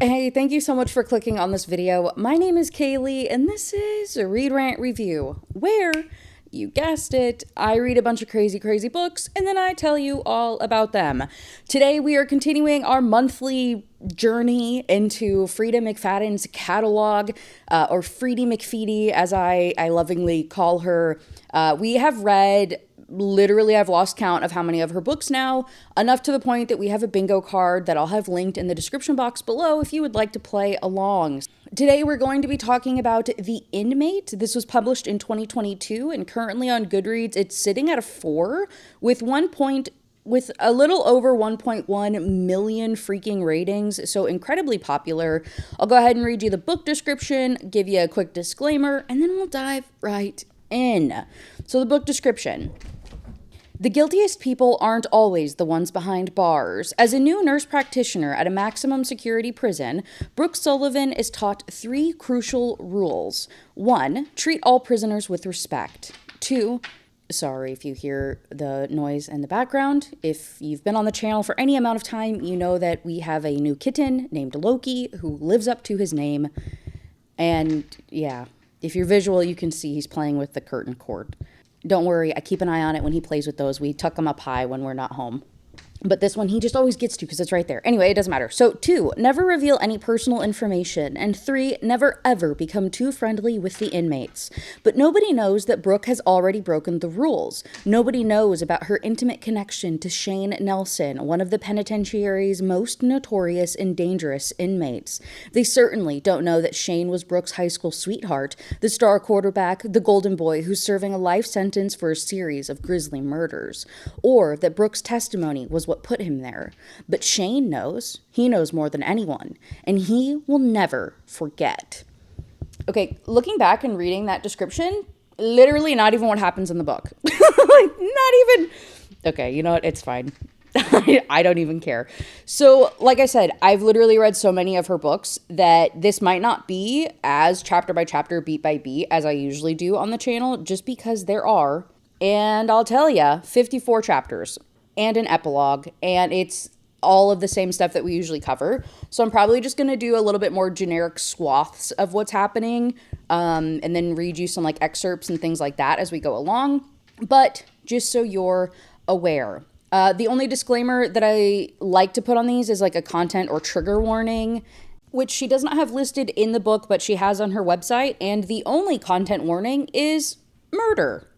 Hey, thank you so much for clicking on this video. My name is Kaylee, and this is a Read Rant Review, where, you guessed it, I read a bunch of crazy books, and then I tell you all about them. Today, we are continuing our monthly journey into Frida McFadden's catalog, or Freedy McFeedy, as I lovingly call her. We have read... Literally, I've lost count of how many of her books now, enough to the point that we have a bingo card that I'll have linked in the description box below if you would like to play along. Today, we're going to be talking about The Inmate. This was published in 2022, and currently on Goodreads, it's sitting at a 4 with with a little over 1.1 million freaking ratings, so incredibly popular. I'll go ahead and read you the book description, give you a quick disclaimer, and then we'll dive right in. So the book description. The guiltiest people aren't always the ones behind bars. As a new nurse practitioner at a maximum security prison, Brooke Sullivan is taught 3 crucial rules. 1, treat all prisoners with respect. 2, sorry if you hear the noise in the background. If you've been on the channel for any amount of time, you know that we have a new kitten named Loki who lives up to his name. And yeah, if you're visual, you can see he's playing with the curtain cord. Don't worry, I keep an eye on it when he plays with those. We tuck him up high when we're not home. But this one he just always gets to because it's right there. Anyway, it doesn't matter. So 2, never reveal any personal information. And 3, never ever become too friendly with the inmates. But nobody knows that Brooke has already broken the rules. Nobody knows about her intimate connection to Shane Nelson, one of the penitentiary's most notorious and dangerous inmates. They certainly don't know that Shane was Brooke's high school sweetheart, the star quarterback, the golden boy who's serving a life sentence for a series of grisly murders. Or that Brooke's testimony was what put him there. But Shane knows. He knows more than anyone. And he will never forget. Okay, looking back and reading that description, literally not even what happens in the book. Like, not even... Okay, you know what? It's fine. I don't even care. So, like I said, I've literally read so many of her books that this might not be as chapter by chapter, beat by beat, as I usually do on the channel, just because there are, and I'll tell ya, 54 chapters. And an epilogue, and it's all of the same stuff that we usually cover. So I'm probably just going to do a little bit more generic swaths of what's happening, and then read you some like excerpts and things like that as we go along. But just so you're aware, the only disclaimer that I like to put on these is like a content or trigger warning, which she does not have listed in the book, but she has on her website. And the only content warning is murder.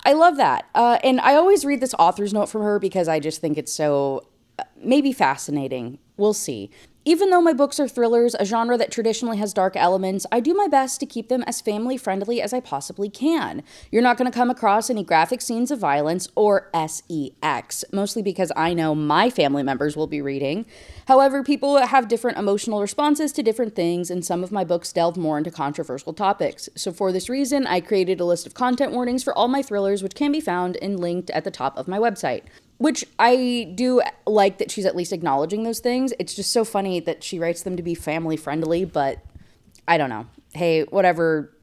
I love that. And I always read this author's note from her because I just think it's so maybe fascinating. We'll see. Even though my books are thrillers, a genre that traditionally has dark elements, I do my best to keep them as family-friendly as I possibly can. You're not going to come across any graphic scenes of violence or sex, mostly because I know my family members will be reading. However, people have different emotional responses to different things, and some of my books delve more into controversial topics. So for this reason, I created a list of content warnings for all my thrillers, which can be found and linked at the top of my website. Which I do like that she's at least acknowledging those things. It's just so funny that she writes them to be family friendly, but I don't know. Hey, whatever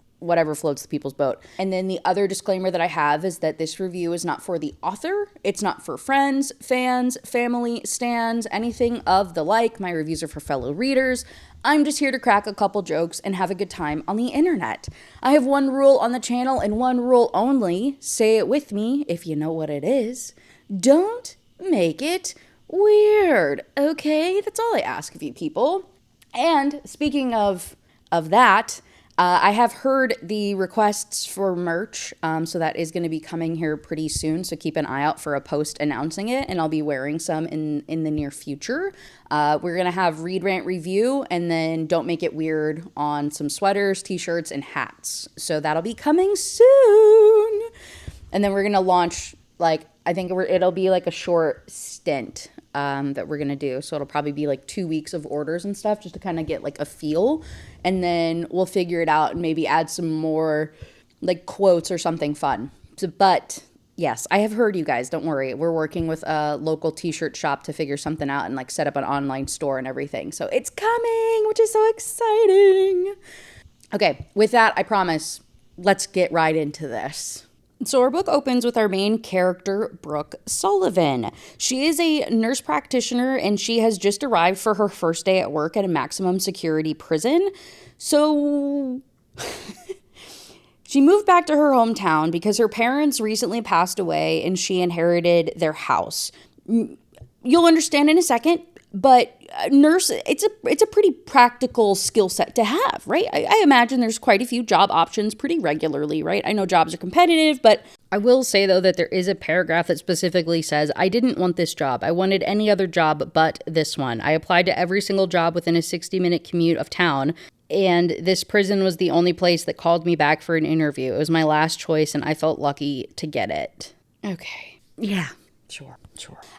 floats the people's boat. And then the other disclaimer that I have is that this review is not for the author. It's not for friends, fans, family, stans, anything of the like. My reviews are for fellow readers. I'm just here to crack a couple jokes and have a good time on the internet. I have one rule on the channel and one rule only. Say it with me if you know what it is. Don't make it weird, okay? That's all I ask of you people. And speaking of that, I have heard the requests for merch, so that is going to be coming here pretty soon, so keep an eye out for a post announcing it, and I'll be wearing some in the near future. We're going to have Read Rant Review, and then Don't Make It Weird on some sweaters, t-shirts, and hats. So that'll be coming soon. And then we're going to launch, like, I think it'll be like a short stint that we're going to do. So it'll probably be like 2 weeks of orders and stuff just to kind of get like a feel. And then we'll figure it out and maybe add some more like quotes or something fun. So, but yes, I have heard you guys. Don't worry. We're working with a local t-shirt shop to figure something out and like set up an online store and everything. So it's coming, which is so exciting. Okay, with that, I promise, let's get right into this. So our book opens with our main character, Brooke Sullivan. She is a nurse practitioner and she has just arrived for her first day at work at a maximum security prison. So she moved back to her hometown because her parents recently passed away and she inherited their house. You'll understand in a second, but nurse, it's a pretty practical skill set to have, right? I imagine there's quite a few job options pretty regularly, right? I know jobs are competitive, but I will say, though, that there is a paragraph that specifically says, I didn't want this job. I wanted any other job but this one. I applied to every single job within a 60-minute commute of town, and this prison was the only place that called me back for an interview. It was my last choice, and I felt lucky to get it. Okay. Yeah. Sure.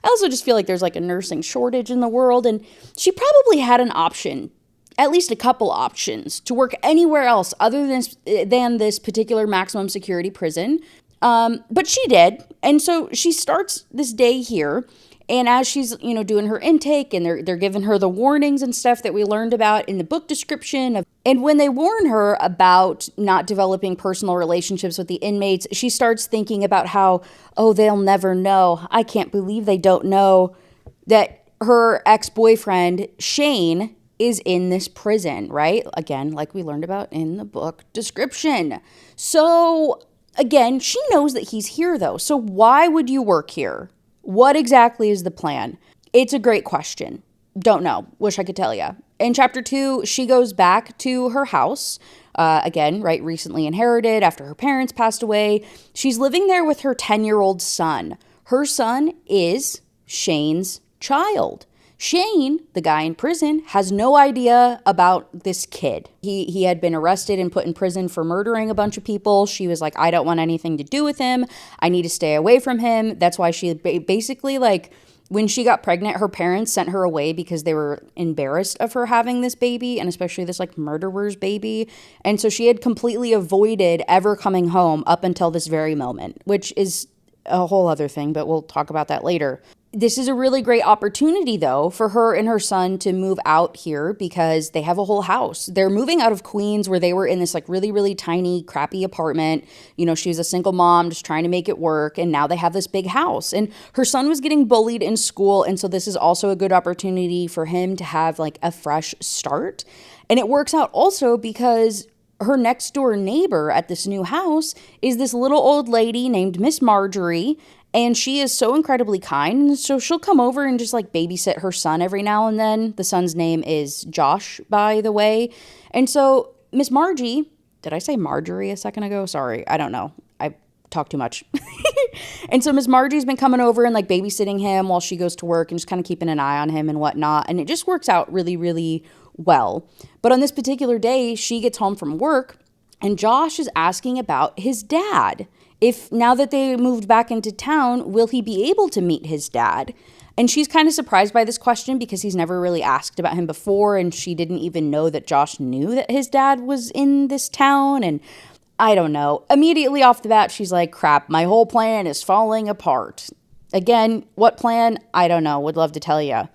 I also just feel like there's like a nursing shortage in the world, and she probably had an option, at least a couple options, to work anywhere else other than this particular maximum security prison. But she did, and so she starts this day here. And as she's, doing her intake and they're giving her the warnings and stuff that we learned about in the book description. And when they warn her about not developing personal relationships with the inmates, she starts thinking about how, oh, they'll never know. I can't believe they don't know that her ex-boyfriend, Shane, is in this prison, right? Again, like we learned about in the book description. So again, she knows that he's here though. So why would you work here? What exactly is the plan? It's a great question. Don't know. Wish I could tell you. In chapter 2, she goes back to her house, again, right, recently inherited after her parents passed away. She's living there with her 10-year-old son. Her son is Shane's child. Shane, the guy in prison, has no idea about this kid. He had been arrested and put in prison for murdering a bunch of people. She was like, I don't want anything to do with him. I need to stay away from him. That's why she basically, like, when she got pregnant, her parents sent her away because they were embarrassed of her having this baby, and especially this, like, murderer's baby. And so she had completely avoided ever coming home up until this very moment, which is a whole other thing, but we'll talk about that later. This is a really great opportunity, though, for her and her son to move out here because they have a whole house. They're moving out of Queens where they were in this like really, really tiny, crappy apartment. She was a single mom just trying to make it work. And now they have this big house. And her son was getting bullied in school. And so this is also a good opportunity for him to have like a fresh start. And it works out also because her next door neighbor at this new house is this little old lady named Miss Marjorie. And she is so incredibly kind. And so she'll come over and just like babysit her son every now and then. The son's name is Josh, by the way. And so Miss Margie, did I say Marjorie a second ago? Sorry, I don't know. I talk too much. And so Miss Margie's been coming over and like babysitting him while she goes to work and just kind of keeping an eye on him and whatnot. And it just works out really, really well. But on this particular day, she gets home from work and Josh is asking about his dad. If now that they moved back into town, will he be able to meet his dad? And she's kind of surprised by this question because he's never really asked about him before. And she didn't even know that Josh knew that his dad was in this town. And I don't know. Immediately off the bat, she's like, crap, my whole plan is falling apart. Again, what plan? I don't know. Would love to tell you.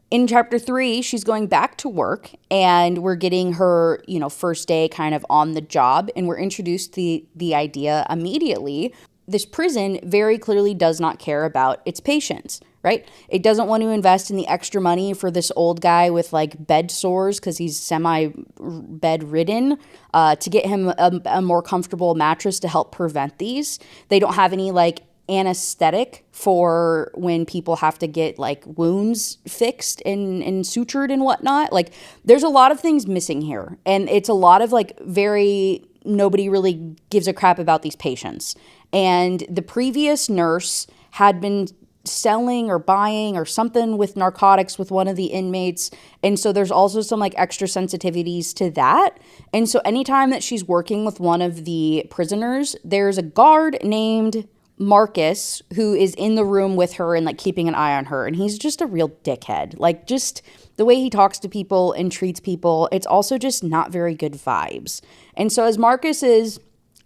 In chapter 3, she's going back to work and we're getting her, first day kind of on the job, and we're introduced to the idea immediately. This prison very clearly does not care about its patients, right? It doesn't want to invest in the extra money for this old guy with like bed sores because he's semi-bedridden to get him a more comfortable mattress to help prevent these. They don't have any like anesthetic for when people have to get like wounds fixed and sutured and whatnot. Like there's a lot of things missing here, and it's a lot of like nobody really gives a crap about these patients. And the previous nurse had been selling or buying or something with narcotics with one of the inmates, and so there's also some like extra sensitivities to that. And so anytime that she's working with one of the prisoners, there's a guard named Marcus who is in the room with her and like keeping an eye on her, and he's just a real dickhead. Like just the way he talks to people and treats people, it's also just not very good vibes. And so as Marcus is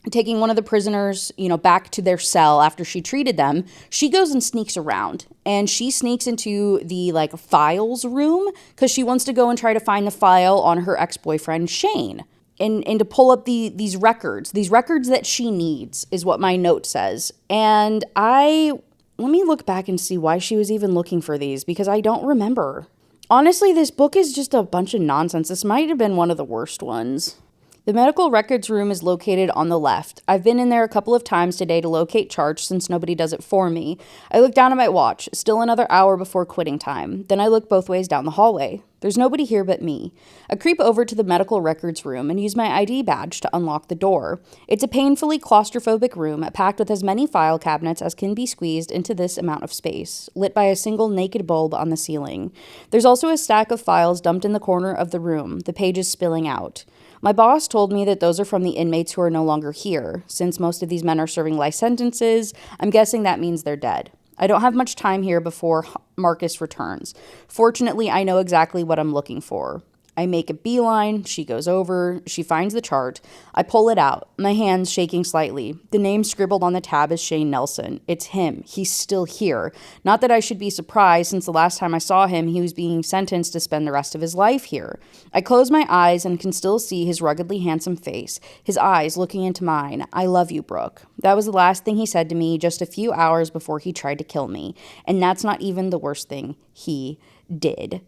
taking one of the prisoners, back to their cell after she treated them, she goes and sneaks around, and she sneaks into the like files room because she wants to go and try to find the file on her ex-boyfriend Shane. and to pull up these records that she needs, is what my note says. And let me look back and see why she was even looking for these, because I don't remember. Honestly, this book is just a bunch of nonsense. This might have been one of the worst ones. The medical records room is located on the left. I've been in there a couple of times today to locate charts since nobody does it for me. I look down at my watch, still another hour before quitting time. Then I look both ways down the hallway. There's nobody here but me. I creep over to the medical records room and use my ID badge to unlock the door. It's a painfully claustrophobic room, packed with as many file cabinets as can be squeezed into this amount of space, lit by a single naked bulb on the ceiling. There's also a stack of files dumped in the corner of the room, the pages spilling out. My boss told me that those are from the inmates who are no longer here. Since most of these men are serving life sentences, I'm guessing that means they're dead. I don't have much time here before Marcus returns. Fortunately, I know exactly what I'm looking for. I make a beeline, she goes over, she finds the chart. I pull it out, my hands shaking slightly. The name scribbled on the tab is Shane Nelson. It's him. He's still here. Not that I should be surprised, since the last time I saw him, he was being sentenced to spend the rest of his life here. I close my eyes and can still see his ruggedly handsome face, his eyes looking into mine. I love you, Brooke. That was the last thing he said to me just a few hours before he tried to kill me. And that's not even the worst thing he did.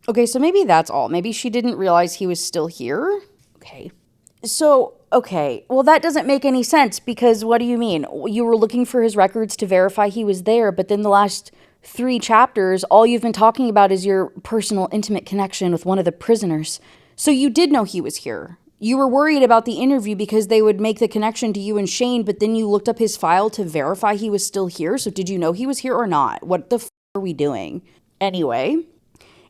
Okay, so maybe that's all. Maybe she didn't realize he was still here? Okay. Well, that doesn't make any sense, because what do you mean? You were looking for his records to verify he was there, but then the last 3 chapters, all you've been talking about is your personal, intimate connection with one of the prisoners. So you did know he was here. You were worried about the interview because they would make the connection to you and Shane, but then you looked up his file to verify he was still here. So did you know he was here or not? What the are we doing? Anyway.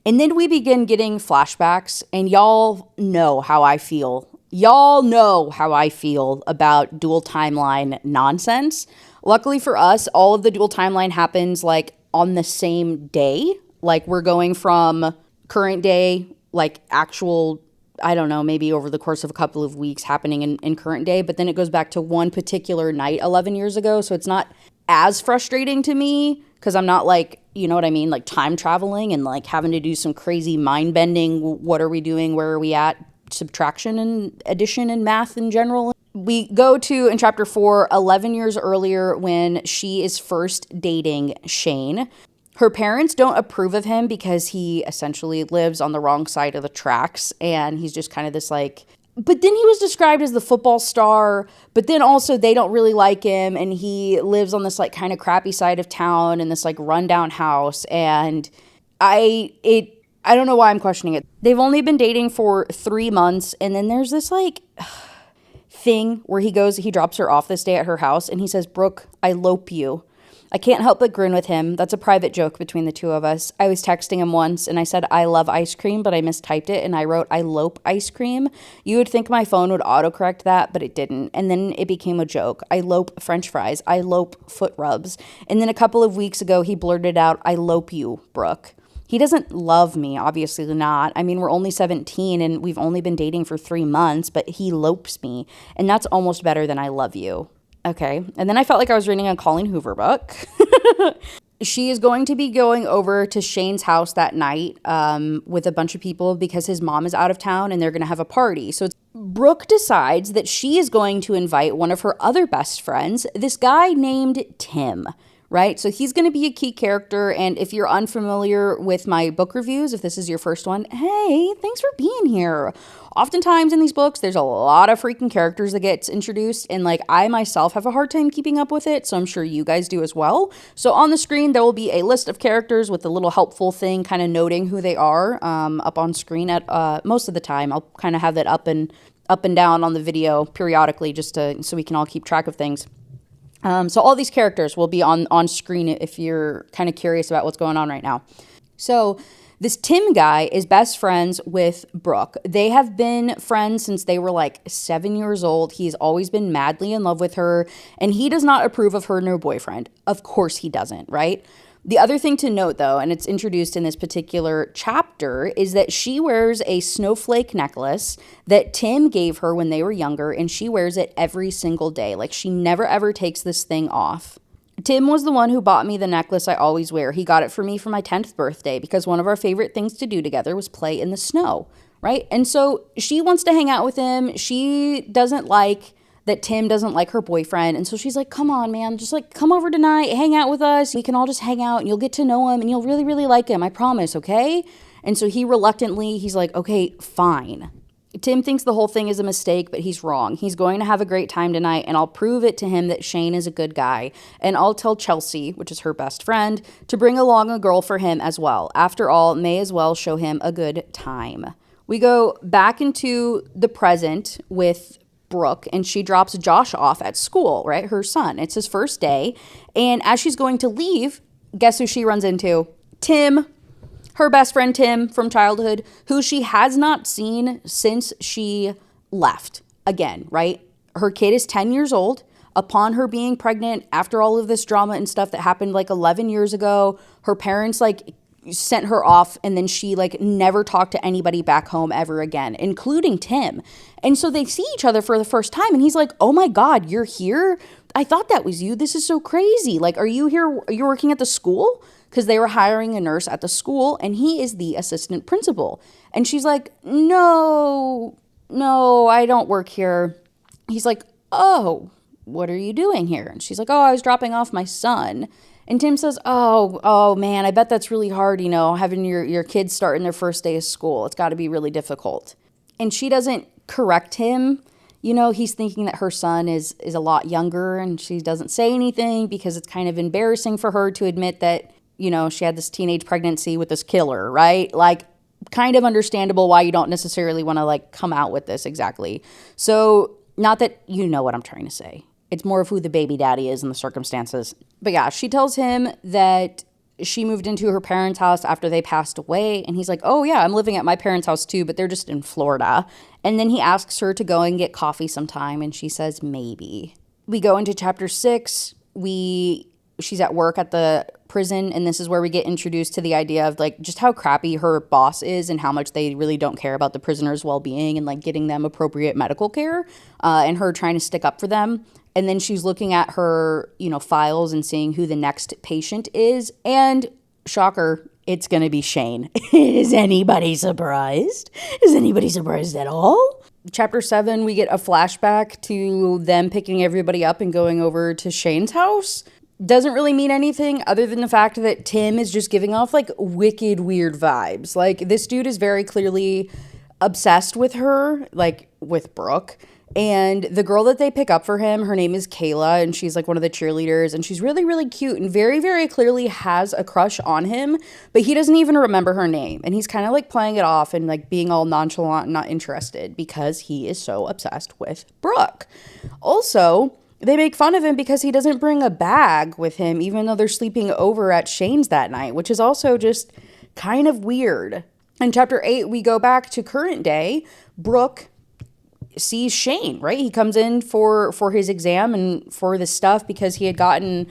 And then we begin getting flashbacks, and y'all know how I feel. Y'all know how I feel about dual timeline nonsense. Luckily for us, all of the dual timeline happens like on the same day. Like we're going from current day, like actual, I don't know, maybe over the course of a couple of weeks happening in current day, but then it goes back to one particular night 11 years ago. So it's not as frustrating to me, because I'm not like, you know what I mean, like time traveling and like having to do some crazy mind bending. What are we doing? Where are we at? Subtraction and addition and math in general. We go to, in chapter 4, 11 years earlier, when she is first dating Shane. Her parents don't approve of him because he essentially lives on the wrong side of the tracks, and he's just kind of this like, but then he was described as the football star, but then also they don't really like him, and he lives on this like kind of crappy side of town in this like rundown house, and I don't know why I'm questioning it. They've only been dating for 3 months, and then there's this like thing where he drops her off this day at her house, and he says, "Brooke, I lope you." I can't help but grin with him. That's a private joke between the two of us. I was texting him once, and I said, "I love ice cream," but I mistyped it, and I wrote, "I lope ice cream." You would think my phone would autocorrect that, but it didn't. And then it became a joke. I lope French fries. I lope foot rubs. And then a couple of weeks ago, he blurted out, "I lope you, Brooke." He doesn't love me, obviously not. I mean, we're only 17, and we've only been dating for 3 months, but he lopes me, and that's almost better than "I love you." Okay, and then I felt like I was reading a Colleen Hoover book. She is going to be going over to Shane's house that night with a bunch of people because his mom is out of town and they're going to have a party. So Brooke decides that she is going to invite one of her other best friends, this guy named Tim, right? So he's going to be a key character, and if you're unfamiliar with my book reviews, if this is your first one, hey, thanks for being here. Oftentimes in these books, there's a lot of freaking characters that gets introduced, and like I myself have a hard time keeping up with it, so I'm sure you guys do as well. So on the screen, there will be a list of characters with a little helpful thing kind of noting who they are up on screen at most of the time. I'll kind of have that up and down on the video periodically just so we can all keep track of things. So all these characters will be on screen if you're kind of curious about what's going on right now. So this Tim guy is best friends with Brooke. They have been friends since they were like 7 years old. He's always been madly in love with her, and he does not approve of her new boyfriend. Of course he doesn't, right? The other thing to note, though, and it's introduced in this particular chapter, is that she wears a snowflake necklace that Tim gave her when they were younger, and she wears it every single day. Like, she never, ever takes this thing off. Tim was the one who bought me the necklace I always wear. He got it for me for my 10th birthday because one of our favorite things to do together was play in the snow. right? And so she wants to hang out with him. She doesn't like that Tim doesn't like her boyfriend. And so she's like, come on, man, just like come over tonight, hang out with us. We can all just hang out and you'll get to know him and you'll really, really like him. I promise, okay? And so he reluctantly, he's like, okay, fine. Tim thinks the whole thing is a mistake, but he's wrong. He's going to have a great time tonight, and I'll prove it to him that Shane is a good guy. And I'll tell Chelsea, which is her best friend, to bring along a girl for him as well. After all, may as well show him a good time. We go back into the present with Brooke, and she drops Josh off at school, right? Her son. It's his first day. And as she's going to leave, guess who she runs into? Tim. Her best friend, Tim, from childhood, who she has not seen since she left. Again, right? Her kid is 10 years old. Upon her being pregnant, after all of this drama and stuff that happened like 11 years ago, her parents like sent her off, and then she like never talked to anybody back home ever again, including Tim. And so they see each other for the first time, and he's like, oh my God, you're here? I thought that was you. This is so crazy. Like, are you here? Are you working at the school? Because they were hiring a nurse at the school, and he is the assistant principal. And she's like, no, I don't work here. He's like, oh, what are you doing here? And she's like, oh, I was dropping off my son. And Tim says, oh man, I bet that's really hard, you know, having your kids starting their first day of school. It's got to be really difficult. And she doesn't correct him. You know, he's thinking that her son is a lot younger, and she doesn't say anything because it's kind of embarrassing for her to admit that, you know, she had this teenage pregnancy with this killer, right? Like, kind of understandable why you don't necessarily want to, like, come out with this exactly. So, not that you know what I'm trying to say. It's more of who the baby daddy is in the circumstances. But yeah, she tells him that she moved into her parents' house after they passed away. And he's like, oh yeah, I'm living at my parents' house too, but they're just in Florida. And then he asks her to go and get coffee sometime, and she says maybe. We go into chapter 6. She's at work at the prison, and this is where we get introduced to the idea of like just how crappy her boss is and how much they really don't care about the prisoners' well-being and like getting them appropriate medical care, and her trying to stick up for them. And then she's looking at her, you know, files and seeing who the next patient is, and shocker, it's gonna be Shane. Is anybody surprised? Is anybody surprised at all? Chapter 7, we get a flashback to them picking everybody up and going over to Shane's house. Doesn't really mean anything other than the fact that Tim is just giving off like wicked weird vibes. Like, this dude is very clearly obsessed with her, like with Brooke. And the girl that they pick up for him, her name is Kayla, and she's like one of the cheerleaders, and she's really, really cute and very, very clearly has a crush on him, but he doesn't even remember her name. And he's kind of like playing it off and like being all nonchalant and not interested because he is so obsessed with Brooke. Also, they make fun of him because he doesn't bring a bag with him, even though they're sleeping over at Shane's that night, which is also just kind of weird. In chapter 8, we go back to current day. Brooke sees Shane, right? He comes in for his exam and for this stuff because he had gotten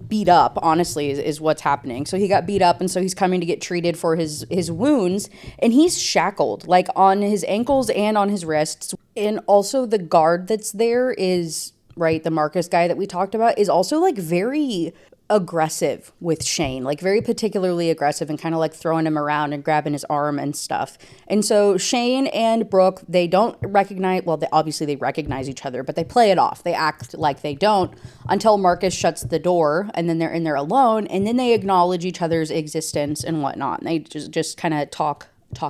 beat up, honestly, is what's happening. So he got beat up, and so he's coming to get treated for his wounds, and he's shackled, like on his ankles and on his wrists. And also the guard that's there is, right, the Marcus guy that we talked about, is also like very aggressive with Shane, like very particularly aggressive, and kind of like throwing him around and grabbing his arm and stuff. And so Shane and Brooke, they don't recognize, well, obviously they recognize each other, but they play it off. They act like they don't until Marcus shuts the door, and then they're in there alone, and then they acknowledge each other's existence and whatnot. And they just kind of talk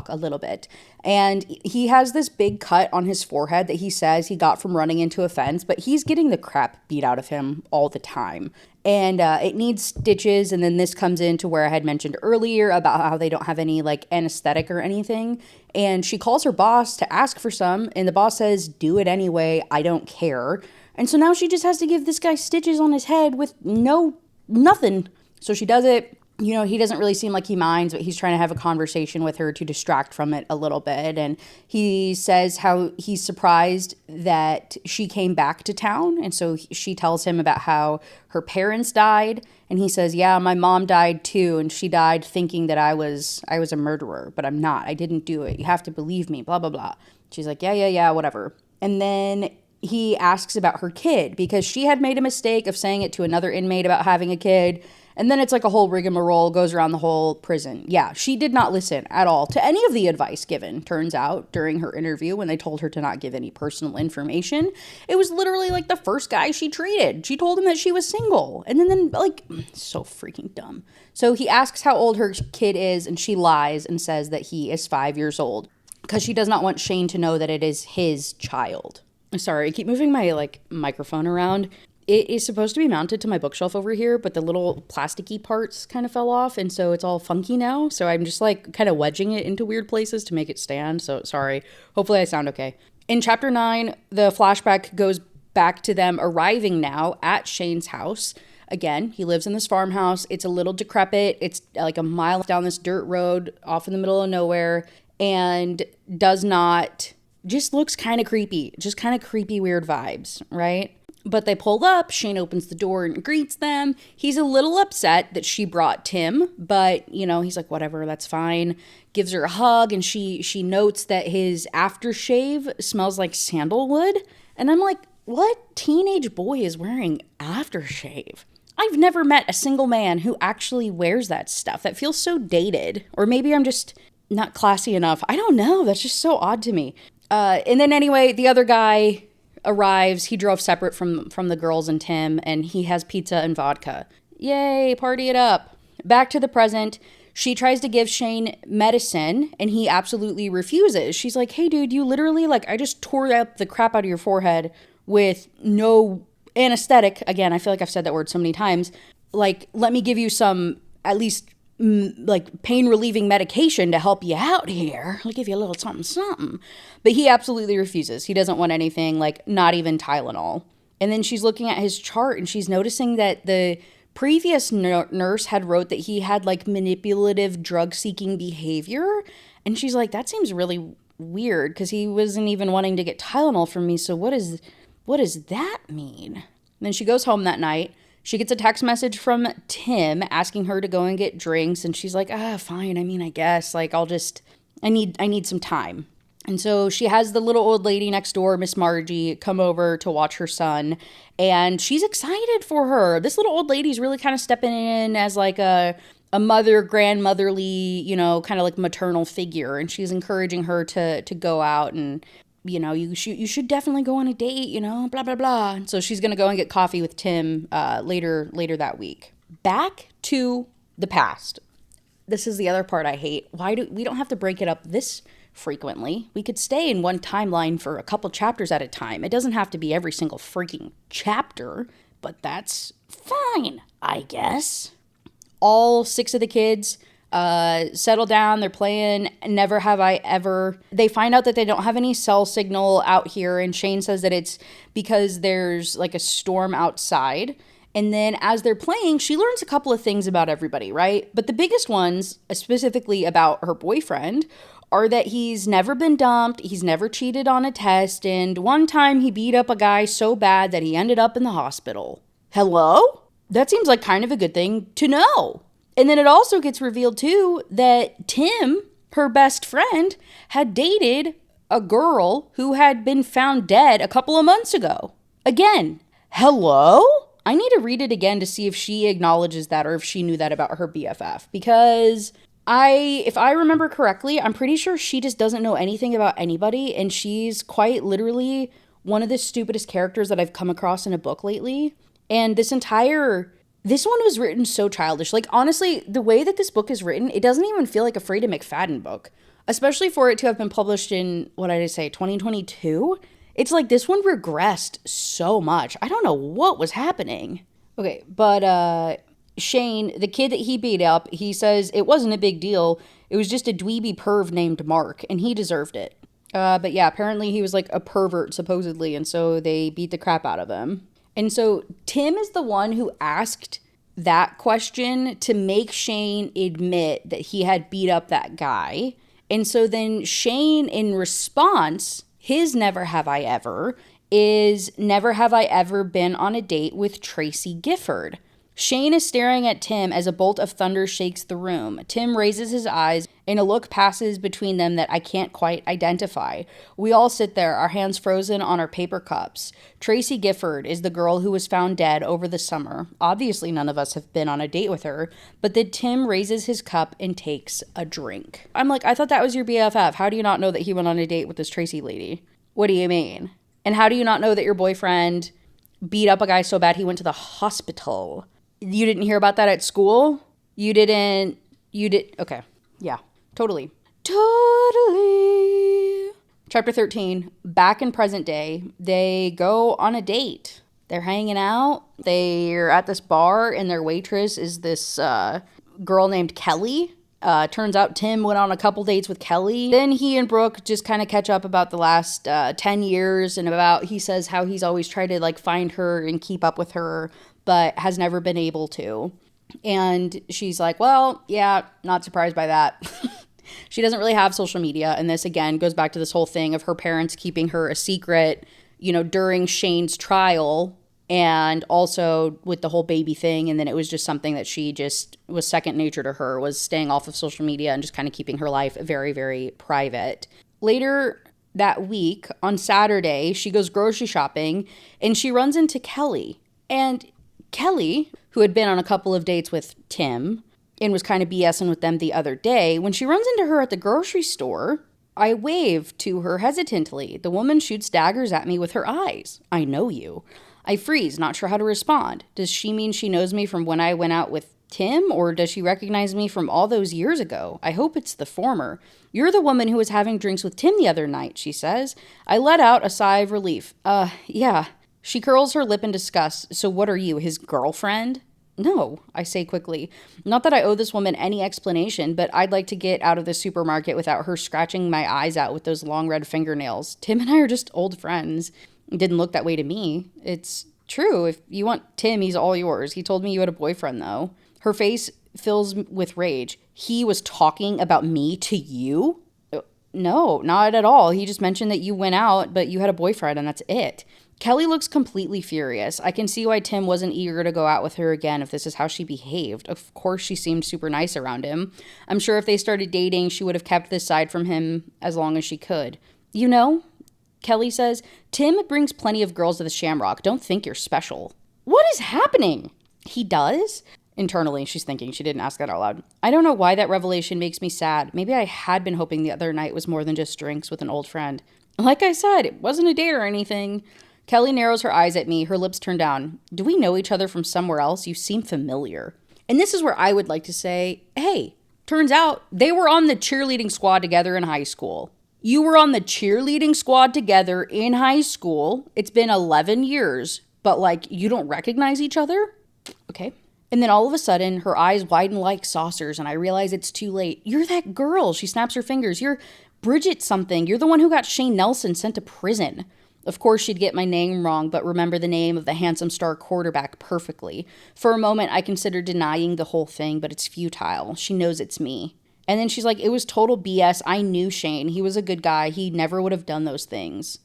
a little bit. And he has this big cut on his forehead that he says he got from running into a fence, but he's getting the crap beat out of him all the time. And it needs stitches. And then this comes into where I had mentioned earlier about how they don't have any like anesthetic or anything. And she calls her boss to ask for some, and the boss says, do it anyway, I don't care. And so now she just has to give this guy stitches on his head with nothing. So she does it. You know, he doesn't really seem like he minds, but he's trying to have a conversation with her to distract from it a little bit. And he says how he's surprised that she came back to town. And so she tells him about how her parents died. And he says, yeah, my mom died too. And she died thinking that I was a murderer, but I'm not. I didn't do it. You have to believe me, blah, blah, blah. She's like, yeah, whatever. And then he asks about her kid because she had made a mistake of saying it to another inmate about having a kid. And then it's like a whole rigmarole goes around the whole prison. Yeah, she did not listen at all to any of the advice given, turns out, during her interview when they told her to not give any personal information. It was literally like the first guy she treated. She told him that she was single. And then like, so freaking dumb. So he asks how old her kid is, and she lies and says that he is 5 years old because she does not want Shane to know that it is his child. Sorry, I keep moving my like microphone around. It is supposed to be mounted to my bookshelf over here, but the little plasticky parts kind of fell off, and so it's all funky now. So I'm just like kind of wedging it into weird places to make it stand. So sorry. Hopefully I sound okay. In chapter 9, the flashback goes back to them arriving now at Shane's house. Again, he lives in this farmhouse. It's a little decrepit. It's like a mile down this dirt road off in the middle of nowhere, and just looks kind of creepy. Just kind of creepy, weird vibes, right? But they pull up, Shane opens the door and greets them. He's a little upset that she brought Tim, but, he's like, whatever, that's fine. Gives her a hug, and she notes that his aftershave smells like sandalwood. And I'm like, what teenage boy is wearing aftershave? I've never met a single man who actually wears that stuff. That feels so dated. Or maybe I'm just not classy enough. I don't know. That's just so odd to me. And then anyway, the other guy arrives. He drove separate from the girls and Tim, and he has pizza and vodka. Yay, party it up. Back to the present. She tries to give Shane medicine, and he absolutely refuses. She's like, hey, dude, you literally, I just tore up the crap out of your forehead with no anesthetic. Again, I feel like I've said that word so many times. Let me give you some, at least, pain relieving medication to help you out here. I'll give you a little something. But he absolutely refuses. He doesn't want anything, not even Tylenol. And then she's looking at his chart, and she's noticing that the previous nurse had wrote that he had manipulative drug seeking behavior. And she's like, that seems really weird because he wasn't even wanting to get Tylenol from me. So what does that mean? And then she goes home that night. She gets a text message from Tim asking her to go and get drinks. And she's like, fine. I mean, I guess I need some time. And so she has the little old lady next door, Miss Margie, come over to watch her son. And she's excited for her. This little old lady's really kind of stepping in as a mother, grandmotherly, kind of maternal figure. And she's encouraging her to go out and, you should definitely go on a date, blah, blah, blah. And so she's going to go and get coffee with Tim later that week. Back to the past. This is the other part I hate. We don't have to break it up this frequently. We could stay in one timeline for a couple chapters at a time. It doesn't have to be every single freaking chapter, but that's fine, I guess. All 6 of the kids settle down. They're playing Never Have I Ever. They find out that they don't have any cell signal out here, and Shane says that it's because there's a storm outside. And then as they're playing, she learns a couple of things about everybody, right? But the biggest ones, specifically about her boyfriend, are that he's never been dumped, he's never cheated on a test, and one time he beat up a guy so bad that he ended up in the hospital. Hello? That seems like kind of a good thing to know. And then it also gets revealed, too, that Tim, her best friend, had dated a girl who had been found dead a couple of months ago. Again, hello? I need to read it again to see if she acknowledges that or if she knew that about her BFF. Because if I remember correctly, I'm pretty sure she just doesn't know anything about anybody. And she's quite literally one of the stupidest characters that I've come across in a book lately. And this one was written so childish. Honestly, the way that this book is written, it doesn't even feel like a Freda McFadden book. Especially for it to have been published in, 2022? It's this one regressed so much. I don't know what was happening. Okay, but Shane, the kid that he beat up, he says it wasn't a big deal. It was just a dweeby perv named Mark, and he deserved it. But yeah, apparently he was a pervert, supposedly, and so they beat the crap out of him. And so Tim is the one who asked that question to make Shane admit that he had beat up that guy. And so then Shane, in response, his never have I ever is never have I ever been on a date with Tracy Gifford. Shane is staring at Tim as a bolt of thunder shakes the room. Tim raises his eyes and a look passes between them that I can't quite identify. We all sit there, our hands frozen on our paper cups. Tracy Gifford is the girl who was found dead over the summer. Obviously, none of us have been on a date with her, but then Tim raises his cup and takes a drink. I'm like, I thought that was your BFF. How do you not know that he went on a date with this Tracy lady? What do you mean? And how do you not know that your boyfriend beat up a guy so bad he went to the hospital? You didn't hear about that at school? You did. Okay. Yeah. Totally. Chapter 13. Back in present day, they go on a date. They're hanging out. They're at this bar, and their waitress is this girl named Kelly. Turns out Tim went on a couple dates with Kelly. Then he and Brooke just kind of catch up about the last 10 years and about, he says how he's always tried to like find her and keep up with her, but has never been able to. And she's like, well, yeah, not surprised by that. She doesn't really have social media. And this, again, goes back to this whole thing of her parents keeping her a secret, during Shane's trial, and also with the whole baby thing. And then it was just something that she just was second nature to her, was staying off of social media and just kind of keeping her life very, very private. Later that week, on Saturday, she goes grocery shopping and she runs into Kelly. And Kelly, who had been on a couple of dates with Tim and was kind of BSing with them the other day, when she runs into her at the grocery store, I wave to her hesitantly. The woman shoots daggers at me with her eyes. I know you. I freeze, not sure how to respond. Does she mean she knows me from when I went out with Tim, or does she recognize me from all those years ago? I hope it's the former. You're the woman who was having drinks with Tim the other night, she says. I let out a sigh of relief. Yeah. She curls her lip in disgust. So what are you, his girlfriend? No, I say quickly. Not that I owe this woman any explanation, but I'd like to get out of the supermarket without her scratching my eyes out with those long red fingernails. Tim and I are just old friends. It didn't look that way to me. It's true. If you want Tim, he's all yours. He told me you had a boyfriend, though. Her face fills with rage. He was talking about me to you? No, not at all. He just mentioned that you went out, but you had a boyfriend, and that's it. Kelly looks completely furious. I can see why Tim wasn't eager to go out with her again if this is how she behaved. Of course she seemed super nice around him. I'm sure if they started dating, she would have kept this side from him as long as she could. Kelly says, Tim brings plenty of girls to the Shamrock. Don't think you're special. What is happening? He does? Internally, she's thinking. She didn't ask that out loud. I don't know why that revelation makes me sad. Maybe I had been hoping the other night was more than just drinks with an old friend. Like I said, it wasn't a date or anything. Kelly narrows her eyes at me, her lips turned down. Do we know each other from somewhere else? You seem familiar. And this is where I would like to say, hey, turns out they were on the cheerleading squad together in high school. You were on the cheerleading squad together in high school. It's been 11 years, but you don't recognize each other? Okay. And then all of a sudden, her eyes widen like saucers, and I realize it's too late. You're that girl. She snaps her fingers. You're Bridget something. You're the one who got Shane Nelson sent to prison. Of course, she'd get my name wrong, but remember the name of the handsome star quarterback perfectly. For a moment, I considered denying the whole thing, but it's futile. She knows it's me. And then she's like, it was total BS. I knew Shane. He was a good guy. He never would have done those things.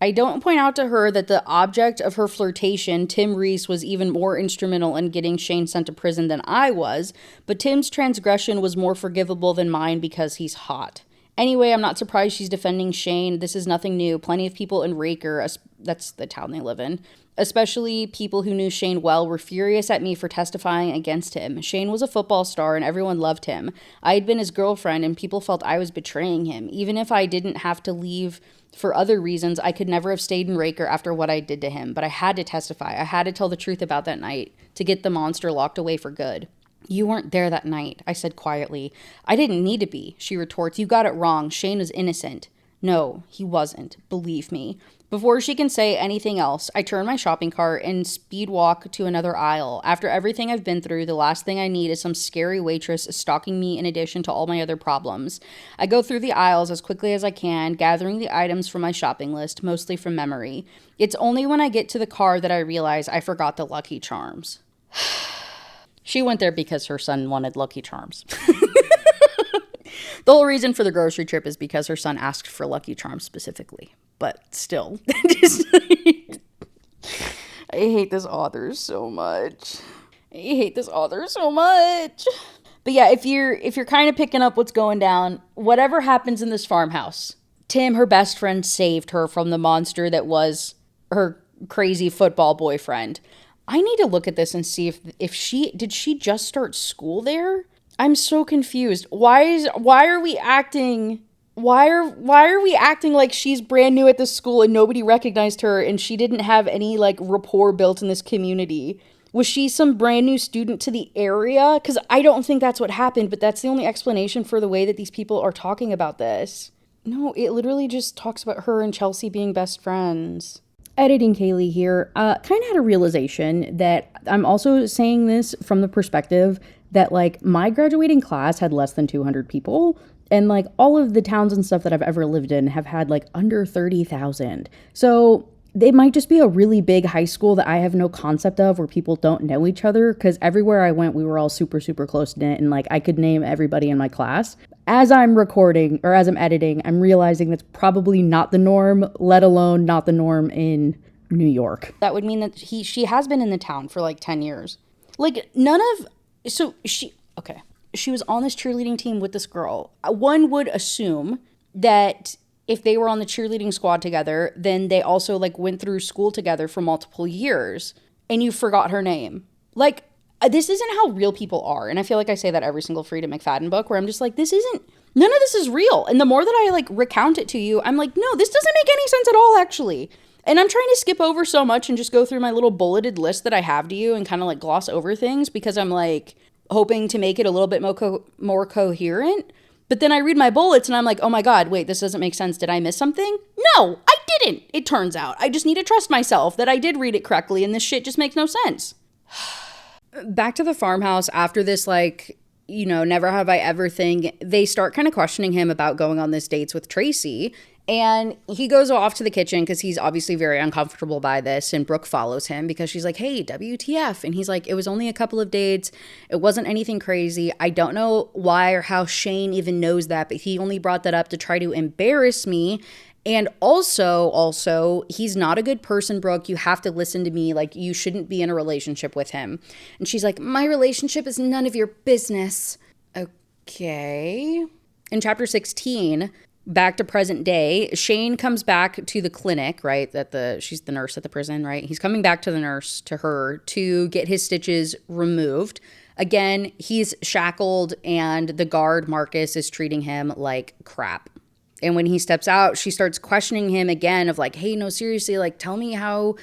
I don't point out to her that the object of her flirtation, Tim Reese, was even more instrumental in getting Shane sent to prison than I was, but Tim's transgression was more forgivable than mine because he's hot. Anyway, I'm not surprised she's defending Shane. This is nothing new. Plenty of people in Raker, that's the town they live in, especially people who knew Shane well, were furious at me for testifying against him. Shane was a football star and everyone loved him. I had been his girlfriend and people felt I was betraying him. Even if I didn't have to leave for other reasons, I could never have stayed in Raker after what I did to him. But I had to testify. I had to tell the truth about that night to get the monster locked away for good. You weren't there that night, I said quietly. I didn't need to be, she retorts. You got it wrong. Shane was innocent. No, he wasn't. Believe me. Before she can say anything else, I turn my shopping cart and speed walk to another aisle. After everything I've been through, the last thing I need is some scary waitress stalking me in addition to all my other problems. I go through the aisles as quickly as I can, gathering the items from my shopping list, mostly from memory. It's only when I get to the car that I realize I forgot the Lucky Charms. She went there because her son wanted Lucky Charms. The whole reason for the grocery trip is because her son asked for Lucky Charms specifically. But still. I hate this author so much. But yeah, if you're kind of picking up what's going down, whatever happens in this farmhouse, Tim, her best friend, saved her from the monster that was her crazy football boyfriend. I need to look at this and see if she just start school there? I'm so confused. Why are we acting like she's brand new at this school and nobody recognized her and she didn't have any like rapport built in this community? Was she some brand new student to the area? Because I don't think that's what happened, but that's the only explanation for the way that these people are talking about this. No, it literally just talks about her and Chelsea being best friends. Editing Kaylee here, kind of had a realization that I'm also saying this from the perspective that, like, my graduating class had less than 200 people, and, like, all of the towns and stuff that I've ever lived in have had, like, under 30,000. So it might just be a really big high school that I have no concept of where people don't know each other, because everywhere I went, we were all super, super close-knit, and, like, I could name everybody in my class. As I'm recording, or as I'm editing, I'm realizing that's probably not the norm, let alone not the norm in New York. That would mean that she has been in the town for like 10 years. Like, she was on this cheerleading team with this girl. One would assume that if they were on the cheerleading squad together, then they also like went through school together for multiple years, and you forgot her name. Like, this isn't how real people are. And I feel like I say that every single Frida McFadden book where I'm just like, none of this is real. And the more that I like recount it to you, I'm like, no, this doesn't make any sense at all, actually. And I'm trying to skip over so much and just go through my little bulleted list that I have to you and kind of like gloss over things because I'm like hoping to make it a little bit more coherent. But then I read my bullets and I'm like, oh my God, wait, this doesn't make sense. Did I miss something? No, I didn't. It turns out I just need to trust myself that I did read it correctly and this shit just makes no sense. Back to the farmhouse after this, like, you know, never have I ever thing, they start kind of questioning him about going on this dates with Tracy. And he goes off to the kitchen because he's obviously very uncomfortable by this. And Brooke follows him because she's like, hey, WTF? And he's like, it was only a couple of dates. It wasn't anything crazy. I don't know why or how Shane even knows that, but he only brought that up to try to embarrass me. And also, he's not a good person, Brooke. You have to listen to me. Like, you shouldn't be in a relationship with him. And she's like, my relationship is none of your business. Okay. In chapter 16, back to present day, Shane comes back to the clinic, right? She's the nurse at the prison, right? He's coming back to her to get his stitches removed. Again, he's shackled and the guard, Marcus, is treating him like crap. And when he steps out, she starts questioning him again of like, hey, no, seriously, like, tell me how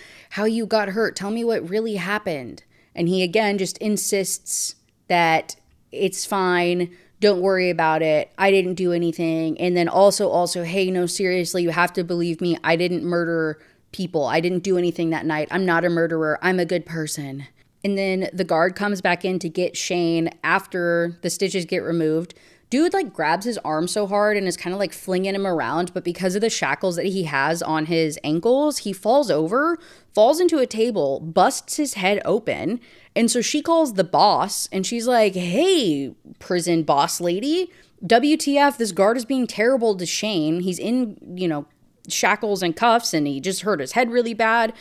you got hurt. Tell me what really happened. And he again just insists that it's fine. Don't worry about it. I didn't do anything. And then also, hey, no, seriously, you have to believe me. I didn't murder people. I didn't do anything that night. I'm not a murderer. I'm a good person. And then the guard comes back in to get Shane after the stitches get removed. Dude like grabs his arm so hard and is kind of like flinging him around, but because of the shackles that he has on his ankles, he falls into a table, busts his head open. And so she calls the boss and she's like, hey, prison boss lady, WTF, this guard is being terrible to Shane. He's in, shackles and cuffs and he just hurt his head really bad.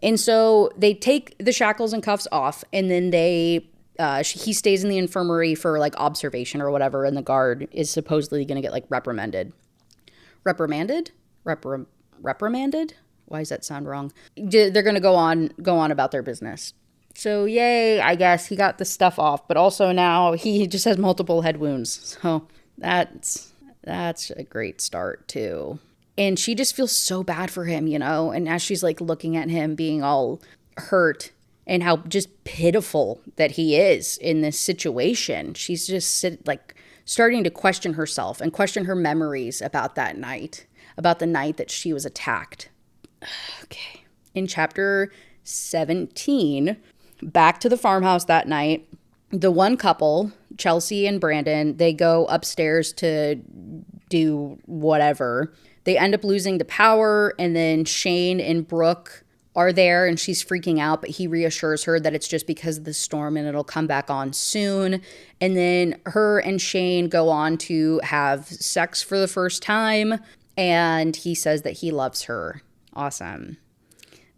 And so they take the shackles and cuffs off and then he stays in the infirmary for like observation or whatever, and the guard is supposedly going to get like reprimanded. Reprimanded? Why does that sound wrong? They're going to go on about their business. So yay, I guess he got the stuff off, but also now he just has multiple head wounds. So that's a great start too. And she just feels so bad for him, and as she's like looking at him being all hurt and how just pitiful that he is in this situation, she's just starting to question herself and question her memories about that night, about the night that she was attacked. Okay. In chapter 17, back to the farmhouse that night, the one couple, Chelsea and Brandon, they go upstairs to do whatever. They end up losing the power, and then Shane and Brooke are there and she's freaking out, but he reassures her that it's just because of the storm and it'll come back on soon. And then her and Shane go on to have sex for the first time, and he says that he loves her. Awesome.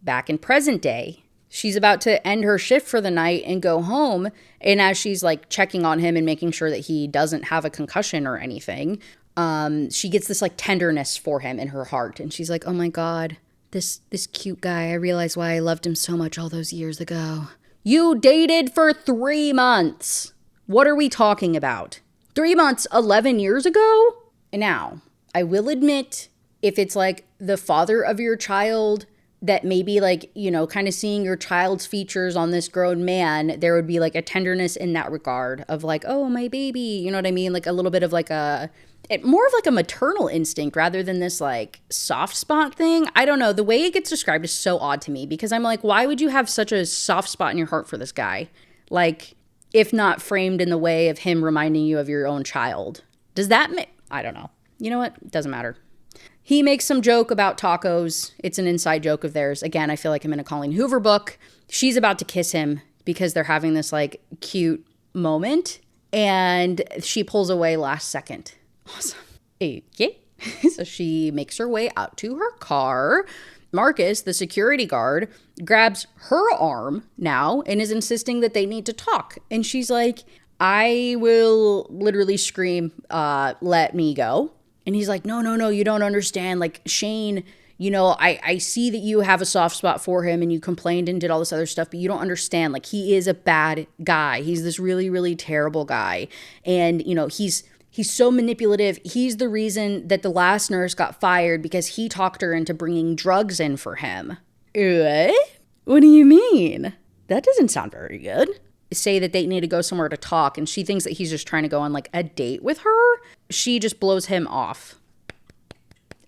Back in present day, She's about to end her shift for the night and go home. And as she's like checking on him and making sure that he doesn't have a concussion or anything, she gets this like tenderness for him in her heart. And she's like, oh my God, this cute guy. I realize why I loved him so much all those years ago. You dated for 3 months. What are we talking about? 3 months, 11 years ago? Now, I will admit, if it's like the father of your child, that maybe like, you know, kind of seeing your child's features on this grown man, there would be like a tenderness in that regard of like, oh, my baby, you know what I mean? Like a little bit of like more of like a maternal instinct rather than this like soft spot thing. I don't know. The way it gets described is so odd to me because I'm like, why would you have such a soft spot in your heart for this guy? Like, if not framed in the way of him reminding you of your own child. Does that I don't know. You know what? It doesn't matter. He makes some joke about tacos. It's an inside joke of theirs. Again, I feel like I'm in a Colleen Hoover book. She's about to kiss him because they're having this like cute moment. And she pulls away last second. Awesome. Okay. So she makes her way out to her car. Marcus, the security guard, grabs her arm now and is insisting that they need to talk. And she's like, I will literally scream, let me go. And he's like, no, you don't understand. Like, Shane, you know, I see that you have a soft spot for him and you complained and did all this other stuff, but you don't understand. Like, he is a bad guy. He's this really, really terrible guy. And, you know, he's so manipulative. He's the reason that the last nurse got fired because he talked her into bringing drugs in for him. What do you mean? That doesn't sound very good. Say that they need to go somewhere to talk and she thinks that he's just trying to go on like a date with her. She just blows him off.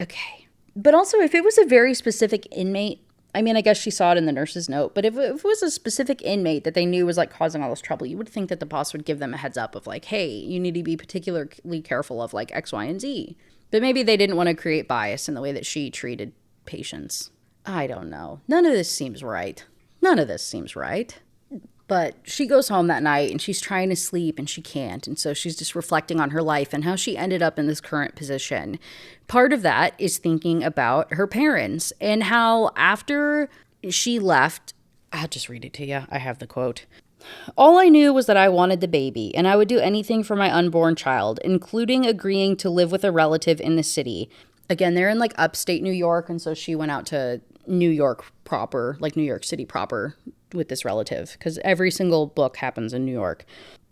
Okay. But also, if it was a very specific inmate, I mean, I guess she saw it in the nurse's note, but if it was a specific inmate that they knew was like causing all this trouble, you would think that the boss would give them a heads up of like, hey, you need to be particularly careful of like X, Y, and Z. But maybe they didn't want to create bias in the way that she treated patients. I don't know. None of this seems right. But she goes home that night and she's trying to sleep and she can't. And so she's just reflecting on her life and how she ended up in this current position. Part of that is thinking about her parents and how after she left, I'll just read it to you. I have the quote. All I knew was that I wanted the baby and I would do anything for my unborn child, including agreeing to live with a relative in the city. Again, they're in like upstate New York. And so she went out to New York proper, like New York City proper, with this relative because every single book happens in New York.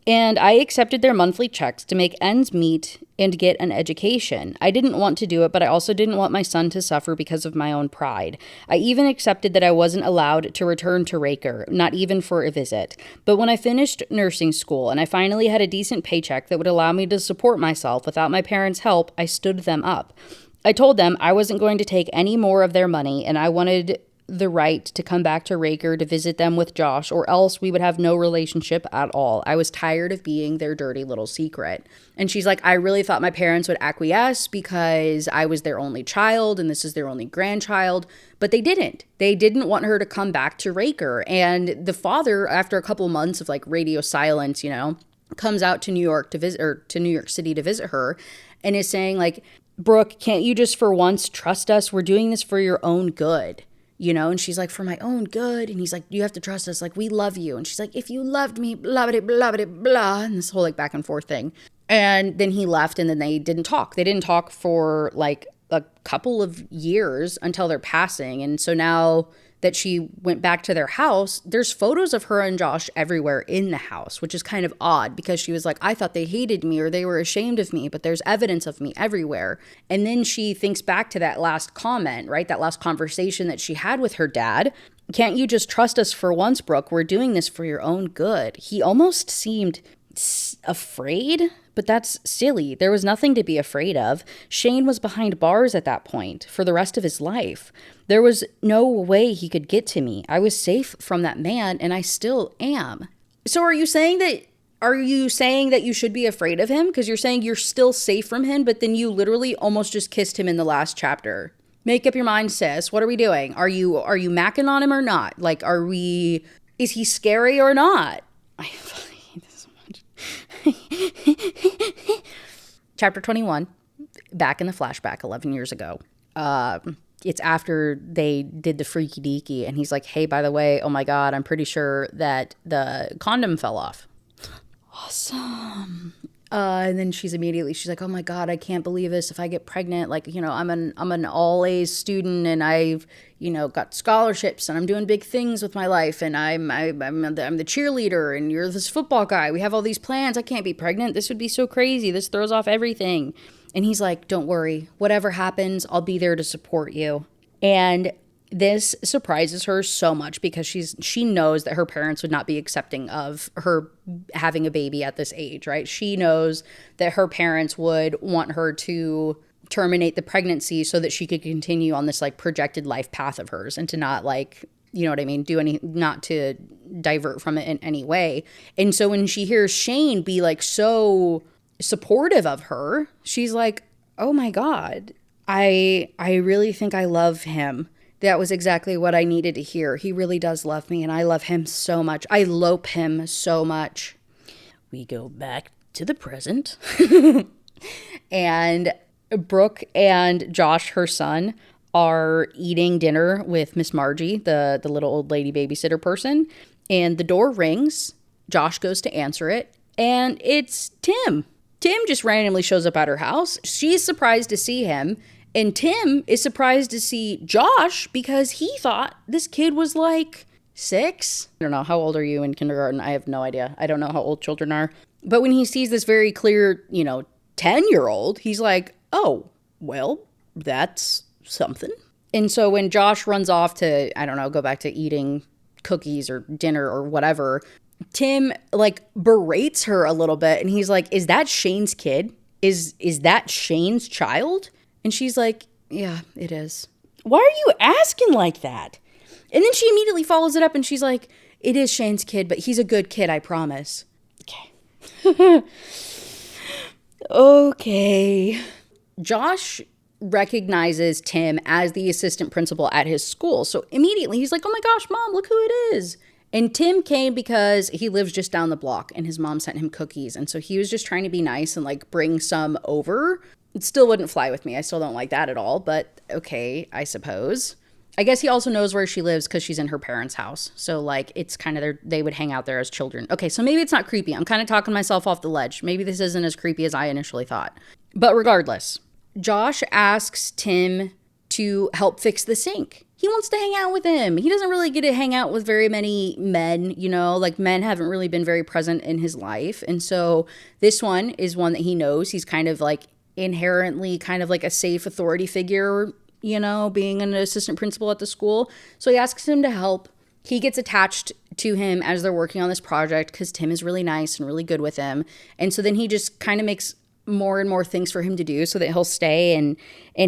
And I accepted their monthly checks to make ends meet and get an education. I didn't want to do it, but I also didn't want my son to suffer because of my own pride. I even accepted that I wasn't allowed to return to Raker, not even for a visit. But when I finished nursing school and I finally had a decent paycheck that would allow me to support myself without my parents' help, I stood them up. I told them I wasn't going to take any more of their money and I wanted the right to come back to Raker to visit them with Josh, or else we would have no relationship at all. I was tired of being their dirty little secret. And she's like, I really thought my parents would acquiesce because I was their only child and this is their only grandchild, but they didn't. They didn't want her to come back to Raker. And the father, after a couple months of like radio silence, you know, comes out to New York to visit, or to New York City to visit her, and is saying like, Brooke, can't you just for once trust us? We're doing this for your own good. You know, and she's like, for my own good. And he's like, you have to trust us. Like, we love you. And she's like, if you loved me, blah, blah, blah, blah, blah. And this whole like back and forth thing. And then he left and then they didn't talk. They didn't talk for like a couple of years until their passing. And so now that she went back to their house, there's photos of her and Josh everywhere in the house, which is kind of odd because she was like, I thought they hated me or they were ashamed of me, but there's evidence of me everywhere. And then she thinks back to that last comment, right? That last conversation that she had with her dad. Can't you just trust us for once, Brooke? We're doing this for your own good. He almost seemed afraid, but that's silly. There was nothing to be afraid of. Shane was behind bars at that point for the rest of his life. There was no way he could get to me. I was safe from that man, and I still am. So are you saying that you should be afraid of him? Because you're saying you're still safe from him, but then you literally almost just kissed him in the last chapter. Make up your mind, sis. What are we doing? Are you macking on him or not? Like, is he scary or not? I fucking hate this so much. Chapter 21, back in the flashback 11 years ago. it's after they did the freaky deaky, and he's like, hey, by the way, oh my God, I'm pretty sure that the condom fell off. Awesome. And then she's like, oh my God, I can't believe this. If I get pregnant, like, I'm an all A's student, and I've, got scholarships, and I'm doing big things with my life, and I'm the cheerleader, and you're this football guy. We have all these plans. I can't be pregnant. This would be so crazy. This throws off everything. And he's like, don't worry. Whatever happens, I'll be there to support you. And this surprises her so much because she knows that her parents would not be accepting of her having a baby at this age, right? She knows that her parents would want her to terminate the pregnancy so that she could continue on this like projected life path of hers, and to not like, you know what I mean, not to divert from it in any way. And so when she hears Shane be like so supportive of her, she's like, oh my God, I really think I love him. That was exactly what I needed to hear. He really does love me, and I love him so much. I lope him so much. We go back to the present. And Brooke and Josh, her son, are eating dinner with Miss Margie, the little old lady babysitter person. And the door rings. Josh goes to answer it, and it's Tim. Tim just randomly shows up at her house. She's surprised to see him. And Tim is surprised to see Josh because he thought this kid was like 6. I don't know. How old are you in kindergarten? I have no idea. I don't know how old children are. But when he sees this very clear, 10-year-old, he's like, oh, well, that's something. And so when Josh runs off to, I don't know, go back to eating cookies or dinner or whatever, Tim like berates her a little bit. And he's like, is that Shane's kid? Is that Shane's child? And she's like, yeah, it is. Why are you asking like that? And then she immediately follows it up and she's like, it is Shane's kid, but he's a good kid, I promise. Okay. Okay. Josh recognizes Tim as the assistant principal at his school. So immediately he's like, oh my gosh, Mom, look who it is. And Tim came because he lives just down the block and his mom sent him cookies. And so he was just trying to be nice and like bring some over. It still wouldn't fly with me. I still don't like that at all, but okay, I suppose. I guess he also knows where she lives because she's in her parents' house. So like it's kind of they would hang out there as children. Okay, so maybe it's not creepy. I'm kind of talking myself off the ledge. Maybe this isn't as creepy as I initially thought. But regardless, Josh asks Tim to help fix the sink. He wants to hang out with him. He doesn't really get to hang out with very many men, like men haven't really been very present in his life. And so this one is one that he knows. He's kind of like inherently kind of like a safe authority figure, being an assistant principal at the school. So he asks him to help. He gets attached to him as they're working on this project because Tim is really nice and really good with him. And so then he just kind of makes more and more things for him to do so that he'll stay and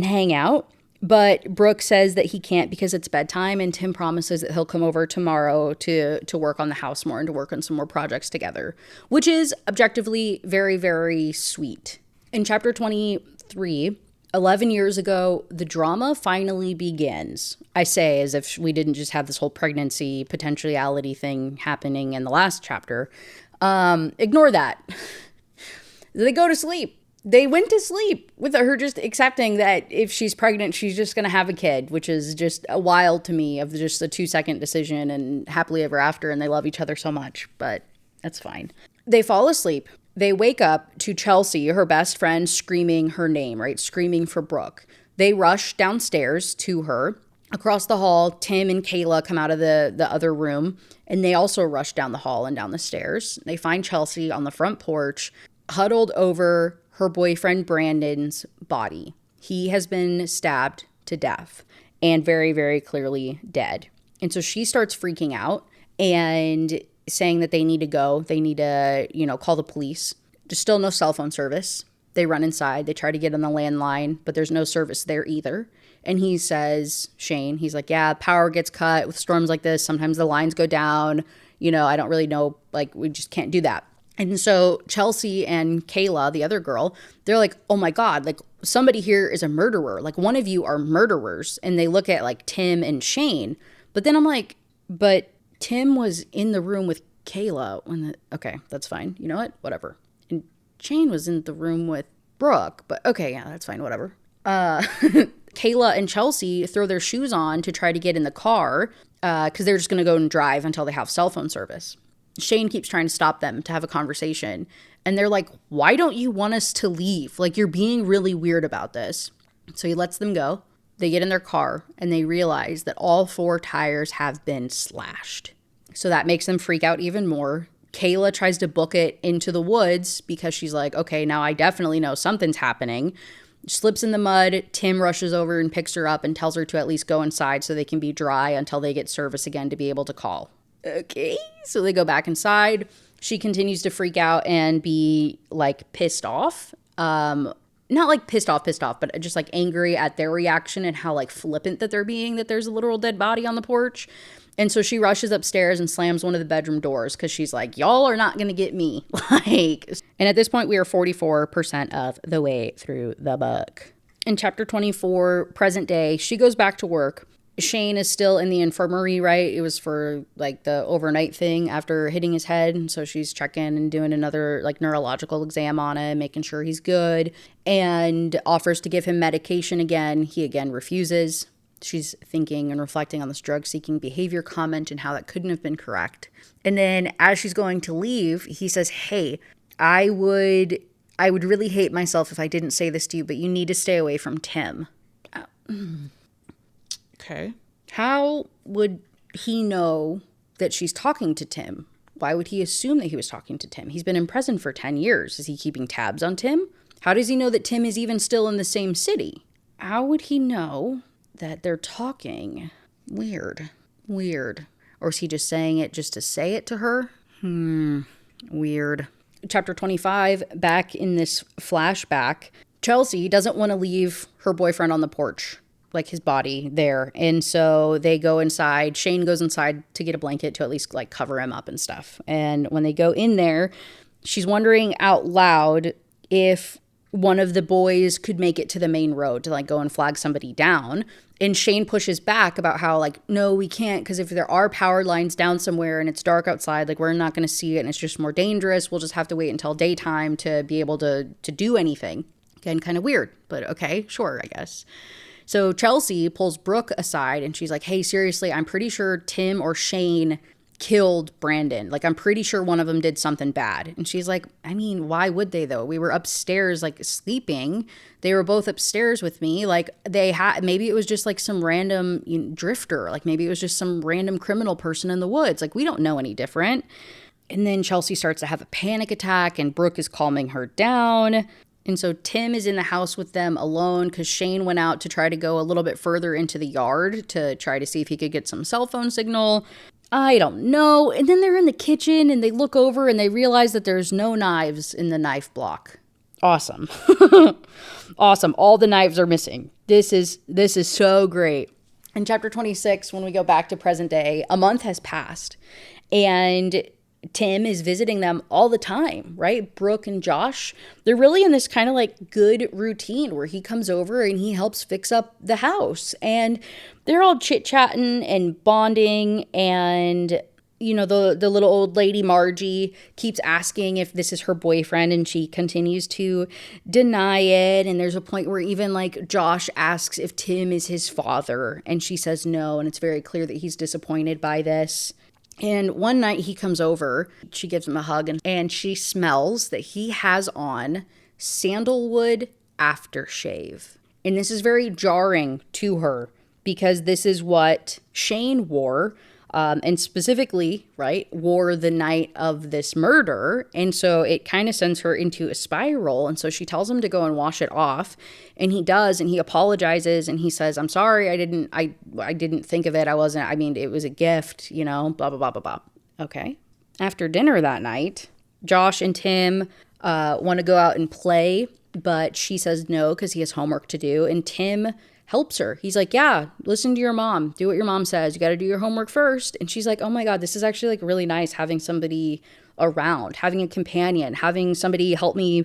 hang out. But Brooke says that he can't because it's bedtime, and Tim promises that he'll come over tomorrow to work on the house more and to work on some more projects together, which is objectively very, very sweet. In chapter 23, 11 years ago, the drama finally begins. I say as if we didn't just have this whole pregnancy potentiality thing happening in the last chapter. Ignore that. They go to sleep. They went to sleep with her just accepting that if she's pregnant, she's just going to have a kid, which is just wild to me of just a 2-second decision and happily ever after. And they love each other so much, but that's fine. They fall asleep. They wake up to Chelsea, her best friend, screaming her name, right? Screaming for Brooke. They rush downstairs to her. Across the hall, Tim and Kayla come out of the other room, and they also rush down the hall and down the stairs. They find Chelsea on the front porch, huddled over her boyfriend Brandon's body. He has been stabbed to death and very, very clearly dead. And so she starts freaking out and saying that they need to go. They need to, call the police. There's still no cell phone service. They run inside. They try to get on the landline, but there's no service there either. And he says, Shane, he's like, yeah, power gets cut with storms like this. Sometimes the lines go down. I don't really know. Like, we just can't do that. And so Chelsea and Kayla, the other girl, they're like, oh my God, like somebody here is a murderer. Like one of you are murderers. And they look at like Tim and Shane. But then I'm like, but Tim was in the room with Kayla okay, that's fine. You know what? Whatever. And Shane was in the room with Brooke. But okay, yeah, that's fine. Whatever. Kayla and Chelsea throw their shoes on to try to get in the car because they're just going to go and drive until they have cell phone service. Shane keeps trying to stop them to have a conversation. And they're like, why don't you want us to leave? Like, you're being really weird about this. So he lets them go. They get in their car and they realize that all 4 tires have been slashed. So that makes them freak out even more. Kayla tries to book it into the woods because she's like, okay, now I definitely know something's happening. Slips in the mud. Tim rushes over and picks her up and tells her to at least go inside so they can be dry until they get service again to be able to call. Okay, so they go back inside. She continues to freak out and be like pissed off. Not like pissed off, but just like angry at their reaction and how like flippant that they're being, that there's a literal dead body on the porch. And so she rushes upstairs and slams one of the bedroom doors because she's like, y'all are not going to get me. And at this point, we are 44% of the way through the book. In chapter 24, present day, she goes back to work. Shane is still in the infirmary, right? It was for like the overnight thing after hitting his head. And so she's checking and doing another like neurological exam on him, making sure he's good, and offers to give him medication again. He again refuses. She's thinking and reflecting on this drug-seeking behavior comment and how that couldn't have been correct. And then as she's going to leave, he says, hey, I would really hate myself if I didn't say this to you, but you need to stay away from Tim. Okay. How would he know that she's talking to Tim? Why would he assume that he was talking to Tim? He's been in prison for 10 years. Is he keeping tabs on Tim? How does he know that Tim is even still in the same city? How would he know that they're talking? Weird. Or is he just saying it just to say it to her? Weird. Chapter 25, back in this flashback, Chelsea doesn't want to leave her boyfriend on the porch, like his body there. And so they go inside. Shane goes inside to get a blanket to at least like cover him up and stuff. And when they go in there, she's wondering out loud if one of the boys could make it to the main road to like go and flag somebody down. And Shane pushes back about how like, no, we can't, because if there are power lines down somewhere and it's dark outside, like we're not going to see it and it's just more dangerous. We'll just have to wait until daytime to be able to do anything. Again, kind of weird, but okay, sure, I guess. So Chelsea pulls Brooke aside and she's like, hey, seriously, I'm pretty sure Tim or Shane killed Brandon. Like, I'm pretty sure one of them did something bad. And she's like, I mean, why would they though? We were upstairs like sleeping. They were both upstairs with me. Like maybe it was just like some random drifter. Like maybe it was just some random criminal person in the woods. Like we don't know any different. And then Chelsea starts to have a panic attack and Brooke is calming her down. And so Tim is in the house with them alone because Shane went out to try to go a little bit further into the yard to try to see if he could get some cell phone signal. I don't know. And then they're in the kitchen and they look over and they realize that there's no knives in the knife block. Awesome. Awesome. All the knives are missing. This is so great. In chapter 26, when we go back to present day, a month has passed and Tim is visiting them all the time, right? Brooke and Josh, they're really in this kind of like good routine where he comes over and he helps fix up the house and they're all chit-chatting and bonding. And, the little old lady Margie keeps asking if this is her boyfriend and she continues to deny it. And there's a point where even like Josh asks if Tim is his father and she says no. And it's very clear that he's disappointed by this. And one night he comes over, she gives him a hug, and she smells that he has on sandalwood aftershave. And this is very jarring to her because this is what Shane wore, and specifically, right, wore the night of this murder. And so it kind of sends her into a spiral. And so she tells him to go and wash it off. And he does, and he apologizes, and he says, I'm sorry, I didn't think of it. It was a gift, blah, blah, blah, blah, blah. Okay. After dinner that night, Josh and Tim want to go out and play, but she says no because he has homework to do. And Tim helps her. He's like, yeah, listen to your mom. Do what your mom says. You got to do your homework first. And she's like, oh my God, this is actually like really nice having somebody around, having a companion, having somebody help me,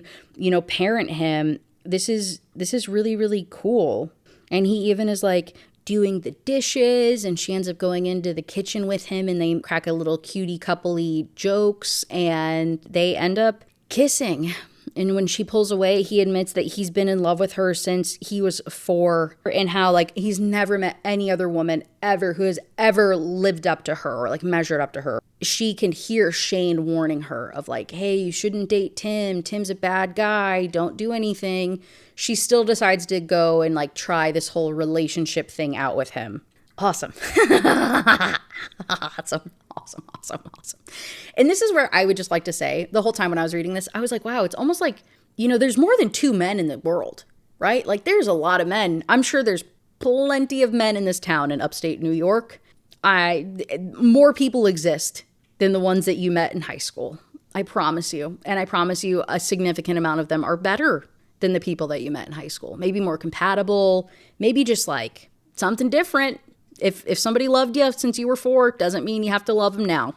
parent him. This is really, really cool. And he even is like doing the dishes and she ends up going into the kitchen with him and they crack a little cutie coupley jokes and they end up kissing. And when she pulls away, he admits that he's been in love with her since he was 4, and how like he's never met any other woman ever who has ever lived up to her or like measured up to her. She can hear Shane warning her of like, hey, you shouldn't date Tim. Tim's a bad guy. Don't do anything. She still decides to go and like try this whole relationship thing out with him. Awesome. Awesome. And this is where I would just like to say, the whole time when I was reading this, I was like, wow, it's almost like, there's more than 2 men in the world, right? Like there's a lot of men. I'm sure there's plenty of men in this town in upstate New York. More people exist than the ones that you met in high school. I promise you. And I promise you a significant amount of them are better than the people that you met in high school. Maybe more compatible, maybe just like something different. If somebody loved you since you were 4, doesn't mean you have to love them now.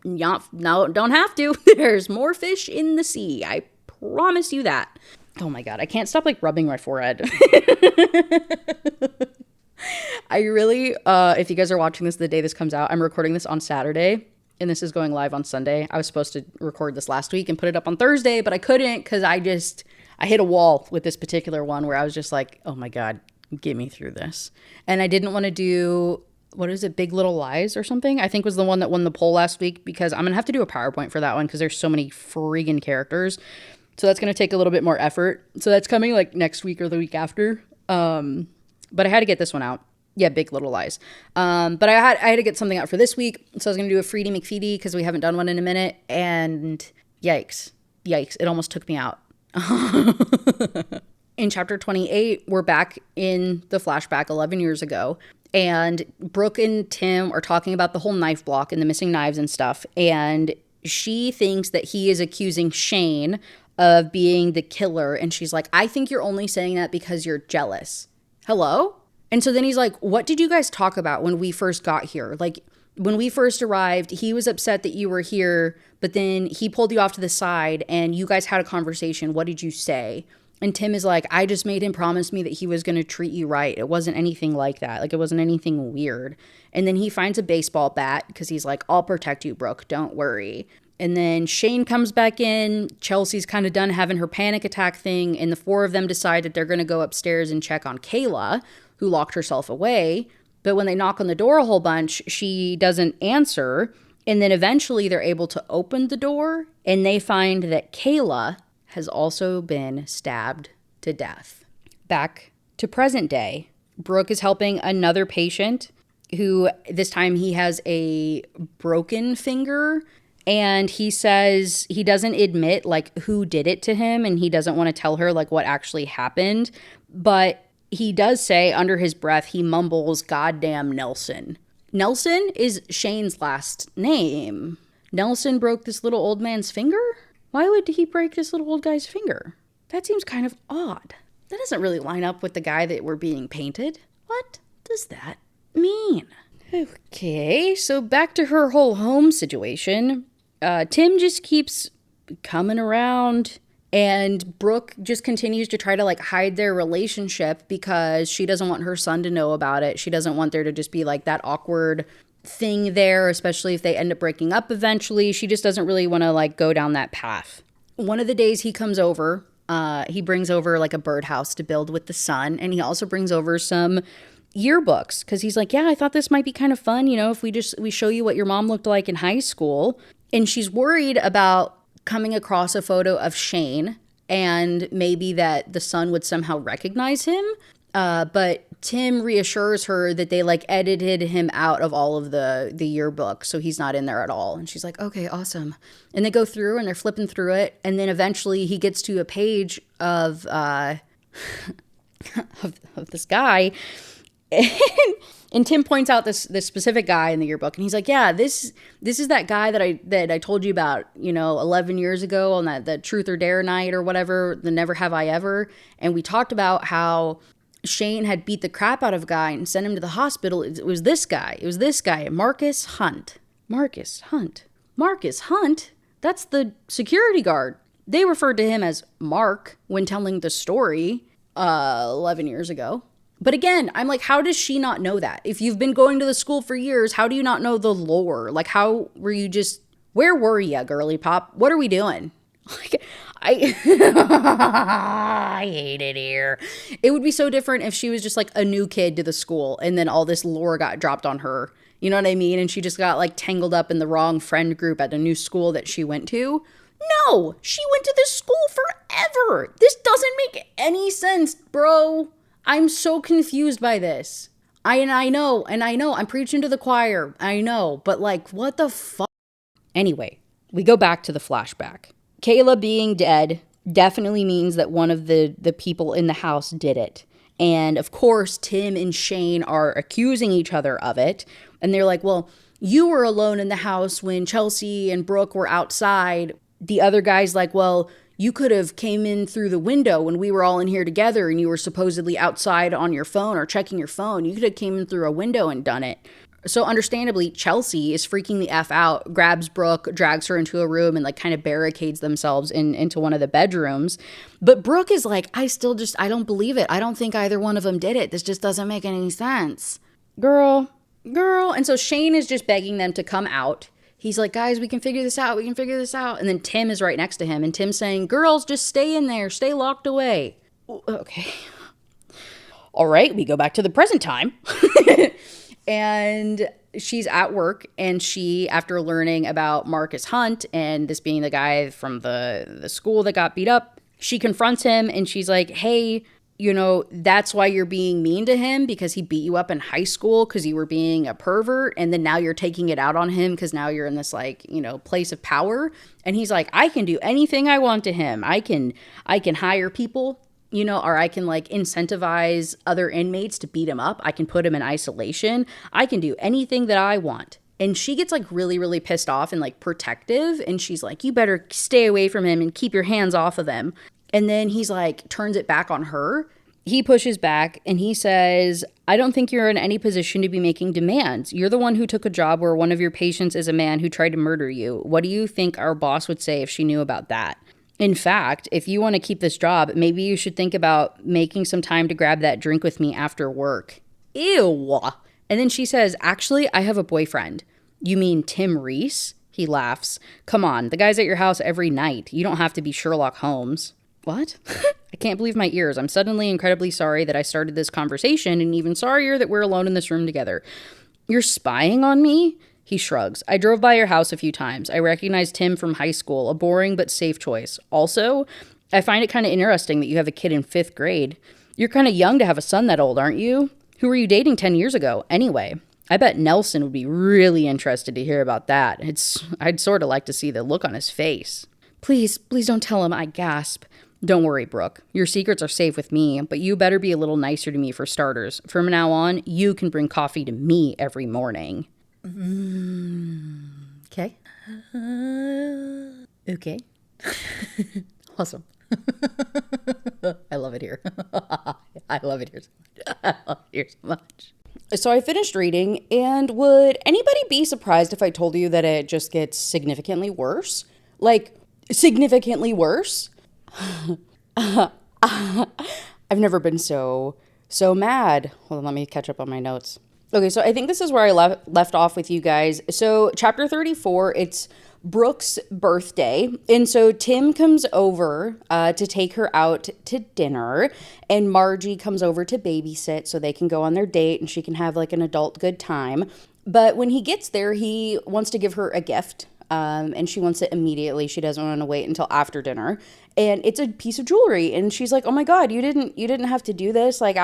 No, don't have to. There's more fish in the sea. I promise you that. Oh my God, I can't stop like rubbing my forehead. I really, if you guys are watching this the day this comes out, I'm recording this on Saturday and this is going live on Sunday. I was supposed to record this last week and put it up on Thursday, but I couldn't because I hit a wall with this particular one where I was just like, oh my God, get me through this. And I didn't want to do, what is it, Big Little Lies or something? I think was the one that won the poll last week, because I'm going to have to do a PowerPoint for that one because there's so many friggin' characters. So that's going to take a little bit more effort. So that's coming like next week or the week after. But I had to get this one out. Yeah, Big Little Lies. But I had to get something out for this week. So I was going to do a Freedy McFeedy because we haven't done one in a minute. And yikes, it almost took me out. In chapter 28, we're back in the flashback 11 years ago, and Brooke and Tim are talking about the whole knife block and the missing knives and stuff, and she thinks that he is accusing Shane of being the killer, and she's like, I think you're only saying that because you're jealous. Hello? And so then he's like, what did you guys talk about when we first got here? Like, when we first arrived, he was upset that you were here, but then he pulled you off to the side, and you guys had a conversation. What did you say? And Tim is like, I just made him promise me that he was going to treat you right. It wasn't anything like that. Like, it wasn't anything weird. And then he finds a baseball bat because he's like, I'll protect you, Brooke. Don't worry. And then Shane comes back in. Chelsea's kind of done having her panic attack thing. And the 4 of them decide that they're going to go upstairs and check on Kayla, who locked herself away. But when they knock on the door a whole bunch, she doesn't answer. And then eventually they're able to open the door, and they find that Kayla has also been stabbed to death. Back to present day, Brooke is helping another patient who this time he has a broken finger, and he says he doesn't admit like who did it to him, and he doesn't want to tell her like what actually happened, but he does say under his breath, he mumbles, goddamn Nelson. Nelson is Shane's last name. Nelson broke this little old man's finger? Why would he break this little old guy's finger? That seems kind of odd. That doesn't really line up with the guy that we're being painted. What does that mean? Okay, so back to her whole home situation. Tim just keeps coming around, and Brooke just continues to try to like hide their relationship because she doesn't want her son to know about it. She doesn't want there to just be like that awkward thing there, especially if they end up breaking up eventually. She just doesn't really want to like go down that path. One of the days he comes over, he brings over like a birdhouse to build with the son, and he also brings over some yearbooks because he's like, yeah, I thought this might be kind of fun, if we show you what your mom looked like in high school. And she's worried about coming across a photo of Shane and maybe that the son would somehow recognize him. But Tim reassures her that they like edited him out of all of the yearbook, so he's not in there at all. And she's like, okay, awesome. And they go through and they're flipping through it. And then eventually he gets to a page of, of this guy. And Tim points out this specific guy in the yearbook, and he's like, yeah, this is that guy that I told you about, 11 years ago on that Truth or Dare night or whatever, the Never Have I Ever. And we talked about how Shane had beat the crap out of a guy and sent him to the hospital. It was this guy, Marcus Hunt. Marcus Hunt? That's the security guard. They referred to him as Mark when telling the story 11 years ago. But again, I'm like, how does she not know that? If you've been going to the school for years, how do you not know the lore? Like, where were you, girly pop? What are we doing? Like, I I hate it here. It would be so different if she was just like a new kid to the school and then all this lore got dropped on her. You know what I mean? And she just got like tangled up in the wrong friend group at a new school that she went to. No, she went to this school forever. This doesn't make any sense, bro. I'm so confused by this. I know, I'm preaching to the choir. I know, but like, what the fuck? Anyway, we go back to the flashback. Kayla being dead definitely means that one of the people in the house did it. And of course, Tim and Shane are accusing each other of it. And they're like, well, you were alone in the house when Chelsea and Brooke were outside. The other guy's like, well, you could have came in through the window when we were all in here together and you were supposedly outside on your phone or checking your phone. You could have came in through a window and done it. So understandably, Chelsea is freaking the F out, grabs Brooke, drags her into a room and like kind of barricades themselves into one of the bedrooms. But Brooke is like, I don't believe it. I don't think either one of them did it. This just doesn't make any sense. Girl. And so Shane is just begging them to come out. He's like, guys, we can figure this out. And then Tim is right next to him. And Tim's saying, girls, just stay in there. Stay locked away. Okay. All right. We go back to the present time. And she's at work. And she, after learning about Marcus Hunt and this being the guy from the school that got beat up, she confronts him and she's like, hey, that's why you're being mean to him, because he beat you up in high school because you were being a pervert. And then now you're taking it out on him because now you're in this place of power. And he's like, I can do anything I want to him. I can hire people, or I can like incentivize other inmates to beat him up. I can put him in isolation. I can do anything that I want. And she gets like really, really pissed off and like protective. And she's like, you better stay away from him and keep your hands off of him. And then he's like, turns it back on her. He pushes back and he says, I don't think you're in any position to be making demands. You're the one who took a job where one of your patients is a man who tried to murder you. What do you think our boss would say if she knew about that? In fact, if you want to keep this job, maybe you should think about making some time to grab that drink with me after work. Ew. And then she says, actually, I have a boyfriend. You mean Tim Reese? He laughs. Come on, the guy's at your house every night. You don't have to be Sherlock Holmes. What? I can't believe my ears. I'm suddenly incredibly sorry that I started this conversation and even sorrier that we're alone in this room together. You're spying on me? He shrugs. I drove by your house a few times. I recognized Tim from high school, a boring but safe choice. Also, I find it kind of interesting that you have a kid in 5th grade. You're kind of young to have a son that old, aren't you? Who were you dating 10 years ago? Anyway, I bet Nelson would be really interested to hear about that. I'd sort of like to see the look on his face. Please don't tell him, I gasp. Don't worry, Brooke. Your secrets are safe with me, but you better be a little nicer to me for starters. From now on, you can bring coffee to me every morning. Okay. Okay. Awesome. I love it here. I love it here so much. I love it here so much. So I finished reading, and would anybody be surprised if I told you that it just gets significantly worse? Like, significantly worse? I've never been so mad. Hold on, let me catch up on my notes. Okay, so I think this is where I left off with you guys. So chapter 34, it's Brooke's birthday. And so Tim comes over to take her out to dinner, and Margie comes over to babysit so they can go on their date and she can have like an adult good time. But when he gets there, he wants to give her a gift. And she wants it immediately. She doesn't want to wait until after dinner. And it's a piece of jewelry. And she's like, oh my God, you didn't have to do this. Like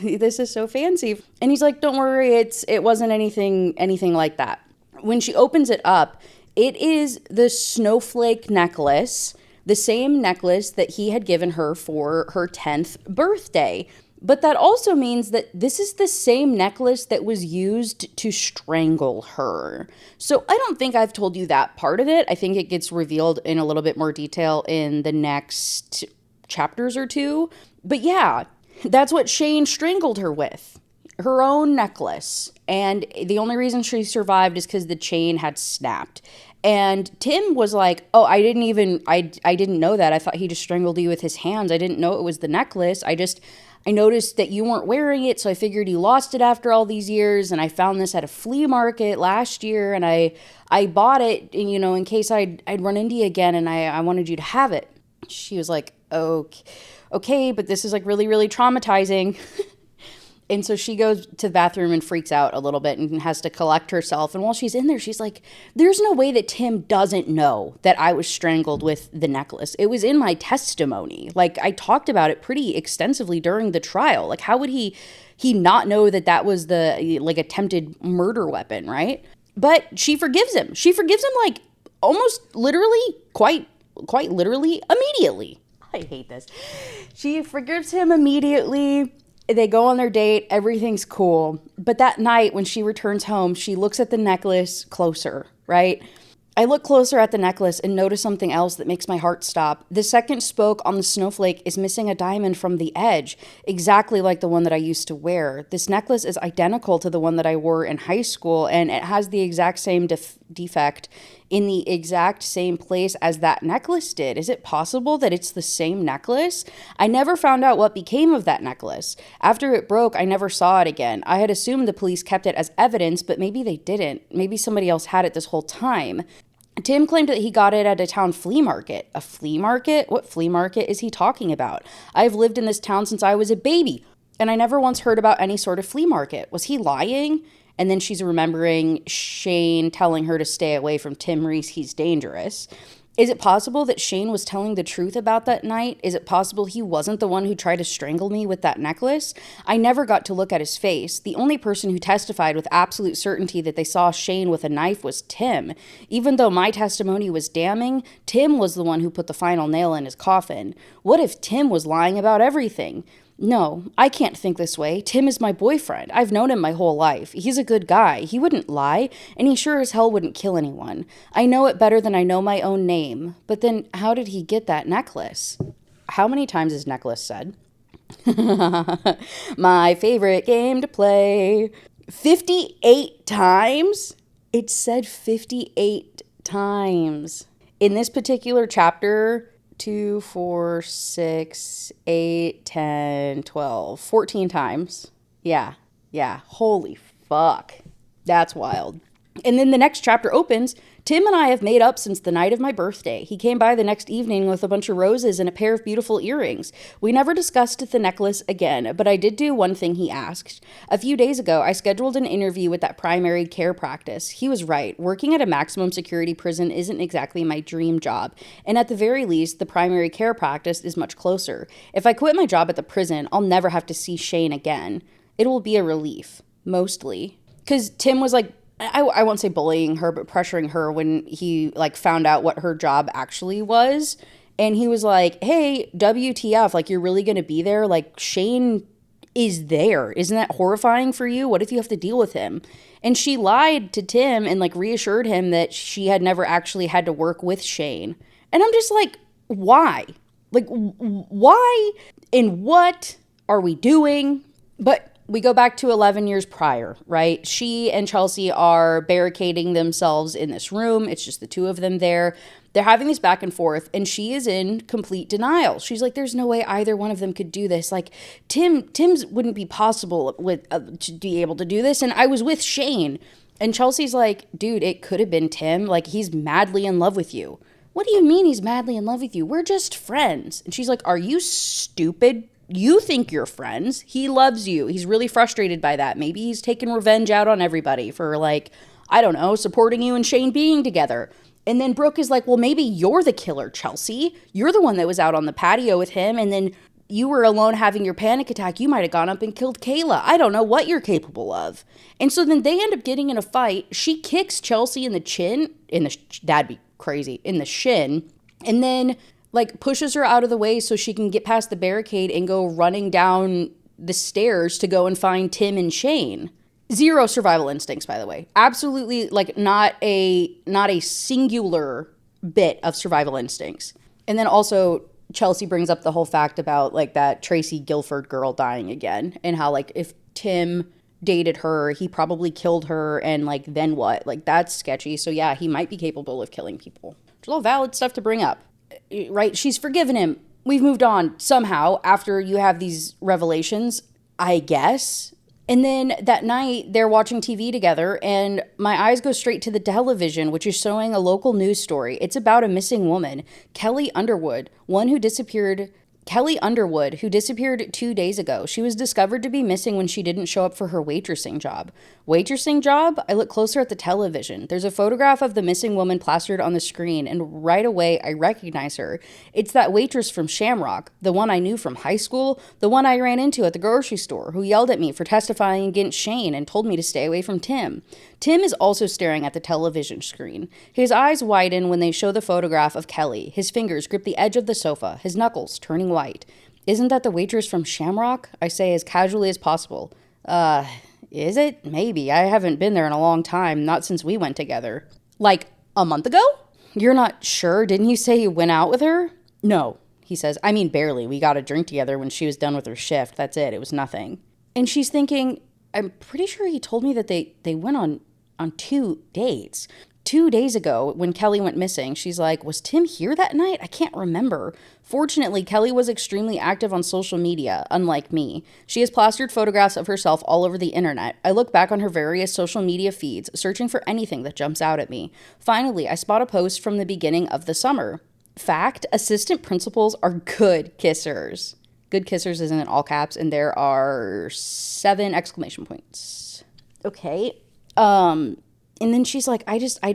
this is so fancy. And he's like, don't worry. It wasn't anything like that. When she opens it up, it is the snowflake necklace, the same necklace that he had given her for her 10th birthday. But that also means that this is the same necklace that was used to strangle her. So I don't think I've told you that part of it. I think it gets revealed in a little bit more detail in the next chapters or two. But yeah, that's what Shane strangled her with. her own necklace. And the only reason she survived is because the chain had snapped. And Tim was like, oh, I didn't know that. I thought he just strangled you with his hands. I didn't know it was the necklace. I noticed that you weren't wearing it, so I figured you lost it after all these years, and I found this at a flea market last year, and I bought it, you know, in case I'd run into you again, and I wanted you to have it. She was like, okay, but this is like really, really traumatizing. And so she goes to the bathroom and freaks out a little bit and has to collect herself. And while she's in there, she's like, there's no way that Tim doesn't know that I was strangled with the necklace. It was in my testimony. Like, I talked about it pretty extensively during the trial. Like, how would he not know that that was the, like, attempted murder weapon, right? But she forgives him. She forgives him, like, almost literally, quite literally, immediately. I hate this. She forgives him immediately. They go on their date. Everything's cool. But that night when she returns home, she looks at the necklace closer, right? I look closer at the necklace and notice something else that makes my heart stop. The second spoke on the snowflake is missing a diamond from the edge, exactly like the one that I used to wear. This necklace is identical to the one that I wore in high school, and it has the exact same defect in the exact same place as that necklace did. Is it possible that it's the same necklace? I never found out what became of that necklace. After it broke, I never saw it again. I had assumed the police kept it as evidence, but maybe they didn't. Maybe somebody else had it this whole time. Tim claimed that he got it at a town flea market. A flea market? What flea market is he talking about? I've lived in this town since I was a baby, and I never once heard about any sort of flea market. Was he lying? And then she's remembering Shane telling her to stay away from Tim Reese. He's dangerous. Is it possible that Shane was telling the truth about that night? Is it possible he wasn't the one who tried to strangle me with that necklace? I never got to look at his face. The only person who testified with absolute certainty that they saw Shane with a knife was Tim. Even though my testimony was damning, Tim was the one who put the final nail in his coffin. What if Tim was lying about everything? No, I can't think this way. Tim is my boyfriend. I've known him my whole life. He's a good guy. He wouldn't lie, and he sure as hell wouldn't kill anyone. I know it better than I know my own name. But then how did he get that necklace? How many times is necklace said? My favorite game to play. 58 times? It said 58 times. In this particular chapter, 2, 4, 6, 8, 10, 12, 14 times. Yeah. Holy fuck. That's wild. And then the next chapter opens. Tim and I have made up since the night of my birthday. He came by the next evening with a bunch of roses and a pair of beautiful earrings. We never discussed the necklace again, but I did do one thing he asked. A few days ago, I scheduled an interview with that primary care practice. He was right. Working at a maximum security prison isn't exactly my dream job. And at the very least, the primary care practice is much closer. If I quit my job at the prison, I'll never have to see Shane again. It will be a relief. Mostly. Because Tim was like, I won't say bullying her, but pressuring her when he like found out what her job actually was. And he was like, hey, WTF, like you're really going to be there? Like Shane is there. Isn't that horrifying for you? What if you have to deal with him? And she lied to Tim and like reassured him that she had never actually had to work with Shane. And I'm just like, why? Like, why and what are we doing? But we go back to 11 years prior, right? She and Chelsea are barricading themselves in this room. It's just the two of them there. They're having this back and forth, and she is in complete denial. She's like, there's no way either one of them could do this. Like, Tim's wouldn't be possible with to be able to do this, and I was with Shane. And Chelsea's like, dude, it could have been Tim. Like, he's madly in love with you. What do you mean he's madly in love with you? We're just friends. And she's like, are you stupid? You think you're friends. He loves you. He's really frustrated by that. Maybe he's taking revenge out on everybody for, like, I don't know, supporting you and Shane being together. And then Brooke is like, well, maybe you're the killer, Chelsea. You're the one that was out on the patio with him, and then you were alone having your panic attack. You might have gone up and killed Kayla. I don't know what you're capable of. And so then they end up getting in a fight. She kicks Chelsea in the chin. That'd be crazy. In the shin. And then like pushes her out of the way so she can get past the barricade and go running down the stairs to go and find Tim and Shane. Zero survival instincts, by the way. Absolutely, like not a singular bit of survival instincts. And then also Chelsea brings up the whole fact about like that Tracy Guilford girl dying again, and how like if Tim dated her. He probably killed her, and like, then what? Like, that's sketchy. So yeah, he might be capable of killing people. It's all valid stuff to bring up, right? She's forgiven him. We've moved on somehow after you have these revelations, I guess. And then that night, they're watching TV together, and my eyes go straight to the television, which is showing a local news story. It's about a missing woman, Kelly Underwood, Kelly Underwood, who disappeared 2 days ago. She was discovered to be missing when she didn't show up for her waitressing job. Waitressing job? I look closer at the television. There's a photograph of the missing woman plastered on the screen, and right away I recognize her. It's that waitress from Shamrock, the one I knew from high school, the one I ran into at the grocery store, who yelled at me for testifying against Shane and told me to stay away from Tim. Tim is also staring at the television screen. His eyes widen when they show the photograph of Kelly. His fingers grip the edge of the sofa, his knuckles turning white. Isn't that the waitress from Shamrock? I say as casually as possible. Is it? Maybe. I haven't been there in a long time, not since we went together. Like, a month ago? You're not sure? Didn't you say you went out with her? No, he says. I mean, barely. We got a drink together when she was done with her shift. That's it. It was nothing. And she's thinking, I'm pretty sure he told me that they went on 2 dates. 2 days ago, when Kelly went missing, she's like, was Tim here that night? I can't remember. Fortunately, Kelly was extremely active on social media, unlike me. She has plastered photographs of herself all over the internet. I look back on her various social media feeds, searching for anything that jumps out at me. Finally, I spot a post from the beginning of the summer. Fact, assistant principals are good kissers. Good kissers is in all caps, and there are 7 exclamation points. Okay. And then she's like,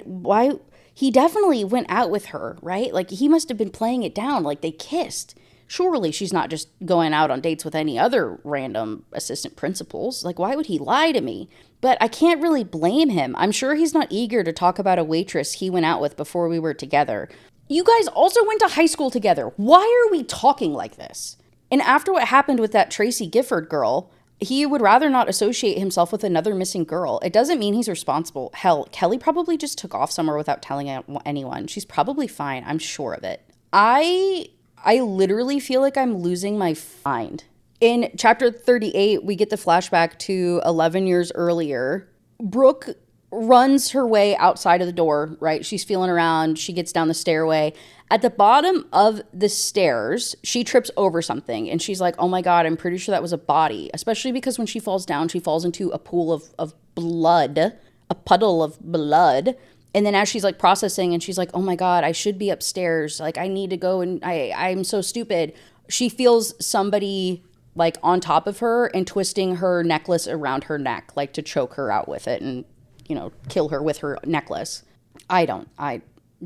why? He definitely went out with her, right? Like, he must have been playing it down, like they kissed. Surely she's not just going out on dates with any other random assistant principals. Like, why would he lie to me? But I can't really blame him. I'm sure he's not eager to talk about a waitress he went out with before we were together. You guys also went to high school together. Why are we talking like this? And after what happened with that Tracy Gifford girl, he would rather not associate himself with another missing girl. It doesn't mean he's responsible. Hell, Kelly probably just took off somewhere without telling anyone. She's probably fine. I'm sure of it. I literally feel like I'm losing my mind. In chapter 38, we get the flashback to 11 years earlier. Brooke runs her way outside of the door, right? She's feeling around. She gets down the stairway. At the bottom of the stairs, she trips over something, and she's like, oh my God, I'm pretty sure that was a body, especially because when she falls down, she falls into a pool of blood, a puddle of blood. And then as she's like processing, and she's like, oh my God, I should be upstairs. Like, I need to go, and I'm so stupid. She feels somebody like on top of her and twisting her necklace around her neck, like to choke her out with it and, you know, kill her with her necklace.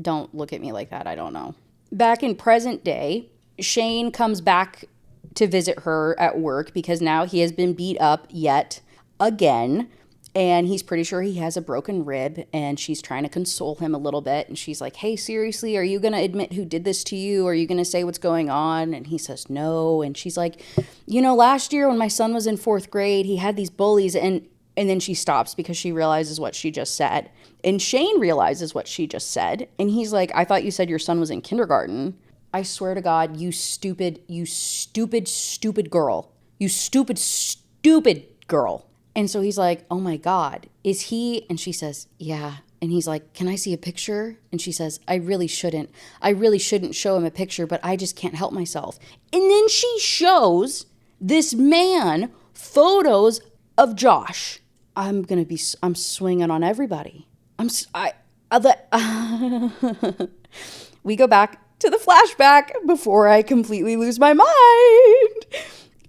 Don't look at me like that. I don't know. Back in present day, Shane comes back to visit her at work because now he has been beat up yet again. And he's pretty sure he has a broken rib, and she's trying to console him a little bit. And she's like, hey, seriously, are you going to admit who did this to you? Are you going to say what's going on? And he says no. And she's like, you know, last year when my son was in 4th grade, he had these bullies. And then she stops because she realizes what she just said. And Shane realizes what she just said. And he's like, I thought you said your son was in kindergarten. I swear to God, you stupid girl. You stupid girl. And so he's like, oh my God, is he? And she says, yeah. And he's like, can I see a picture? And she says, I really shouldn't show him a picture, but I just can't help myself. And then she shows this man photos of Josh. I'm swinging on everybody. We go back to the flashback before I completely lose my mind.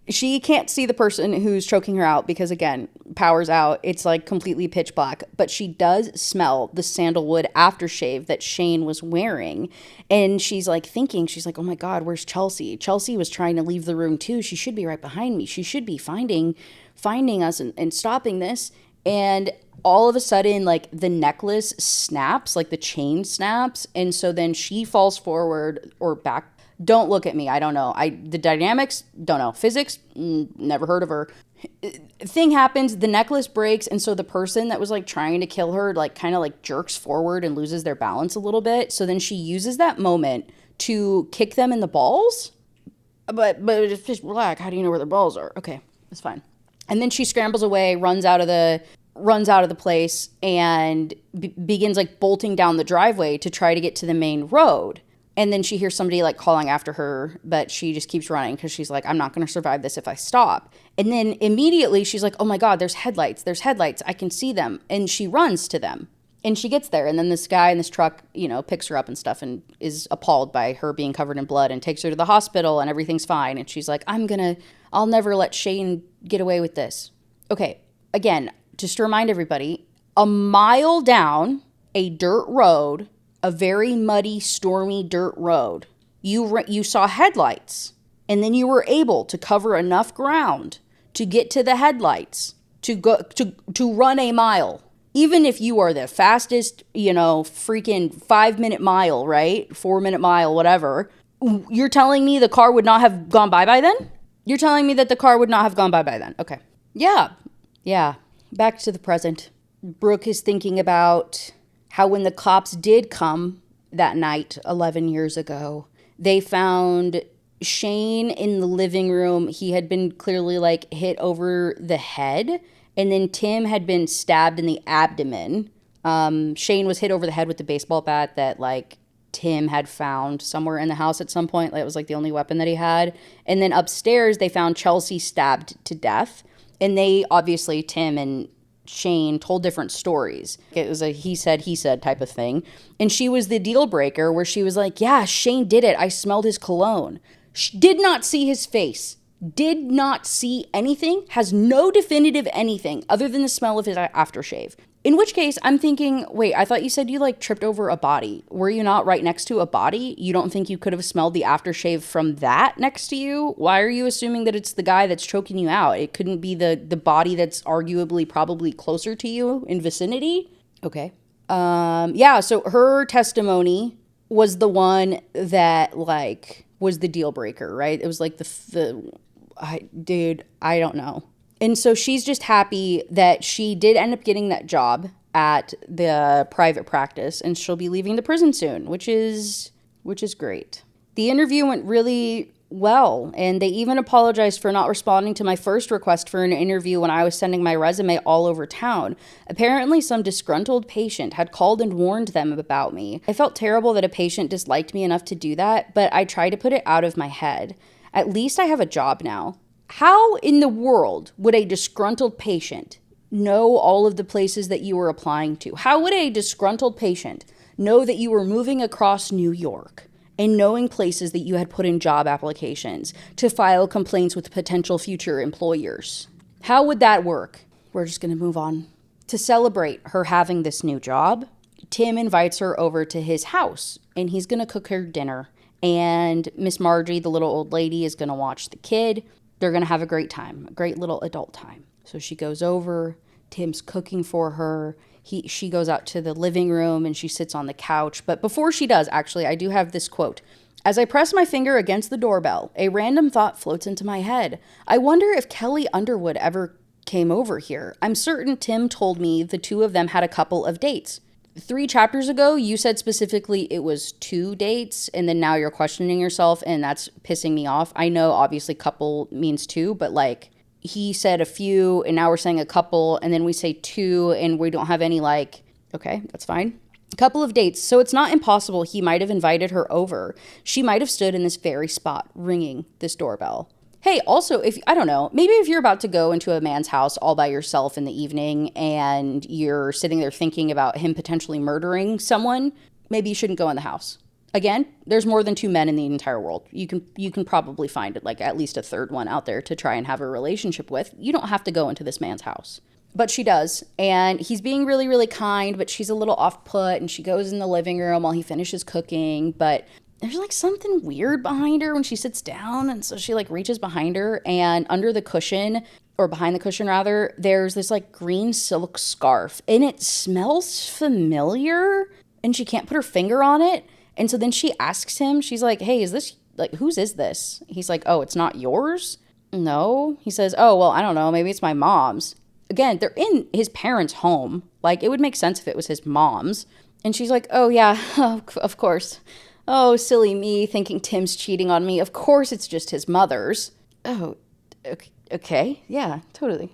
She can't see the person who's choking her out because, again, power's out. It's like completely pitch black. But she does smell the sandalwood aftershave that Shane was wearing. And she's like thinking, she's like, oh my God, where's Chelsea? Chelsea was trying to leave the room too. She should be right behind me. She should be finding us and stopping this. And all of a sudden, like, the necklace snaps, like the chain snaps. And so then she falls forward or back. Don't look at me. I don't know. The dynamics, don't know. Physics, never heard of her. Thing happens, the necklace breaks, and so the person that was like trying to kill her like kind of like jerks forward and loses their balance a little bit. So then she uses that moment to kick them in the balls. But it's just black. How do you know where their balls are? Okay, it's fine. And then she scrambles away, runs out of the place, and begins like bolting down the driveway to try to get to the main road. And then she hears somebody like calling after her, but she just keeps running because she's like, I'm not going to survive this if I stop. And then immediately she's like, oh my God, there's headlights. I can see them. And she runs to them. And she gets there. And then this guy in this truck, picks her up and stuff and is appalled by her being covered in blood and takes her to the hospital and everything's fine. And she's like, I'll never let Shane get away with this. Okay, again, just to remind everybody, a mile down a dirt road, a very muddy, stormy dirt road, you saw headlights, and then you were able to cover enough ground to get to the headlights to run a mile. Even if you are the fastest, freaking 5-minute mile, right? 4-minute mile, whatever. You're telling me the car would not have gone by then? You're telling me that the car would not have gone by then. Okay. Yeah. Back to the present. Brooke is thinking about how when the cops did come that night 11 years ago, they found Shane in the living room. He had been clearly like hit over the head, and then Tim had been stabbed in the abdomen. Shane was hit over the head with the baseball bat that like Tim had found somewhere in the house at some point. It was like the only weapon that he had. And then upstairs, they found Chelsea stabbed to death. And they obviously, Tim and Shane told different stories. It was a he said type of thing. And she was the deal breaker where she was like, yeah, Shane did it. I smelled his cologne. She did not see his face. Did not see anything. Has no definitive anything other than the smell of his aftershave. In which case, I'm thinking, wait, I thought you said you like tripped over a body. Were you not right next to a body? You don't think you could have smelled the aftershave from that next to you? Why are you assuming that it's the guy that's choking you out? It couldn't be the body that's arguably probably closer to you in vicinity? Okay. So her testimony was the one that like was the deal breaker, right? It was like I don't know. And so she's just happy that she did end up getting that job at the private practice, and she'll be leaving the prison soon, which is great. The interview went really well, and they even apologized for not responding to my first request for an interview when I was sending my resume all over town. Apparently, some disgruntled patient had called and warned them about me. I felt terrible that a patient disliked me enough to do that, but I tried to put it out of my head. At least I have a job now. How in the world would a disgruntled patient know all of the places that you were applying to? How would a disgruntled patient know that you were moving across New York and knowing places that you had put in job applications to file complaints with potential future employers? How would that work? We're just going to move on. To celebrate her having this new job, Tim invites her over to his house, and he's going to cook her dinner. And Miss Margie, the little old lady, is going to watch the kid. They're going to have a great time, a great little adult time. So she goes over, Tim's cooking for her. She goes out to the living room and she sits on the couch. But before she does, actually, I do have this quote. As I press my finger against the doorbell, a random thought floats into my head. I wonder if Kelly Underwood ever came over here. I'm certain Tim told me the two of them had a couple of dates. 3 chapters ago, you said specifically it was 2 dates, and then now you're questioning yourself, and that's pissing me off. I know, obviously, couple means 2, but, like, he said a few, and now we're saying a couple, and then we say 2, and we don't have any, like, okay, that's fine. A couple of dates, so it's not impossible he might have invited her over. She might have stood in this very spot, ringing this doorbell. Hey, also, I don't know, maybe if you're about to go into a man's house all by yourself in the evening and you're sitting there thinking about him potentially murdering someone, maybe you shouldn't go in the house. Again, there's more than 2 men in the entire world. You can probably find like at least a third one out there to try and have a relationship with. You don't have to go into this man's house. But she does, and he's being really, really kind, but she's a little off-put, and she goes in the living room while he finishes cooking, but there's like something weird behind her when she sits down, and so she like reaches behind her, and under the cushion, or behind the cushion rather, there's this like green silk scarf, and it smells familiar, and she can't put her finger on it. And so then she asks him, she's like, hey, is this, like, whose is this? He's like, oh, it's not yours? No. He says, oh, well, I don't know, maybe it's my mom's. Again, they're in his parents' home. Like, it would make sense if it was his mom's. And she's like, oh yeah, of course. Oh, silly me, thinking Tim's cheating on me. Of course it's just his mother's. Oh, okay. Yeah, totally.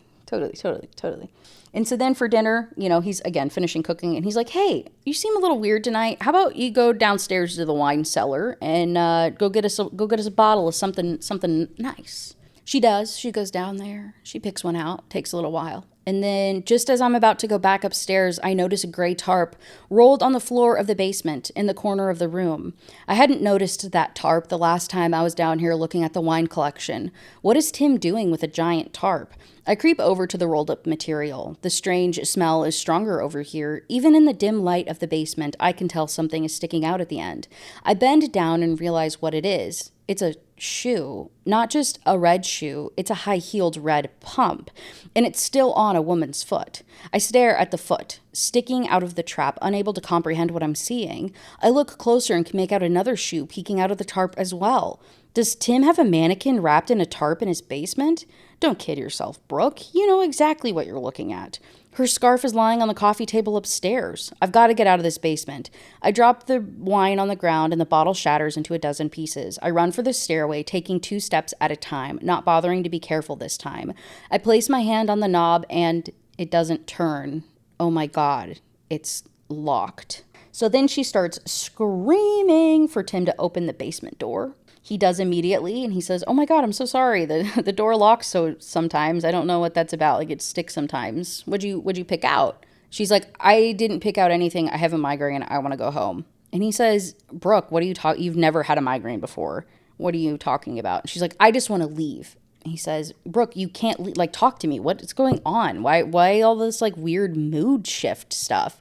Totally. And so then for dinner, he's again finishing cooking and he's like, hey, you seem a little weird tonight. How about you go downstairs to the wine cellar and go get us a bottle of something nice. She does. She goes down there. She picks one out. Takes a little while. And then just as I'm about to go back upstairs, I notice a gray tarp rolled on the floor of the basement in the corner of the room. I hadn't noticed that tarp the last time I was down here looking at the wine collection. What is Tim doing with a giant tarp? I creep over to the rolled up material. The strange smell is stronger over here. Even in the dim light of the basement, I can tell something is sticking out at the end. I bend down and realize what it is. It's a shoe, not just a red shoe, it's a high-heeled red pump, and it's still on a woman's foot. I stare at the foot, sticking out of the trap, unable to comprehend what I'm seeing. I look closer and can make out another shoe peeking out of the tarp as well. Does Tim have a mannequin wrapped in a tarp in his basement? Don't kid yourself, Brooke. You know exactly what you're looking at. Her scarf is lying on the coffee table upstairs. I've got to get out of this basement. I drop the wine on the ground and the bottle shatters into a dozen pieces. I run for the stairway, taking 2 steps at a time, not bothering to be careful this time. I place my hand on the knob and it doesn't turn. Oh my God, it's locked. So then she starts screaming for Tim to open the basement door. He does immediately, and he says, oh my God, I'm so sorry. The door locks so sometimes. I don't know what that's about. Like, it sticks sometimes. What'd you pick out? She's like, I didn't pick out anything. I have a migraine. I want to go home. And he says, Brooke, what are you talking? You've never had a migraine before. What are you talking about? And she's like, I just want to leave. And he says, Brooke, you can't leave. Like, talk to me. What's going on? Why all this like weird mood shift stuff?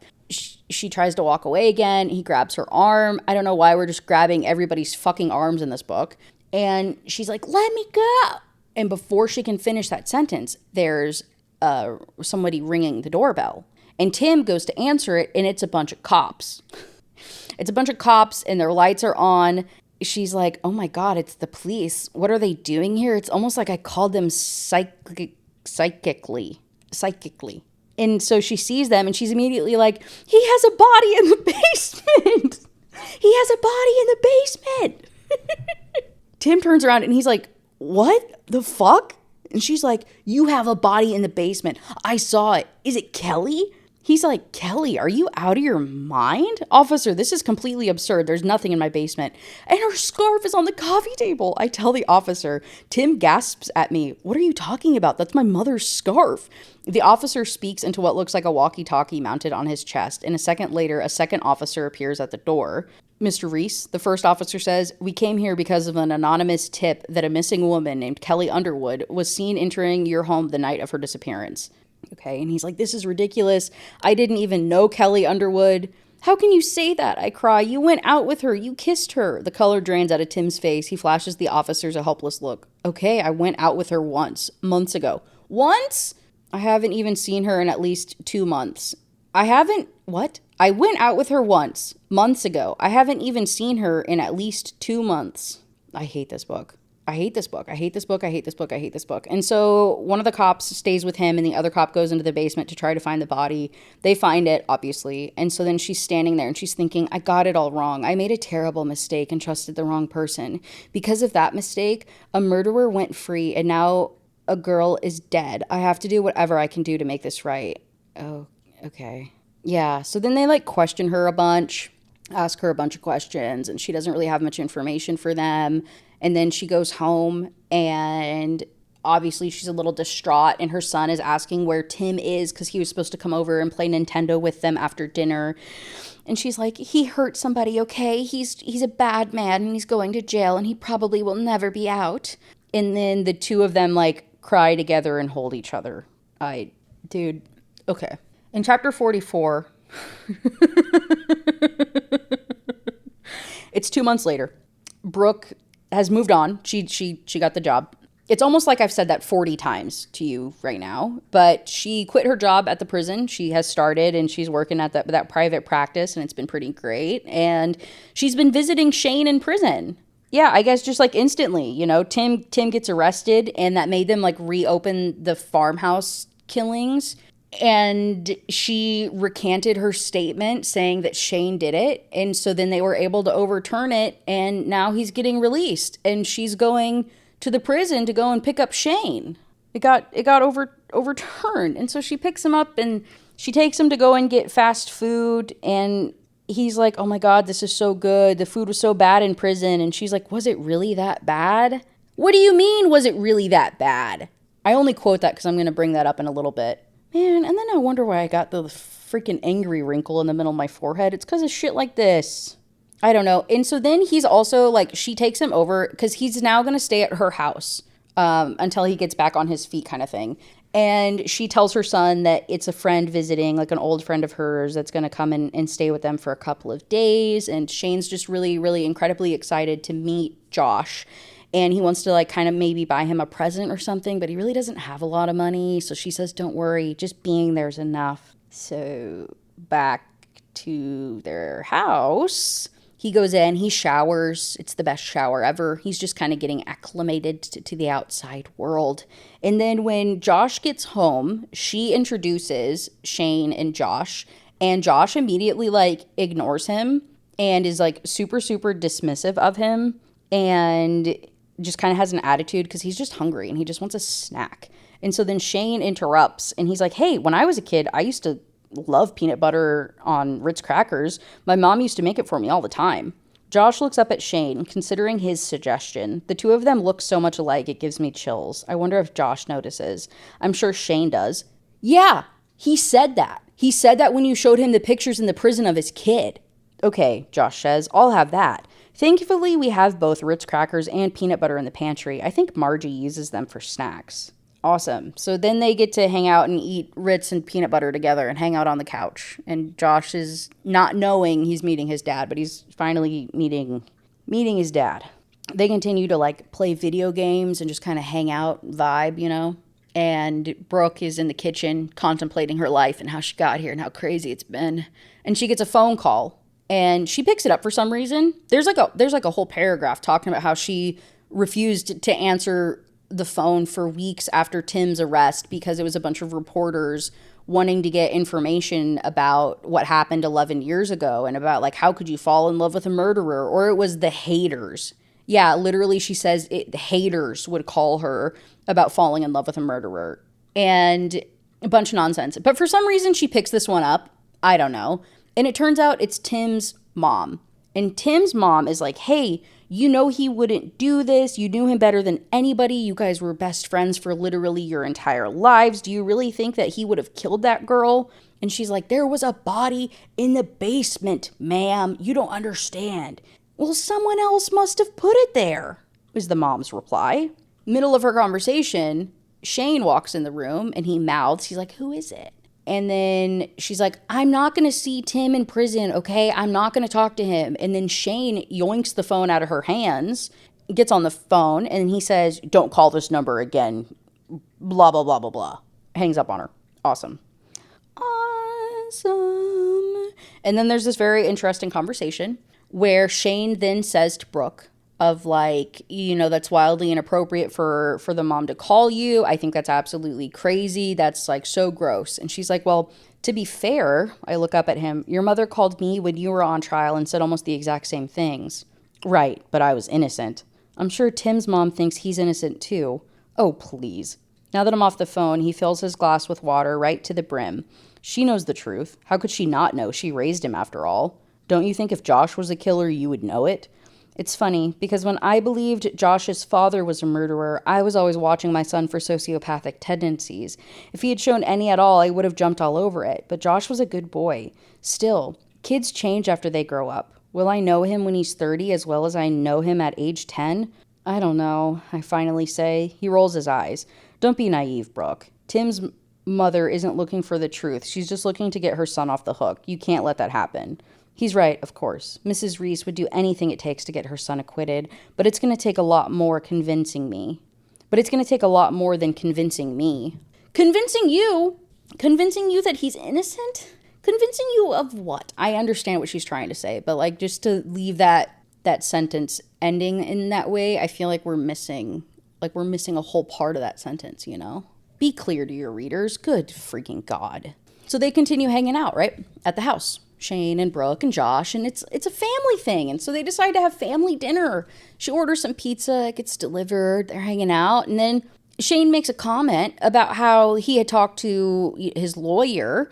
She tries to walk away again. He grabs her arm. I don't know why we're just grabbing everybody's fucking arms in this book. And she's like, let me go. And before she can finish that sentence, there's somebody ringing the doorbell. And Tim goes to answer it, and it's a bunch of cops. It's a bunch of cops, and their lights are on. She's like, oh my God, it's the police. What are they doing here? It's almost like I called them psychically. And so she sees them and she's immediately like, he has a body in the basement. He has a body in the basement. Tim turns around and he's like, what the fuck? And she's like, you have a body in the basement. I saw it. Is it Kelly? He's like, Kelly, are you out of your mind? Officer, this is completely absurd. There's nothing in my basement. And her scarf is on the coffee table. I tell the officer. Tim gasps at me. What are you talking about? That's my mother's scarf. The officer speaks into what looks like a walkie-talkie mounted on his chest. And a second later, a second officer appears at the door. Mr. Reese, the first officer says, we came here because of an anonymous tip that a missing woman named Kelly Underwood was seen entering your home the night of her disappearance. Okay, and he's like, this is ridiculous. I didn't even know Kelly Underwood. How can you say that? I cry. You went out with her. You kissed her. The color drains out of Tim's face. He flashes the officers a helpless look. Okay, I went out with her once, months ago. Once? I haven't even seen her in at least 2 months. What? I went out with her once, months ago. I haven't even seen her in at least 2 months. I hate this book. I hate this book. And so one of the cops stays with him and the other cop goes into the basement to try to find the body. They find it, obviously. And so then she's standing there and she's thinking, I got it all wrong. I made a terrible mistake and trusted the wrong person. Because of that mistake, a murderer went free and now a girl is dead. I have to do whatever I can do to make this right. Oh, okay. Yeah. So then they like question her a bunch, ask her a bunch of questions, and she doesn't really have much information for them. And then she goes home and obviously she's a little distraught and her son is asking where Tim is because he was supposed to come over and play Nintendo with them after dinner. And she's like, he hurt somebody, okay? He's a bad man and he's going to jail and he probably will never be out. And then the two of them like cry together and hold each other. Dude, okay. In chapter 44, it's 2 months later. Brooke has moved on. She got the job. It's almost like I've said that 40 times to you right now, but she quit her job at the prison. She has started and she's working at that private practice and it's been pretty great. And she's been visiting Shane in prison. Yeah, I guess just like instantly, you know, Tim gets arrested and that made them like reopen the farmhouse killings. And she recanted her statement saying that Shane did it. And so then they were able to overturn it. And now he's getting released. And she's going to the prison to go and pick up Shane. It got overturned. And so she picks him up and she takes him to go and get fast food. And he's like, oh my God, this is so good. The food was so bad in prison. And she's like, was it really that bad? What do you mean, was it really that bad? I only quote that because I'm going to bring that up in a little bit. Man, and then I wonder why I got the freaking angry wrinkle in the middle of my forehead. It's because of shit like this. I don't know. And so then he's also like, she takes him over because he's now going to stay at her house until he gets back on his feet kind of thing. And she tells her son that it's a friend visiting, like an old friend of hers that's going to come and stay with them for a couple of days. And Shane's just really, really incredibly excited to meet Josh. And he wants to like kind of maybe buy him a present or something, but he really doesn't have a lot of money. So she says, don't worry, just being there's enough. So back to their house, he goes in, he showers. It's the best shower ever. He's just kind of getting acclimated to the outside world. And then when Josh gets home, she introduces Shane and Josh immediately like ignores him and is like super, super dismissive of him. And just kind of has an attitude because he's just hungry and he just wants a snack. And so then Shane interrupts and he's like, hey, when I was a kid, I used to love peanut butter on Ritz crackers. My mom used to make it for me all the time. Josh looks up at Shane, considering his suggestion. The two of them look so much alike, it gives me chills. I wonder if Josh notices. I'm sure Shane does. Yeah, he said that. He said that when you showed him the pictures in the prison of his kid. Okay, Josh says, I'll have that. Thankfully, we have both Ritz crackers and peanut butter in the pantry. I think Margie uses them for snacks. Awesome. So then they get to hang out and eat Ritz and peanut butter together and hang out on the couch. And Josh is not knowing he's meeting his dad, but he's finally meeting his dad. They continue to like play video games and just kind of hang out, vibe, you know. And Brooke is in the kitchen contemplating her life and how she got here and how crazy it's been. And she gets a phone call. And she picks it up for some reason. There's like a whole paragraph talking about how she refused to answer the phone for weeks after Tim's arrest because it was a bunch of reporters wanting to get information about what happened 11 years ago and about like how could you fall in love with a murderer, or it was the haters. Yeah, literally she says the haters would call her about falling in love with a murderer and a bunch of nonsense. But for some reason she picks this one up. I don't know. And it turns out it's Tim's mom. And Tim's mom is like, hey, you know he wouldn't do this. You knew him better than anybody. You guys were best friends for literally your entire lives. Do you really think that he would have killed that girl? And she's like, there was a body in the basement, ma'am. You don't understand. Well, someone else must have put it there, is the mom's reply. Middle of her conversation, Shane walks in the room and he mouths. He's like, who is it? And then she's like, I'm not going to see Tim in prison, okay? I'm not going to talk to him. And then Shane yoinks the phone out of her hands, gets on the phone, and he says, don't call this number again. Blah, blah, blah, blah, blah. Hangs up on her. Awesome. Awesome. And then there's this very interesting conversation where Shane then says to Brooke, of like, you know, that's wildly inappropriate for the mom to call you. I think that's absolutely crazy. That's like so gross. And she's like, well, to be fair, I look up at him. Your mother called me when you were on trial and said almost the exact same things. Right, but I was innocent. I'm sure Tim's mom thinks he's innocent too. Oh, please. Now that I'm off the phone, he fills his glass with water right to the brim. She knows the truth. How could she not know? She raised him after all. Don't you think if Josh was a killer, you would know it? It's funny, because when I believed Josh's father was a murderer, I was always watching my son for sociopathic tendencies. If he had shown any at all, I would have jumped all over it. But Josh was a good boy. Still, kids change after they grow up. Will I know him when he's 30 as well as I know him at age 10? I don't know, I finally say. He rolls his eyes. Don't be naive, Brooke. Tim's mother isn't looking for the truth. She's just looking to get her son off the hook. You can't let that happen. He's right, of course. Mrs. Reese would do anything it takes to get her son acquitted, but it's going to take a lot more convincing me. But it's going to take a lot more than convincing me. Convincing you? Convincing you that he's innocent? Convincing you of what? I understand what she's trying to say, but like just to leave that sentence ending in that way, I feel like we're missing a whole part of that sentence, you know? Be clear to your readers. Good freaking God. So they continue hanging out, right? At the house. Shane and Brooke and Josh, and it's a family thing. And so they decide to have family dinner. She orders some pizza, it gets delivered, they're hanging out, and then Shane makes a comment about how he had talked to his lawyer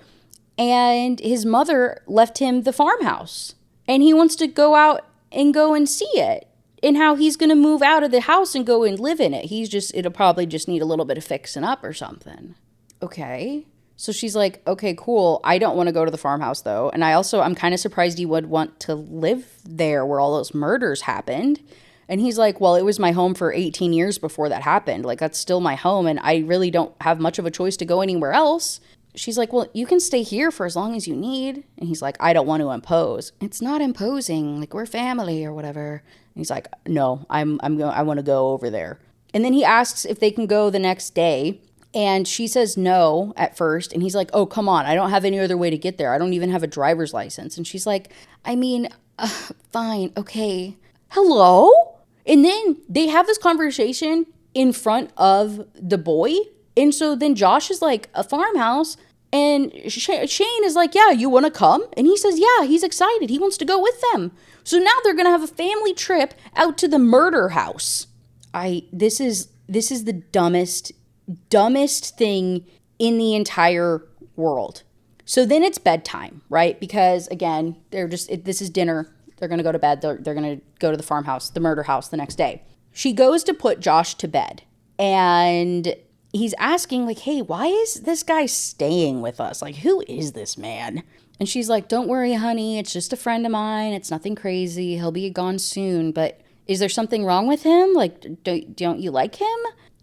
and his mother left him the farmhouse. And he wants to go out and go and see it. And how he's going to move out of the house and go and live in it. It'll probably just need a little bit of fixing up or something. Okay. So she's like, okay, cool. I don't want to go to the farmhouse though. And I'm kind of surprised he would want to live there where all those murders happened. And he's like, well, it was my home for 18 years before that happened. Like, that's still my home. And I really don't have much of a choice to go anywhere else. She's like, well, you can stay here for as long as you need. And he's like, I don't want to impose. It's not imposing. Like, we're family or whatever. And he's like, no, I want to go over there. And then he asks if they can go the next day. And she says no at first. And he's like, oh, come on. I don't have any other way to get there. I don't even have a driver's license. And she's like, I mean, fine. Okay. Hello? And then they have this conversation in front of the boy. And so then Josh is like, a farmhouse. And Shane is like, yeah, you want to come? And he says, yeah, he's excited. He wants to go with them. So now they're going to have a family trip out to the murder house. This is the dumbest thing in the entire world. So then it's bedtime, right? Because again, this is dinner. They're going to go to bed. They're going to go to the farmhouse, the murder house the next day. She goes to put Josh to bed and he's asking like, hey, why is this guy staying with us? Like, who is this man? And she's like, don't worry, honey. It's just a friend of mine. It's nothing crazy. He'll be gone soon. But is there something wrong with him? Like, don't you like him?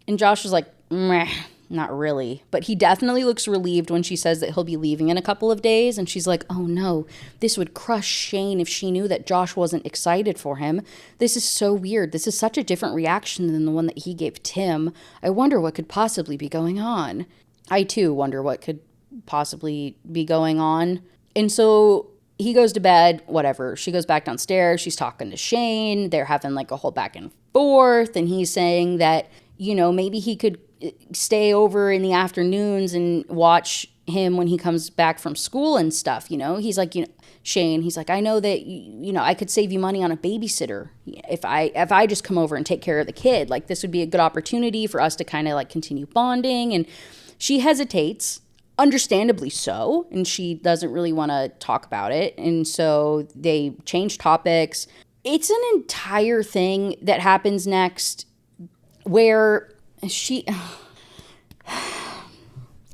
And Josh was like, meh, not really. But he definitely looks relieved when she says that he'll be leaving in a couple of days. And she's like, oh no, this would crush Shane if she knew that Josh wasn't excited for him. This is so weird. This is such a different reaction than the one that he gave Tim. I wonder what could possibly be going on. I too wonder what could possibly be going on. And so he goes to bed, whatever. She goes back downstairs. She's talking to Shane. They're having like a whole back and forth. And he's saying that, maybe he could stay over in the afternoons and watch him when he comes back from school and stuff. He's like, Shane, he's like, I know that, I could save you money on a babysitter if I just come over and take care of the kid. Like, this would be a good opportunity for us to kind of like continue bonding. And she hesitates. Understandably so, and she doesn't really want to talk about it, and so they change topics. It's an entire thing that happens next where he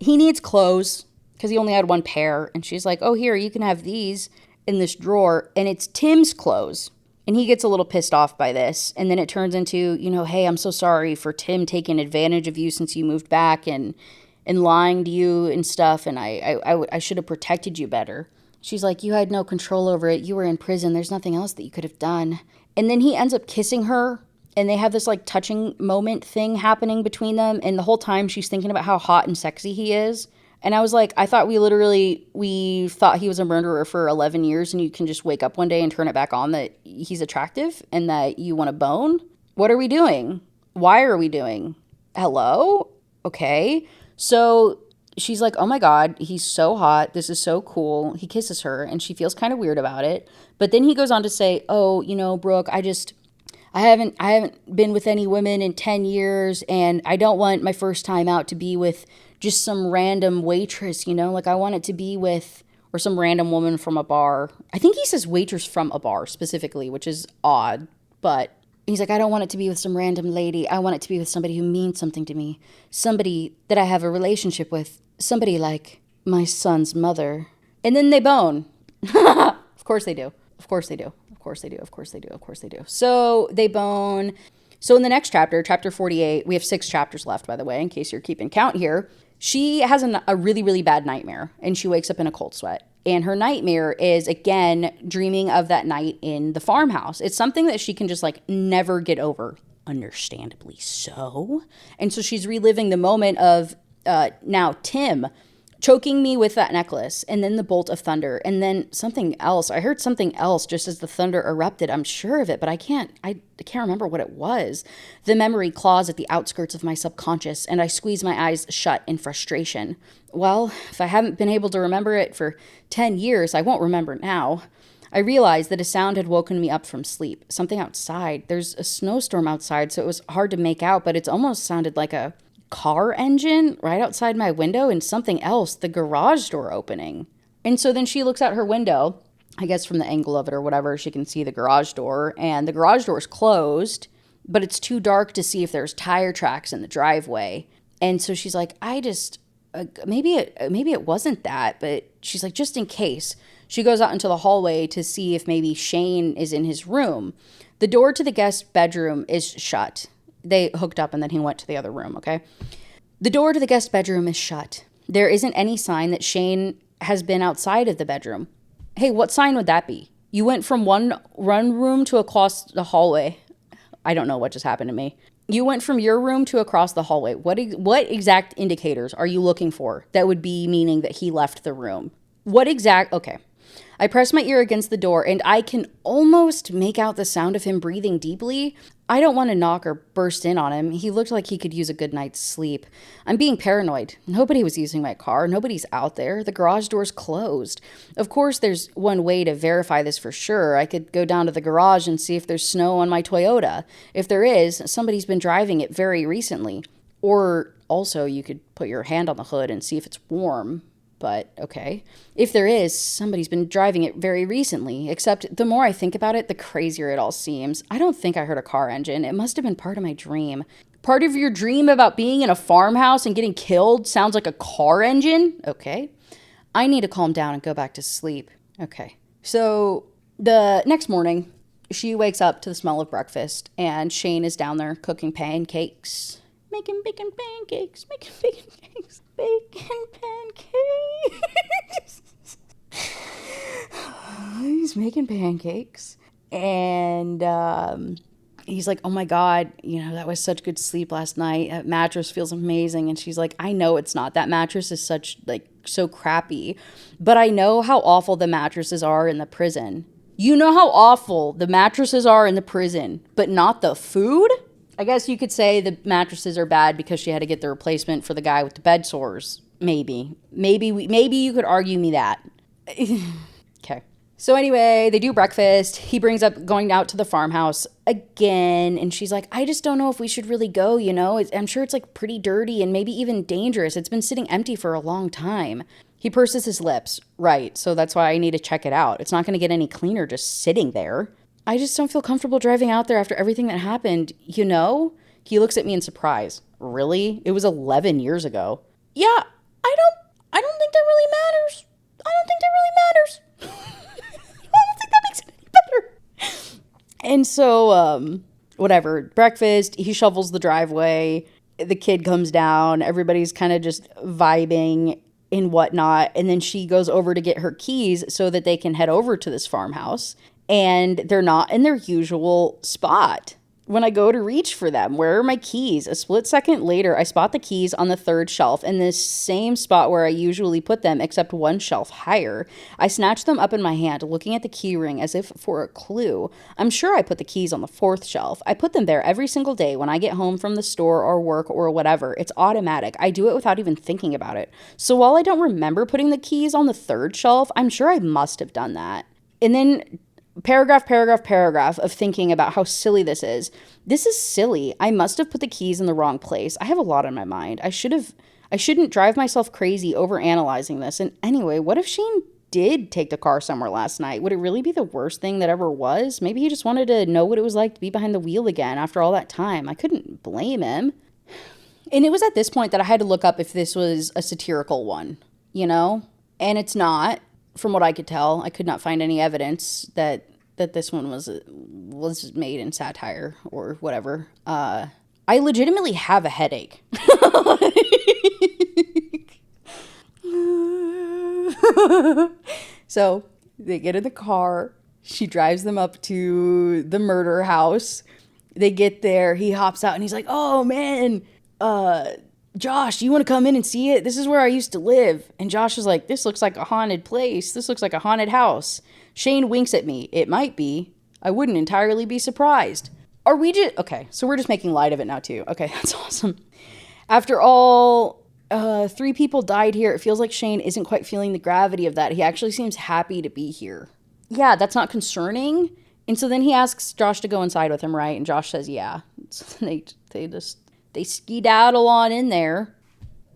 needs clothes because he only had one pair, and she's like, oh, here, you can have these in this drawer, and it's Tim's clothes. And he gets a little pissed off by this, and then it turns into, hey, I'm so sorry for Tim taking advantage of you since you moved back and lying to you and stuff, and I should have protected you better. She's like, you had no control over it. You were in prison. There's nothing else that you could have done. And then he ends up kissing her, and they have this like touching moment thing happening between them, and the whole time she's thinking about how hot and sexy he is. And I was like, I thought we thought he was a murderer for 11 years, and you can just wake up one day and turn it back on that he's attractive and that you want to bone? What are we doing? Why are we doing? Hello? Okay. So she's like, oh my God, he's so hot. This is so cool. He kisses her and she feels kind of weird about it. But then he goes on to say, oh, Brooke, I haven't been with any women in 10 years. And I don't want my first time out to be with just some random waitress, like I want it to be with, or some random woman from a bar. I think he says waitress from a bar specifically, which is odd, but he's like, I don't want it to be with some random lady. I want it to be with somebody who means something to me. Somebody that I have a relationship with. Somebody like my son's mother. And then they bone. Of course they do. Of course they do. Of course they do. Of course they do. Of course they do. So they bone. So in the next chapter, chapter 48, we have 6 chapters left, by the way, in case you're keeping count here. She has a really, really bad nightmare, and she wakes up in a cold sweat. And her nightmare is, again, dreaming of that night in the farmhouse. It's something that she can just, like, never get over, understandably so. And so she's reliving the moment of now Tim choking me with that necklace, and then the bolt of thunder, and then something else. I heard something else just as the thunder erupted. I'm sure of it, but I can't remember what it was. The memory claws at the outskirts of my subconscious, and I squeeze my eyes shut in frustration. Well, if I haven't been able to remember it for 10 years, I won't remember now. I realized that a sound had woken me up from sleep. Something outside. There's a snowstorm outside, so it was hard to make out, but it almost sounded like a car engine right outside my window and something else, the garage door opening. And so then she looks out her window, I guess from the angle of it or whatever, she can see the garage door, and the garage door is closed, but it's too dark to see if there's tire tracks in the driveway. And so she's like, maybe it wasn't that, but she's like, just in case. She goes out into the hallway to see if maybe Shane is in his room. The door to the guest bedroom is shut. They hooked up and then he went to the other room, okay? The door to the guest bedroom is shut. There isn't any sign that Shane has been outside of the bedroom. Hey, what sign would that be? You went from one room to across the hallway. I don't know what just happened to me. You went from your room to across the hallway. What exact indicators are you looking for that would be meaning that he left the room? Okay. I press my ear against the door and I can almost make out the sound of him breathing deeply. I don't want to knock or burst in on him. He looked like he could use a good night's sleep. I'm being paranoid. Nobody was using my car. Nobody's out there. The garage door's closed. Of course, there's one way to verify this for sure. I could go down to the garage and see if there's snow on my Toyota. If there is, somebody's been driving it very recently. Or also, you could put your hand on the hood and see if it's warm. But okay. If there is, somebody's been driving it very recently. Except the more I think about it, the crazier it all seems. I don't think I heard a car engine. It must have been part of my dream. Part of your dream about being in a farmhouse and getting killed sounds like a car engine? Okay. I need to calm down and go back to sleep. Okay. So the next morning, she wakes up to the smell of breakfast, and Shane is down there cooking pancakes. Making bacon pancakes. Bacon pancakes. He's making pancakes. And he's like, oh my God, that was such good sleep last night. That mattress feels amazing. And she's like, I know it's not. That mattress is so crappy. But I know how awful the mattresses are in the prison. You know how awful the mattresses are in the prison, but not the food? I guess you could say the mattresses are bad because she had to get the replacement for the guy with the bed sores. Maybe you could argue me that. Okay. So anyway, they do breakfast. He brings up going out to the farmhouse again. And she's like, I just don't know if we should really go, I'm sure it's pretty dirty and maybe even dangerous. It's been sitting empty for a long time. He purses his lips. Right. So that's why I need to check it out. It's not going to get any cleaner just sitting there. I just don't feel comfortable driving out there after everything that happened, He looks at me in surprise. Really? It was 11 years ago. Yeah, I don't think that really matters. I don't think that makes it any better. And so, whatever, breakfast, he shovels the driveway, the kid comes down, everybody's kind of just vibing and whatnot, and then she goes over to get her keys so that they can head over to this farmhouse. And they're not in their usual spot. When I go to reach for them, where are my keys? A split second later, I spot the keys on the third shelf in this same spot where I usually put them, except one shelf higher. I snatch them up in my hand, looking at the key ring as if for a clue. I'm sure I put the keys on the fourth shelf. I put them there every single day when I get home from the store or work or whatever. It's automatic. I do it without even thinking about it. So while I don't remember putting the keys on the third shelf, I'm sure I must have done that. And then paragraph of thinking about how silly this is. This is silly. I must have put the keys in the wrong place. I have a lot on my mind. I shouldn't drive myself crazy over analyzing this. And anyway, what if Shane did take the car somewhere last night? Would it really be the worst thing that ever was? Maybe he just wanted to know what it was like to be behind the wheel again after all that time. I couldn't blame him. And it was at this point that I had to look up if this was a satirical one, And it's not. From what I could tell, I could not find any evidence that this one was made in satire or whatever. I legitimately have a headache. So they get in the car. She drives them up to the murder house. They get there. He hops out and he's like, oh, man, Josh, you want to come in and see it? This is where I used to live. And Josh is like, this looks like a haunted place. This looks like a haunted house. Shane winks at me. It might be. I wouldn't entirely be surprised. Are we just... Okay, so we're just making light of it now, too. Okay, that's awesome. After all, 3 people died here. It feels like Shane isn't quite feeling the gravity of that. He actually seems happy to be here. Yeah, that's not concerning. And so then he asks Josh to go inside with him, right? And Josh says, yeah. So they They skedaddle on in there.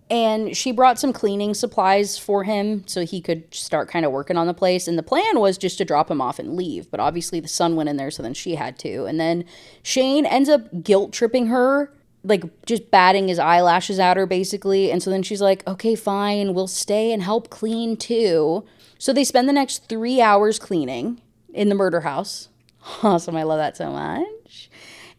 And she brought some cleaning supplies for him so he could start kind of working on the place. And the plan was just to drop him off and leave. But obviously the son went in there, so then she had to. And then Shane ends up guilt tripping her, like just batting his eyelashes at her basically. And so then she's like, okay, fine, we'll stay and help clean too. So they spend the next 3 hours cleaning in the murder house. Awesome, I love that so much.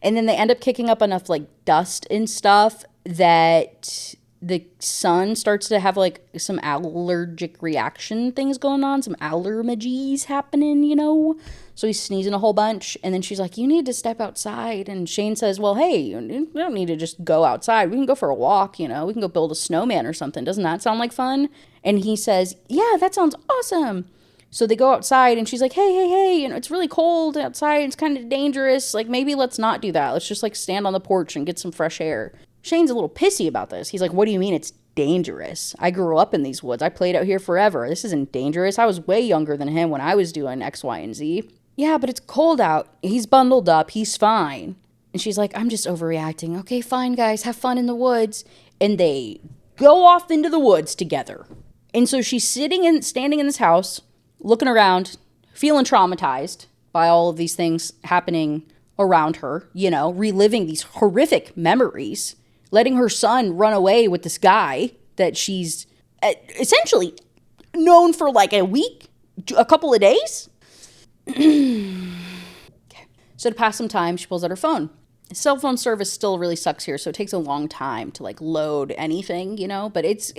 And then they end up kicking up enough like dust and stuff that the son starts to have like some allergic reaction things going on, some allergies happening, you know? So he's sneezing a whole bunch. And then she's like, you need to step outside. And Shane says, well, hey, you don't need to just go outside. We can go for a walk, you know? We can go build a snowman or something. Doesn't that sound like fun? And he says, yeah, that sounds awesome. So they go outside and she's like, hey, you know, it's really cold outside. It's kind of dangerous. Like, maybe let's not do that. Let's just like stand on the porch and get some fresh air. Shane's a little pissy about this. He's like, what do you mean it's dangerous? I grew up in these woods. I played out here forever. This isn't dangerous. I was way younger than him when I was doing X, Y, and Z. Yeah, but it's cold out. He's bundled up. He's fine. And she's like, I'm just overreacting. Okay, fine, guys. Have fun in the woods. And they go off into the woods together. And so she's standing in this house, looking around, feeling traumatized by all of these things happening around her, you know, reliving these horrific memories, letting her son run away with this guy that she's essentially known for like a week, a couple of days. Okay. So to pass some time, she pulls out her phone. Cell phone service still really sucks here, so it takes a long time to like load anything, you know, but it's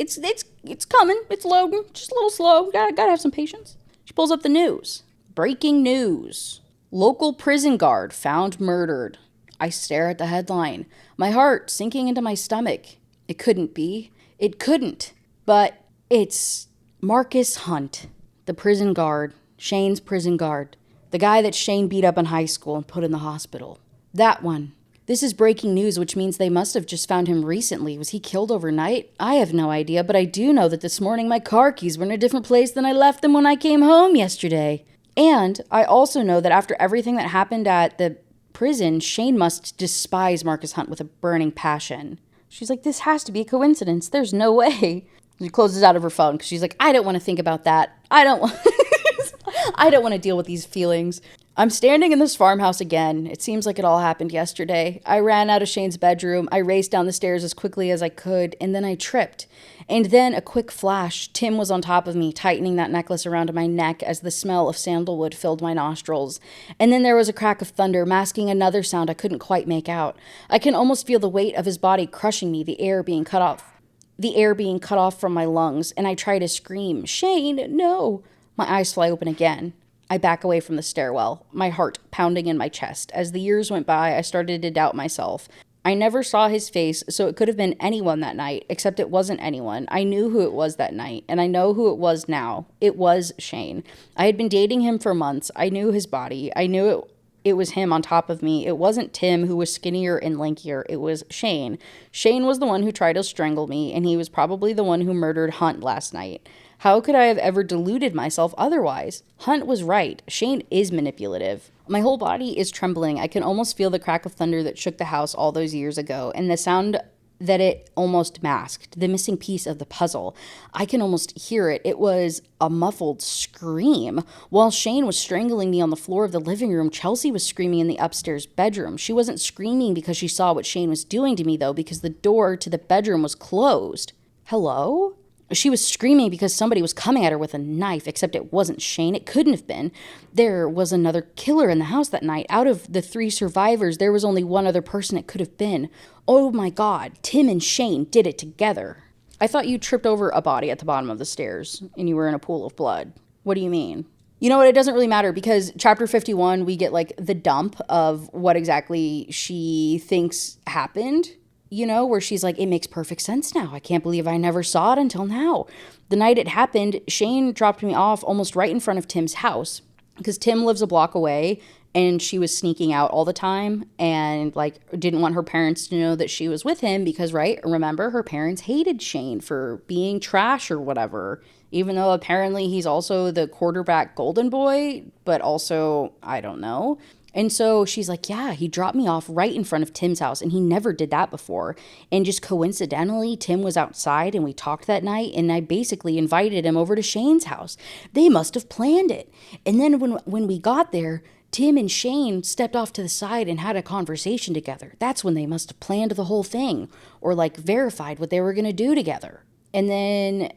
coming. It's loading. Just a little slow. Gotta have some patience. She pulls up the news. Breaking news. Local prison guard found murdered. I stare at the headline, my heart sinking into my stomach. It couldn't be. It couldn't. But it's Marcus Hunt, the prison guard, Shane's prison guard, the guy that Shane beat up in high school and put in the hospital. That one. This is breaking news, which means they must have just found him recently. Was he killed overnight? I have no idea, but I do know that this morning my car keys were in a different place than I left them when I came home yesterday. And I also know that after everything that happened at the prison, Shane must despise Marcus Hunt with a burning passion. She's like, this has to be a coincidence. There's no way. She closes out of her phone because she's like, I don't want to think about that. I don't want to deal with these feelings. I'm standing in this farmhouse again. It seems like it all happened yesterday. I ran out of Shane's bedroom. I raced down the stairs as quickly as I could, and then I tripped. And then a quick flash. Tim was on top of me, tightening that necklace around my neck as the smell of sandalwood filled my nostrils. And then there was a crack of thunder, masking another sound I couldn't quite make out. I can almost feel the weight of his body crushing me, the air being cut off from my lungs, and I try to scream, Shane, no. My eyes fly open again. I back away from the stairwell, my heart pounding in my chest. As the years went by, I started to doubt myself. I never saw his face, so it could have been anyone that night, except it wasn't anyone. I knew who it was that night, and I know who it was now. It was Shane. I had been dating him for months. I knew his body. I knew it was him on top of me. It wasn't Tim, who was skinnier and lankier. It was Shane. Shane was the one who tried to strangle me, and he was probably the one who murdered Hunt last night. How could I have ever deluded myself otherwise? Hunt was right. Shane is manipulative. My whole body is trembling. I can almost feel the crack of thunder that shook the house all those years ago, and the sound that it almost masked, the missing piece of the puzzle. I can almost hear it. It was a muffled scream. While Shane was strangling me on the floor of the living room, Chelsea was screaming in the upstairs bedroom. She wasn't screaming because she saw what Shane was doing to me, though, because the door to the bedroom was closed. Hello? She was screaming because somebody was coming at her with a knife, except it wasn't Shane. It couldn't have been. There was another killer in the house that night. Out of the 3 survivors, there was only one other person it could have been. Oh my God, Tim and Shane did it together. I thought you tripped over a body at the bottom of the stairs and you were in a pool of blood. What do you mean? You know what? It doesn't really matter because chapter 51, we get like the dump of what exactly she thinks happened. You know, where she's like, it makes perfect sense now. I can't believe I never saw it until now. The night it happened, Shane dropped me off almost right in front of Tim's house because Tim lives a block away and she was sneaking out all the time and like didn't want her parents to know that she was with him because, right, remember, her parents hated Shane for being trash or whatever, even though apparently he's also the quarterback golden boy, but also, I don't know. And so she's like, yeah, he dropped me off right in front of Tim's house, and he never did that before. And just coincidentally, Tim was outside and we talked that night, and I basically invited him over to Shane's house. They must have planned it. And then when we got there, Tim and Shane stepped off to the side and had a conversation together. That's when they must have planned the whole thing, or like verified what they were going to do together. And then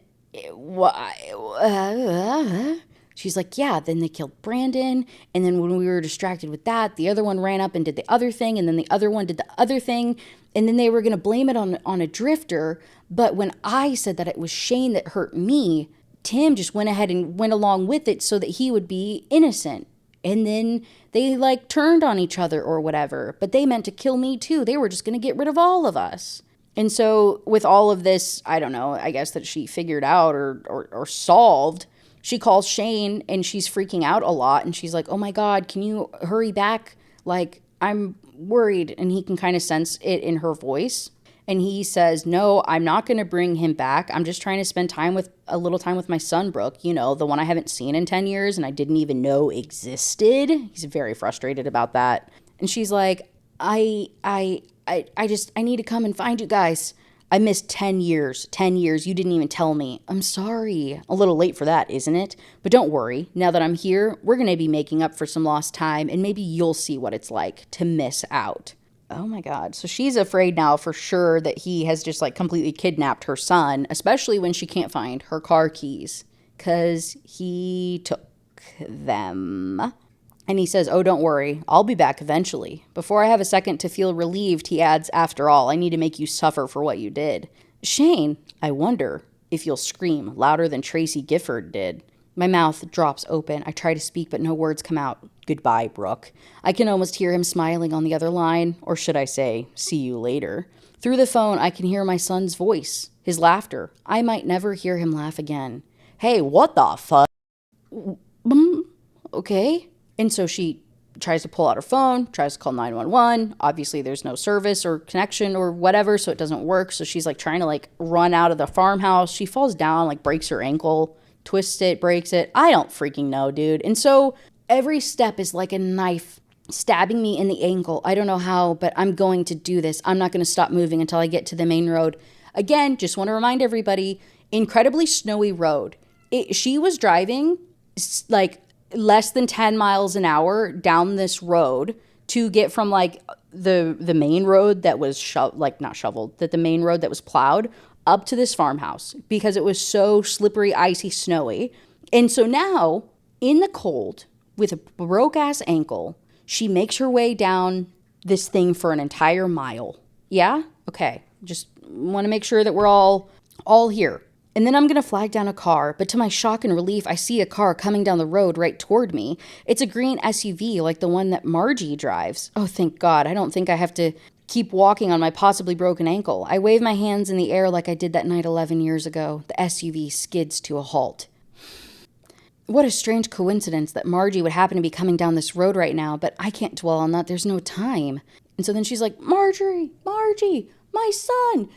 she's like, yeah, then they killed Brandon. And then when we were distracted with that, the other one ran up and did the other thing. And then the other one did the other thing. And then they were going to blame it on a drifter. But when I said that it was Shane that hurt me, Tim just went ahead and went along with it so that he would be innocent. And then they like turned on each other or whatever. But they meant to kill me too. They were just going to get rid of all of us. And so with all of this, I don't know, I guess that she figured out or solved, she calls Shane and she's freaking out a lot. And she's like, oh my God, can you hurry back? Like, I'm worried. And he can kind of sense it in her voice. And he says, no, I'm not going to bring him back. I'm just trying to spend a little time with my son, Brooke, you know, the one I haven't seen in 10 years and I didn't even know existed. He's very frustrated about that. And she's like, I need to come and find you guys. I missed 10 years. 10 years. You didn't even tell me. I'm sorry. A little late for that, isn't it? But don't worry. Now that I'm here, we're going to be making up for some lost time, and maybe you'll see what it's like to miss out. Oh my God. So she's afraid now for sure that he has just like completely kidnapped her son, especially when she can't find her car keys, because he took them. And he says, oh, don't worry, I'll be back eventually. Before I have a second to feel relieved, he adds, after all, I need to make you suffer for what you did. Shane, I wonder if you'll scream louder than Tracy Gifford did. My mouth drops open. I try to speak, but no words come out. Goodbye, Brooke. I can almost hear him smiling on the other line, or should I say, see you later. Through the phone, I can hear my son's voice, his laughter. I might never hear him laugh again. Hey, what the fuck? Okay. And so she tries to pull out her phone, tries to call 911. Obviously, there's no service or connection or whatever, so it doesn't work. So she's like trying to like run out of the farmhouse. She falls down, like breaks her ankle, twists it, breaks it. I don't freaking know, dude. And so every step is like a knife stabbing me in the ankle. I don't know how, but I'm going to do this. I'm not going to stop moving until I get to the main road. Again, just want to remind everybody, incredibly snowy road. She was driving like less than 10 miles an hour down this road to get from like the main road that was the main road that was plowed up to this farmhouse because it was so slippery, icy, snowy. And so now in the cold with a broke ass ankle, she makes her way down this thing for an entire mile. Yeah? Okay. Just want to make sure that we're all here. And then I'm going to flag down a car, but to my shock and relief, I see a car coming down the road right toward me. It's a green SUV like the one that Margie drives. Oh, thank God. I don't think I have to keep walking on my possibly broken ankle. I wave my hands in the air like I did that night 11 years ago. The SUV skids to a halt. What a strange coincidence that Margie would happen to be coming down this road right now, but I can't dwell on that. There's no time. And so then she's like, Margie, my son,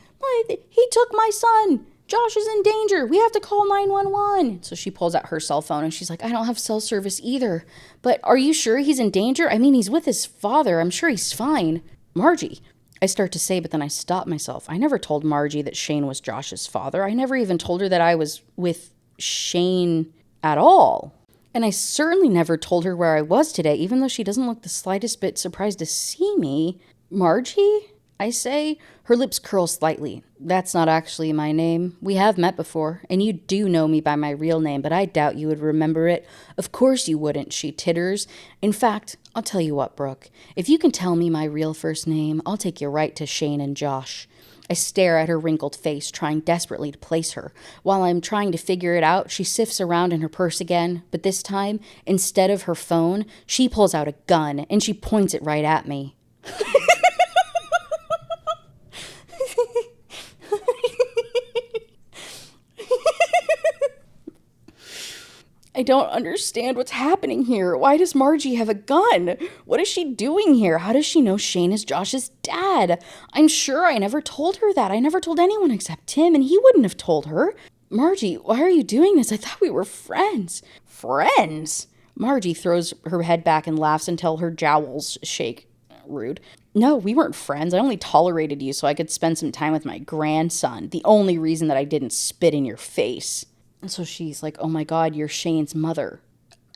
he took my son. Josh is in danger. We have to call 911. So she pulls out her cell phone and she's like, I don't have cell service either. But are you sure he's in danger? I mean, he's with his father. I'm sure he's fine. Margie, I start to say, but then I stop myself. I never told Margie that Shane was Josh's father. I never even told her that I was with Shane at all. And I certainly never told her where I was today, even though she doesn't look the slightest bit surprised to see me. Margie? I say. Her lips curl slightly. That's not actually my name. We have met before, and you do know me by my real name, but I doubt you would remember it. Of course you wouldn't, she titters. In fact, I'll tell you what, Brooke. If you can tell me my real first name, I'll take you right to Shane and Josh. I stare at her wrinkled face, trying desperately to place her. While I'm trying to figure it out, she sifts around in her purse again, but this time, instead of her phone, she pulls out a gun, and she points it right at me. I don't understand what's happening here. Why does Margie have a gun? What is she doing here? How does she know Shane is Josh's dad? I'm sure I never told her that. I never told anyone except Tim, and he wouldn't have told her. Margie, why are you doing this? I thought we were friends. Friends? Margie throws her head back and laughs until her jowls shake. Rude. No, we weren't friends. I only tolerated you so I could spend some time with my grandson. The only reason that I didn't spit in your face. And so she's like, oh my God, you're Shane's mother.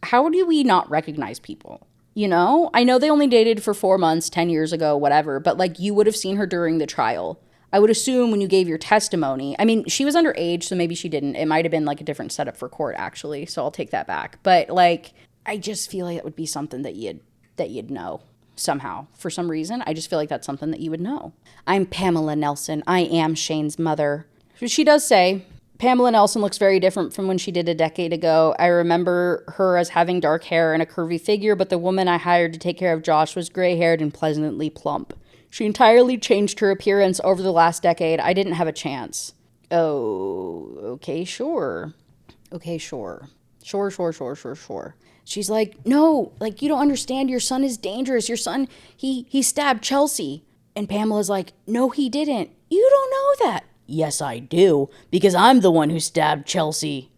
How do we not recognize people? You know? I know they only dated for 4 months, 10 years ago, whatever, but like you would have seen her during the trial. I would assume when you gave your testimony, I mean, she was underage, so maybe she didn't. It might have been like a different setup for court, actually, so I'll take that back. But like, I just feel like it would be something that you'd know somehow. For some reason, I just feel like that's something that you would know. I'm Pamela Nelson. I am Shane's mother. She does say, Pamela Nelson looks very different from when she did a decade ago. I remember her as having dark hair and a curvy figure, but the woman I hired to take care of Josh was gray-haired and pleasantly plump. She entirely changed her appearance over the last decade. I didn't have a chance. Oh, okay, sure. Okay, sure. Sure. She's like, no, like, you don't understand. Your son is dangerous. Your son, he stabbed Chelsea. And Pamela's like, no, he didn't. You don't know that. Yes, I do, because I'm the one who stabbed Chelsea.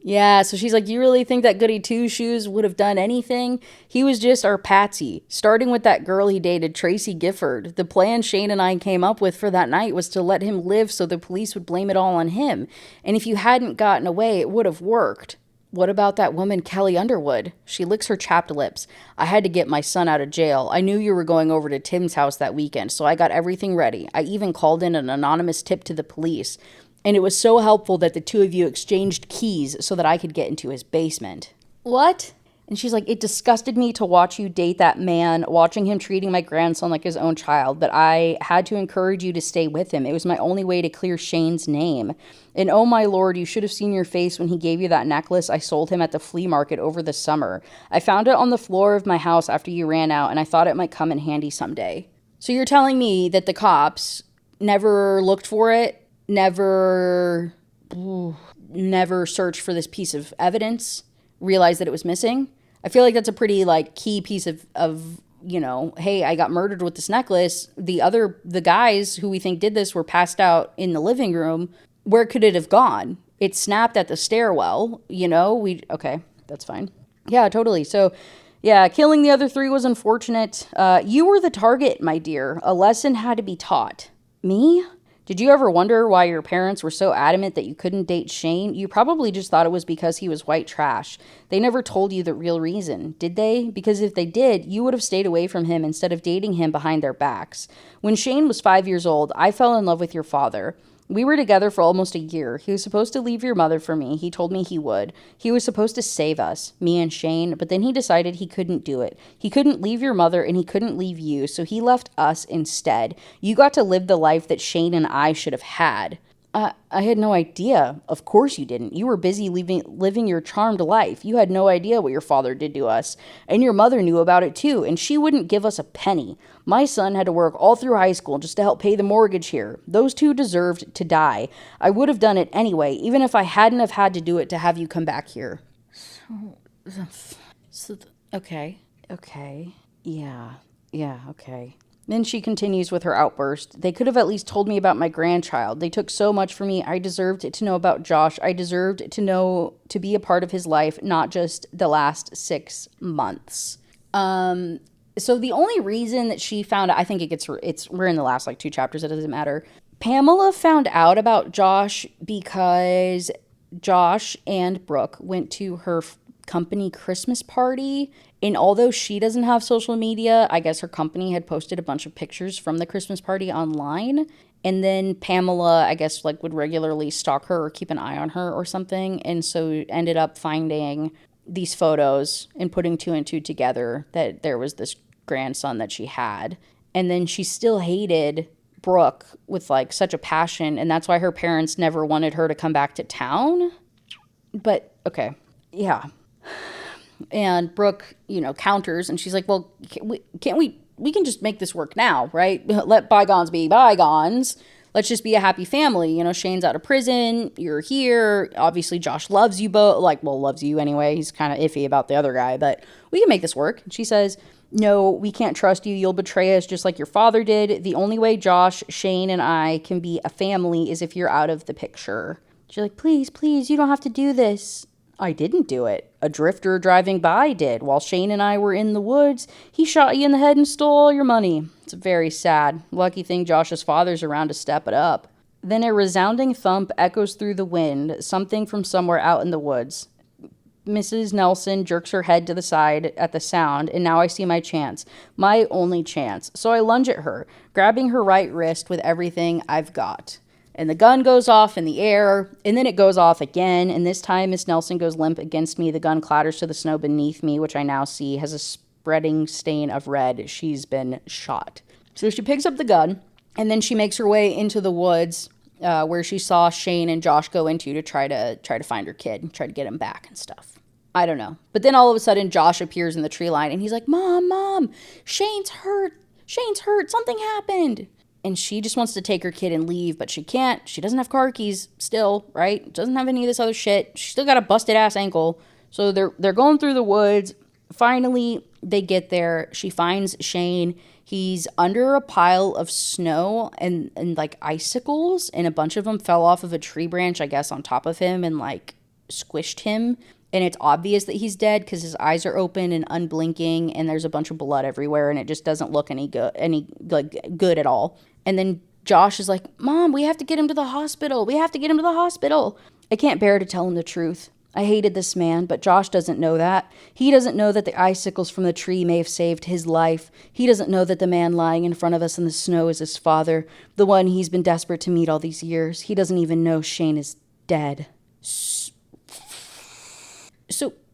Yeah, so she's like, you really think that goody two-shoes would have done anything? He was just our patsy, starting with that girl he dated, Tracy Gifford. The plan Shane and I came up with for that night was to let him live so the police would blame it all on him. And if you hadn't gotten away, it would have worked. What about that woman, Kelly Underwood? She licks her chapped lips. I had to get my son out of jail. I knew you were going over to Tim's house that weekend, so I got everything ready. I even called in an anonymous tip to the police. And it was so helpful that the two of you exchanged keys so that I could get into his basement. What? And she's like, it disgusted me to watch you date that man, watching him treating my grandson like his own child, but I had to encourage you to stay with him. It was my only way to clear Shane's name. And oh my Lord, you should have seen your face when he gave you that necklace I sold him at the flea market over the summer. I found it on the floor of my house after you ran out, and I thought it might come in handy someday. So you're telling me that the cops never looked for it, never searched for this piece of evidence, realized that it was missing? I feel like that's a pretty like key piece of you know, hey, I got murdered with this necklace. The guys who we think did this were passed out in the living room. Where could it have gone? It snapped at the stairwell, you know? Okay, that's fine. Yeah, totally. So, yeah, killing the other three was unfortunate. You were the target, my dear. A lesson had to be taught. Me? Did you ever wonder why your parents were so adamant that you couldn't date Shane? You probably just thought it was because he was white trash. They never told you the real reason, did they? Because if they did, you would have stayed away from him instead of dating him behind their backs. When Shane was 5 years old, I fell in love with your father. We were together for almost a year. He was supposed to leave your mother for me. He told me he would. He was supposed to save us, me and Shane, but then he decided he couldn't do it. He couldn't leave your mother and he couldn't leave you, so he left us instead. You got to live the life that Shane and I should have had. I had no idea. Of course you didn't. You were busy living your charmed life. You had no idea what your father did to us. And your mother knew about it too, and she wouldn't give us a penny. My son had to work all through high school just to help pay the mortgage here. Those two deserved to die. I would have done it anyway, even if I hadn't have had to do it to have you come back here. Okay. Yeah, okay. Then she continues with her outburst. They could have at least told me about my grandchild. They took so much from me. I deserved to know about Josh. I deserved to be a part of his life, not just the last 6 months. So the only reason that she found out, I think we're in the last like 2 chapters. It doesn't matter. Pamela found out about Josh because Josh and Brooke went to her company Christmas party. And although she doesn't have social media, I guess her company had posted a bunch of pictures from the Christmas party online. And then Pamela, I guess, like would regularly stalk her or keep an eye on her or something. And so ended up finding these photos and putting 2 and 2 together that there was this grandson that she had. And then she still hated Brooke with like such a passion. And that's why her parents never wanted her to come back to town. But okay, yeah. And Brooke, counters, and she's like, well, we can just make this work now, right? Let bygones be bygones. Let's just be a happy family. Shane's out of prison. You're here. Obviously, Josh loves you both. Loves you anyway. He's kind of iffy about the other guy, but we can make this work. And she says, no, we can't trust you. You'll betray us just like your father did. The only way Josh, Shane, and I can be a family is if you're out of the picture. She's like, please, you don't have to do this. I didn't do it. A drifter driving by did. While Shane and I were in the woods, he shot you in the head and stole all your money. It's very sad. Lucky thing Josh's father's around to step it up. Then a resounding thump echoes through the wind, something from somewhere out in the woods. Mrs. Nelson jerks her head to the side at the sound, and now I see my chance. My only chance. So I lunge at her, grabbing her right wrist with everything I've got. And the gun goes off in the air, and then it goes off again, and this time Miss Nelson goes limp against me. The gun clatters to the snow beneath me, which I now see has a spreading stain of red. She's been shot. So she picks up the gun, and then she makes her way into the woods where she saw Shane and Josh go into to try to find her kid and try to get him back and stuff. I don't know. But then all of a sudden, Josh appears in the tree line, and he's like, Mom, Shane's hurt. Something happened. And she just wants to take her kid and leave, but she can't. She doesn't have car keys still, right? Doesn't have any of this other shit. She's still got a busted ass ankle. So they're going through the woods. Finally, they get there. She finds Shane. He's under a pile of snow and like icicles, and a bunch of them fell off of a tree branch, I guess, on top of him and like squished him. And it's obvious that he's dead because his eyes are open and unblinking, and there's a bunch of blood everywhere, and it just doesn't look any good at all. And then Josh is like, Mom, we have to get him to the hospital. I can't bear to tell him the truth. I hated this man, but Josh doesn't know that. He doesn't know that the icicles from the tree may have saved his life. He doesn't know that the man lying in front of us in the snow is his father, the one he's been desperate to meet all these years. He doesn't even know Shane is dead. So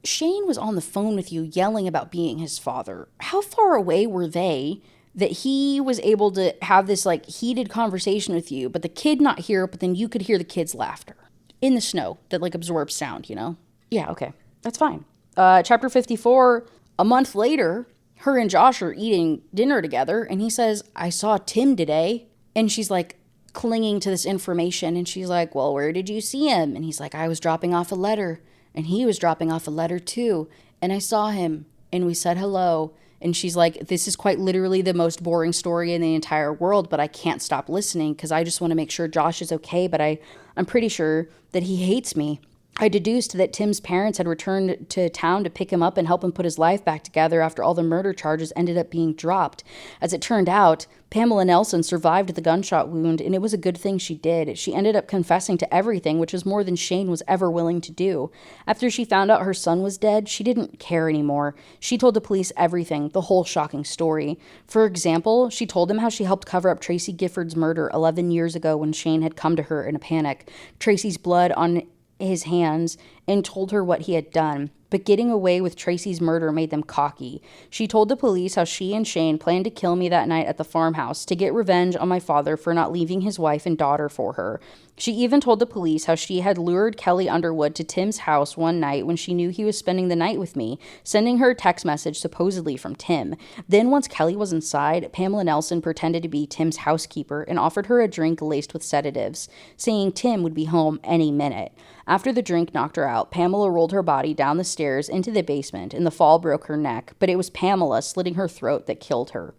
Shane was on the phone with you yelling about being his father. How far away were they that he was able to have this like heated conversation with you, but the kid not hear, but then you could hear the kid's laughter in the snow that like absorbs sound, you know? Yeah, okay. That's fine. Chapter 54, a month later, her and Josh are eating dinner together, and he says, I saw Tim today. And she's like clinging to this information, and she's like, well, where did you see him? And he's like, I was dropping off a letter. And he was dropping off a letter too. And I saw him, and we said hello. And she's like, this is quite literally the most boring story in the entire world, but I can't stop listening because I just want to make sure Josh is okay, but I'm pretty sure that he hates me. I deduced that Tim's parents had returned to town to pick him up and help him put his life back together after all the murder charges ended up being dropped. As it turned out, Pamela Nelson survived the gunshot wound, and it was a good thing she did. She ended up confessing to everything, which was more than Shane was ever willing to do. After she found out her son was dead, she didn't care anymore. She told the police everything, the whole shocking story. For example, she told them how she helped cover up Tracy Gifford's murder 11 years ago when Shane had come to her in a panic. Tracy's blood on his hands, and told her what he had done. But getting away with Tracy's murder made them cocky. She told the police how she and Shane planned to kill me that night at the farmhouse to get revenge on my father for not leaving his wife and daughter for her. She even told the police how she had lured Kelly Underwood to Tim's house one night when she knew he was spending the night with me, sending her a text message supposedly from Tim. Then once Kelly was inside, Pamela Nelson pretended to be Tim's housekeeper and offered her a drink laced with sedatives, saying Tim would be home any minute. After the drink knocked her out, Pamela rolled her body down the stairs into the basement, and the fall broke her neck, but it was Pamela slitting her throat that killed her.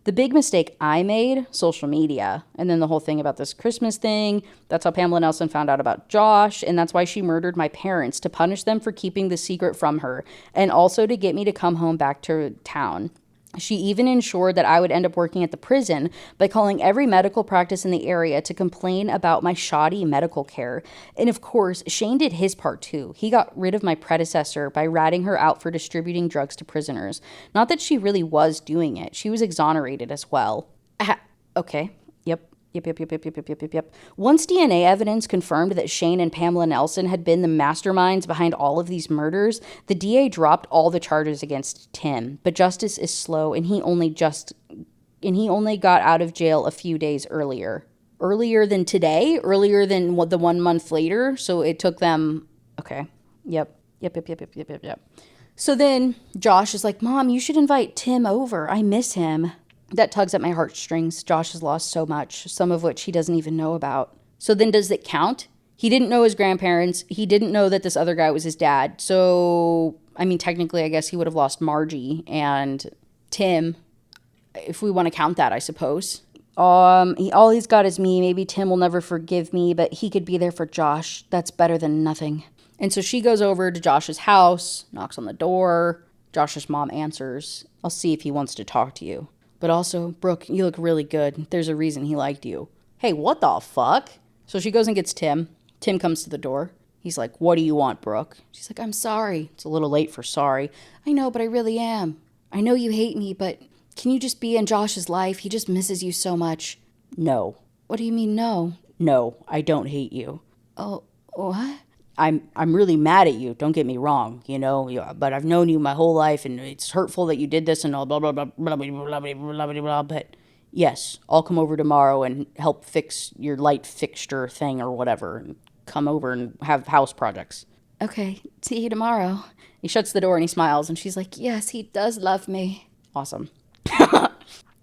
The big mistake I made, social media, and then the whole thing about this Christmas thing, that's how Pamela Nelson found out about Josh, and that's why she murdered my parents, to punish them for keeping the secret from her, and also to get me to come home back to town. She even ensured that I would end up working at the prison by calling every medical practice in the area to complain about my shoddy medical care. And of course, Shane did his part too. He got rid of my predecessor by ratting her out for distributing drugs to prisoners. Not that she really was doing it. She was exonerated as well. Okay. Yep. Once DNA evidence confirmed that Shane and Pamela Nelson had been the masterminds behind all of these murders, the DA dropped all the charges against Tim. But justice is slow, and he only got out of jail a few days earlier. Earlier than today? Earlier than the 1 month later? So it took them... Okay. Yep. So then Josh is like, Mom, you should invite Tim over. I miss him. That tugs at my heartstrings. Josh has lost so much, some of which he doesn't even know about. So then does it count? He didn't know his grandparents. He didn't know that this other guy was his dad. So, I mean, technically, I guess he would have lost Margie and Tim, if we want to count that, I suppose. All he's got is me. Maybe Tim will never forgive me, but he could be there for Josh. That's better than nothing. And so she goes over to Josh's house, knocks on the door. Josh's mom answers. I'll see if he wants to talk to you. But also, Brooke, you look really good. There's a reason he liked you. Hey, what the fuck? So she goes and gets Tim. Tim comes to the door. He's like, what do you want, Brooke? She's like, I'm sorry. It's a little late for sorry. I know, but I really am. I know you hate me, but can you just be in Josh's life? He just misses you so much. No. What do you mean, no? No, I don't hate you. Oh, what? I'm really mad at you. Don't get me wrong, but I've known you my whole life, and it's hurtful that you did this and all blah blah blah blah blah blah blah blah blah blah. But yes, I'll come over tomorrow and help fix your light fixture thing or whatever, and come over and have house projects. Okay, see you tomorrow. He shuts the door and he smiles, and she's like, yes, he does love me. Awesome.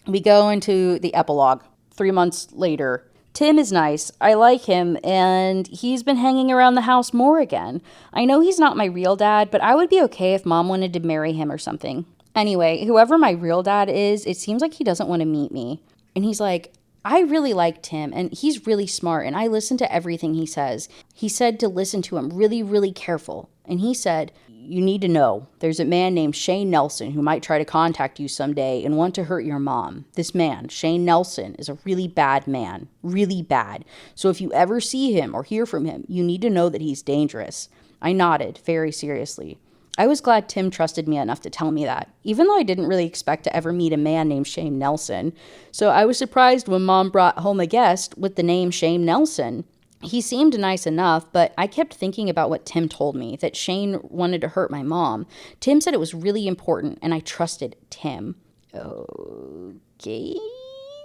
We go into the epilogue. 3 months later. Tim is nice. I like him, and he's been hanging around the house more again. I know he's not my real dad, but I would be okay if Mom wanted to marry him or something. Anyway, whoever my real dad is, it seems like he doesn't want to meet me. And he's like, I really like Tim, and he's really smart, and I listen to everything he says. He said to listen to him really, really careful. And he said, you need to know, there's a man named Shane Nelson who might try to contact you someday and want to hurt your mom. This man, Shane Nelson, is a really bad man. Really bad. So if you ever see him or hear from him, you need to know that he's dangerous. I nodded, very seriously. I was glad Tim trusted me enough to tell me that, even though I didn't really expect to ever meet a man named Shane Nelson. So I was surprised when Mom brought home a guest with the name Shane Nelson. He seemed nice enough, but I kept thinking about what Tim told me, that Shane wanted to hurt my mom. Tim said it was really important, and I trusted Tim. Okay.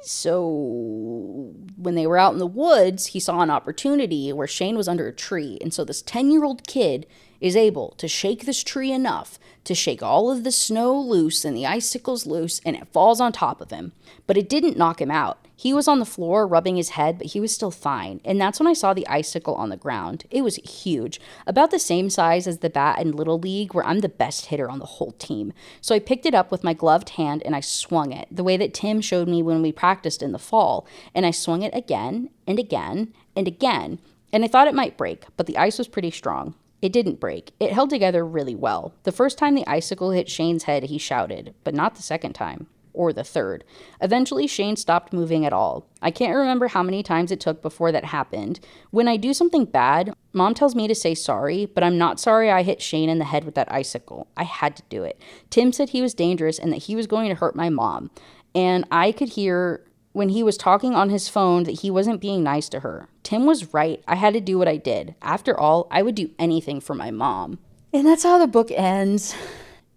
So when they were out in the woods, he saw an opportunity where Shane was under a tree. And so this 10-year-old kid is able to shake this tree enough to shake all of the snow loose and the icicles loose, and it falls on top of him. But it didn't knock him out. He was on the floor rubbing his head, but he was still fine. And that's when I saw the icicle on the ground. It was huge, about the same size as the bat in Little League, where I'm the best hitter on the whole team. So I picked it up with my gloved hand and I swung it, the way that Tim showed me when we practiced in the fall. And I swung it again and again and again. And I thought it might break, but the ice was pretty strong. It didn't break. It held together really well. The first time the icicle hit Shane's head, he shouted, but not the second time. Or the third. Eventually, Shane stopped moving at all. I can't remember how many times it took before that happened. When I do something bad, Mom tells me to say sorry, but I'm not sorry I hit Shane in the head with that icicle. I had to do it. Tim said he was dangerous and that he was going to hurt my mom. And I could hear when he was talking on his phone that he wasn't being nice to her. Tim was right. I had to do what I did. After all, I would do anything for my mom. And that's how the book ends.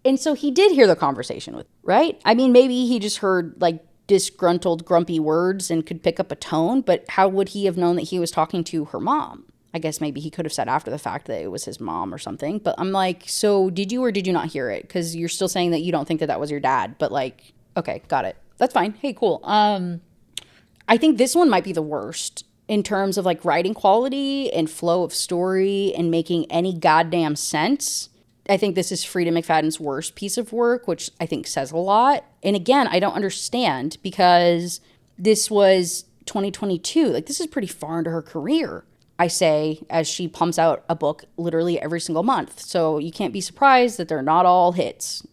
And so he did hear the conversation with, right? I mean, maybe he just heard like disgruntled, grumpy words and could pick up a tone, but how would he have known that he was talking to her mom? I guess maybe he could have said after the fact that it was his mom or something. But I'm like, so did you or did you not hear it? Because you're still saying that you don't think that that was your dad. But like, okay, got it. That's fine. Hey, cool. I think this one might be the worst in terms of like writing quality and flow of story and making any goddamn sense. I think this is Frida McFadden's worst piece of work, which I think says a lot. And again, I don't understand because this was 2022. Like, this is pretty far into her career, I say, as she pumps out a book literally every single month. So you can't be surprised that they're not all hits.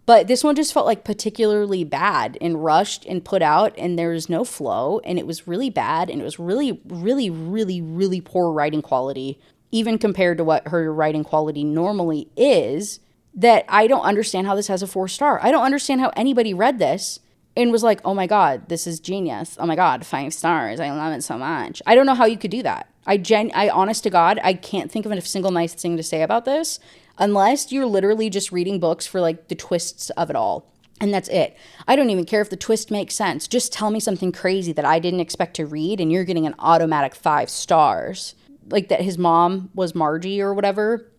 But this one just felt like particularly bad and rushed and put out, and there was no flow, and it was really bad, and it was really, really, really, really poor writing quality, even compared to what her writing quality normally is, that I don't understand how this has a 4-star. I don't understand how anybody read this and was like, oh my God, this is genius. Oh my God, 5 stars. I love it so much. I don't know how you could do that. I honest to God, I can't think of a single nice thing to say about this unless you're literally just reading books for like the twists of it all. And that's it. I don't even care if the twist makes sense. Just tell me something crazy that I didn't expect to read and you're getting an automatic 5 stars. Like that his mom was Margie or whatever.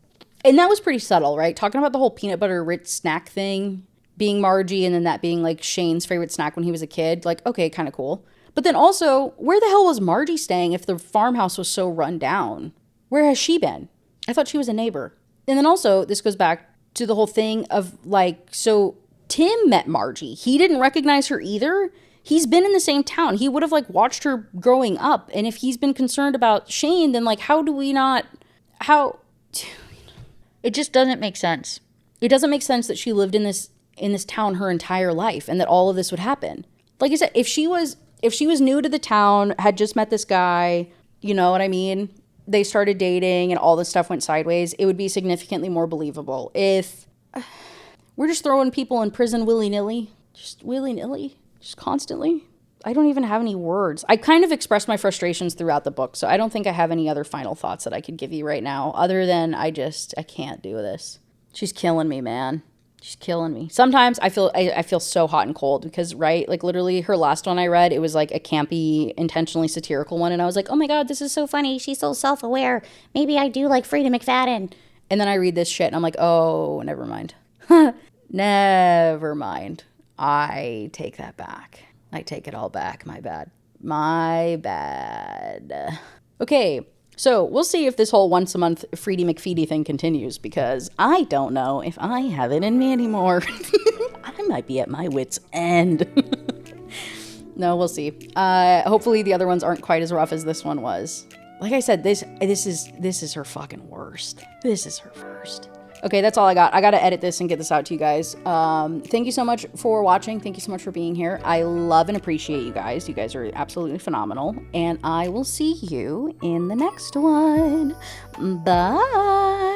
And that was pretty subtle, right? Talking about the whole peanut butter Ritz snack thing being Margie and then that being like Shane's favorite snack when he was a kid. Like, okay, kind of cool. But then also, where the hell was Margie staying if the farmhouse was so run down? Where has she been? I thought she was a neighbor. And then also, this goes back to the whole thing of like, so Tim met Margie. He didn't recognize her either. He's been in the same town. He would have like watched her growing up. And if he's been concerned about Shane, then like, how do we not, how, It just doesn't make sense. It doesn't make sense that she lived in this town her entire life and that all of this would happen. Like I said, if she was new to the town, had just met this guy, you know what I mean? They started dating and all this stuff went sideways, it would be significantly more believable. If we're just throwing people in prison willy-nilly, just constantly. I don't even have any words. I kind of expressed my frustrations throughout the book, so I don't think I have any other final thoughts that I could give you right now, other than I can't do this. She's killing me, man. She's killing me. Sometimes I feel so hot and cold because, right, like literally her last one I read, it was like a campy, intentionally satirical one, and I was like, oh my god, this is so funny. She's so self-aware. Maybe I do like Frida McFadden. And then I read this shit, and I'm like, oh, never mind. Never mind. I take that back. I take it all back. My bad. My bad. Okay, so we'll see if this whole once a month Freedy McFeedy thing continues, because I don't know if I have it in me anymore. I might be at my wit's end. No, we'll see. Hopefully the other ones aren't quite as rough as this one was. Like I said, this is her fucking worst. This is her worst. Okay, that's all I got. I got to edit this and get this out to you guys. Thank you so much for watching. Thank you so much for being here. I love and appreciate you guys. You guys are absolutely phenomenal. And I will see you in the next one. Bye.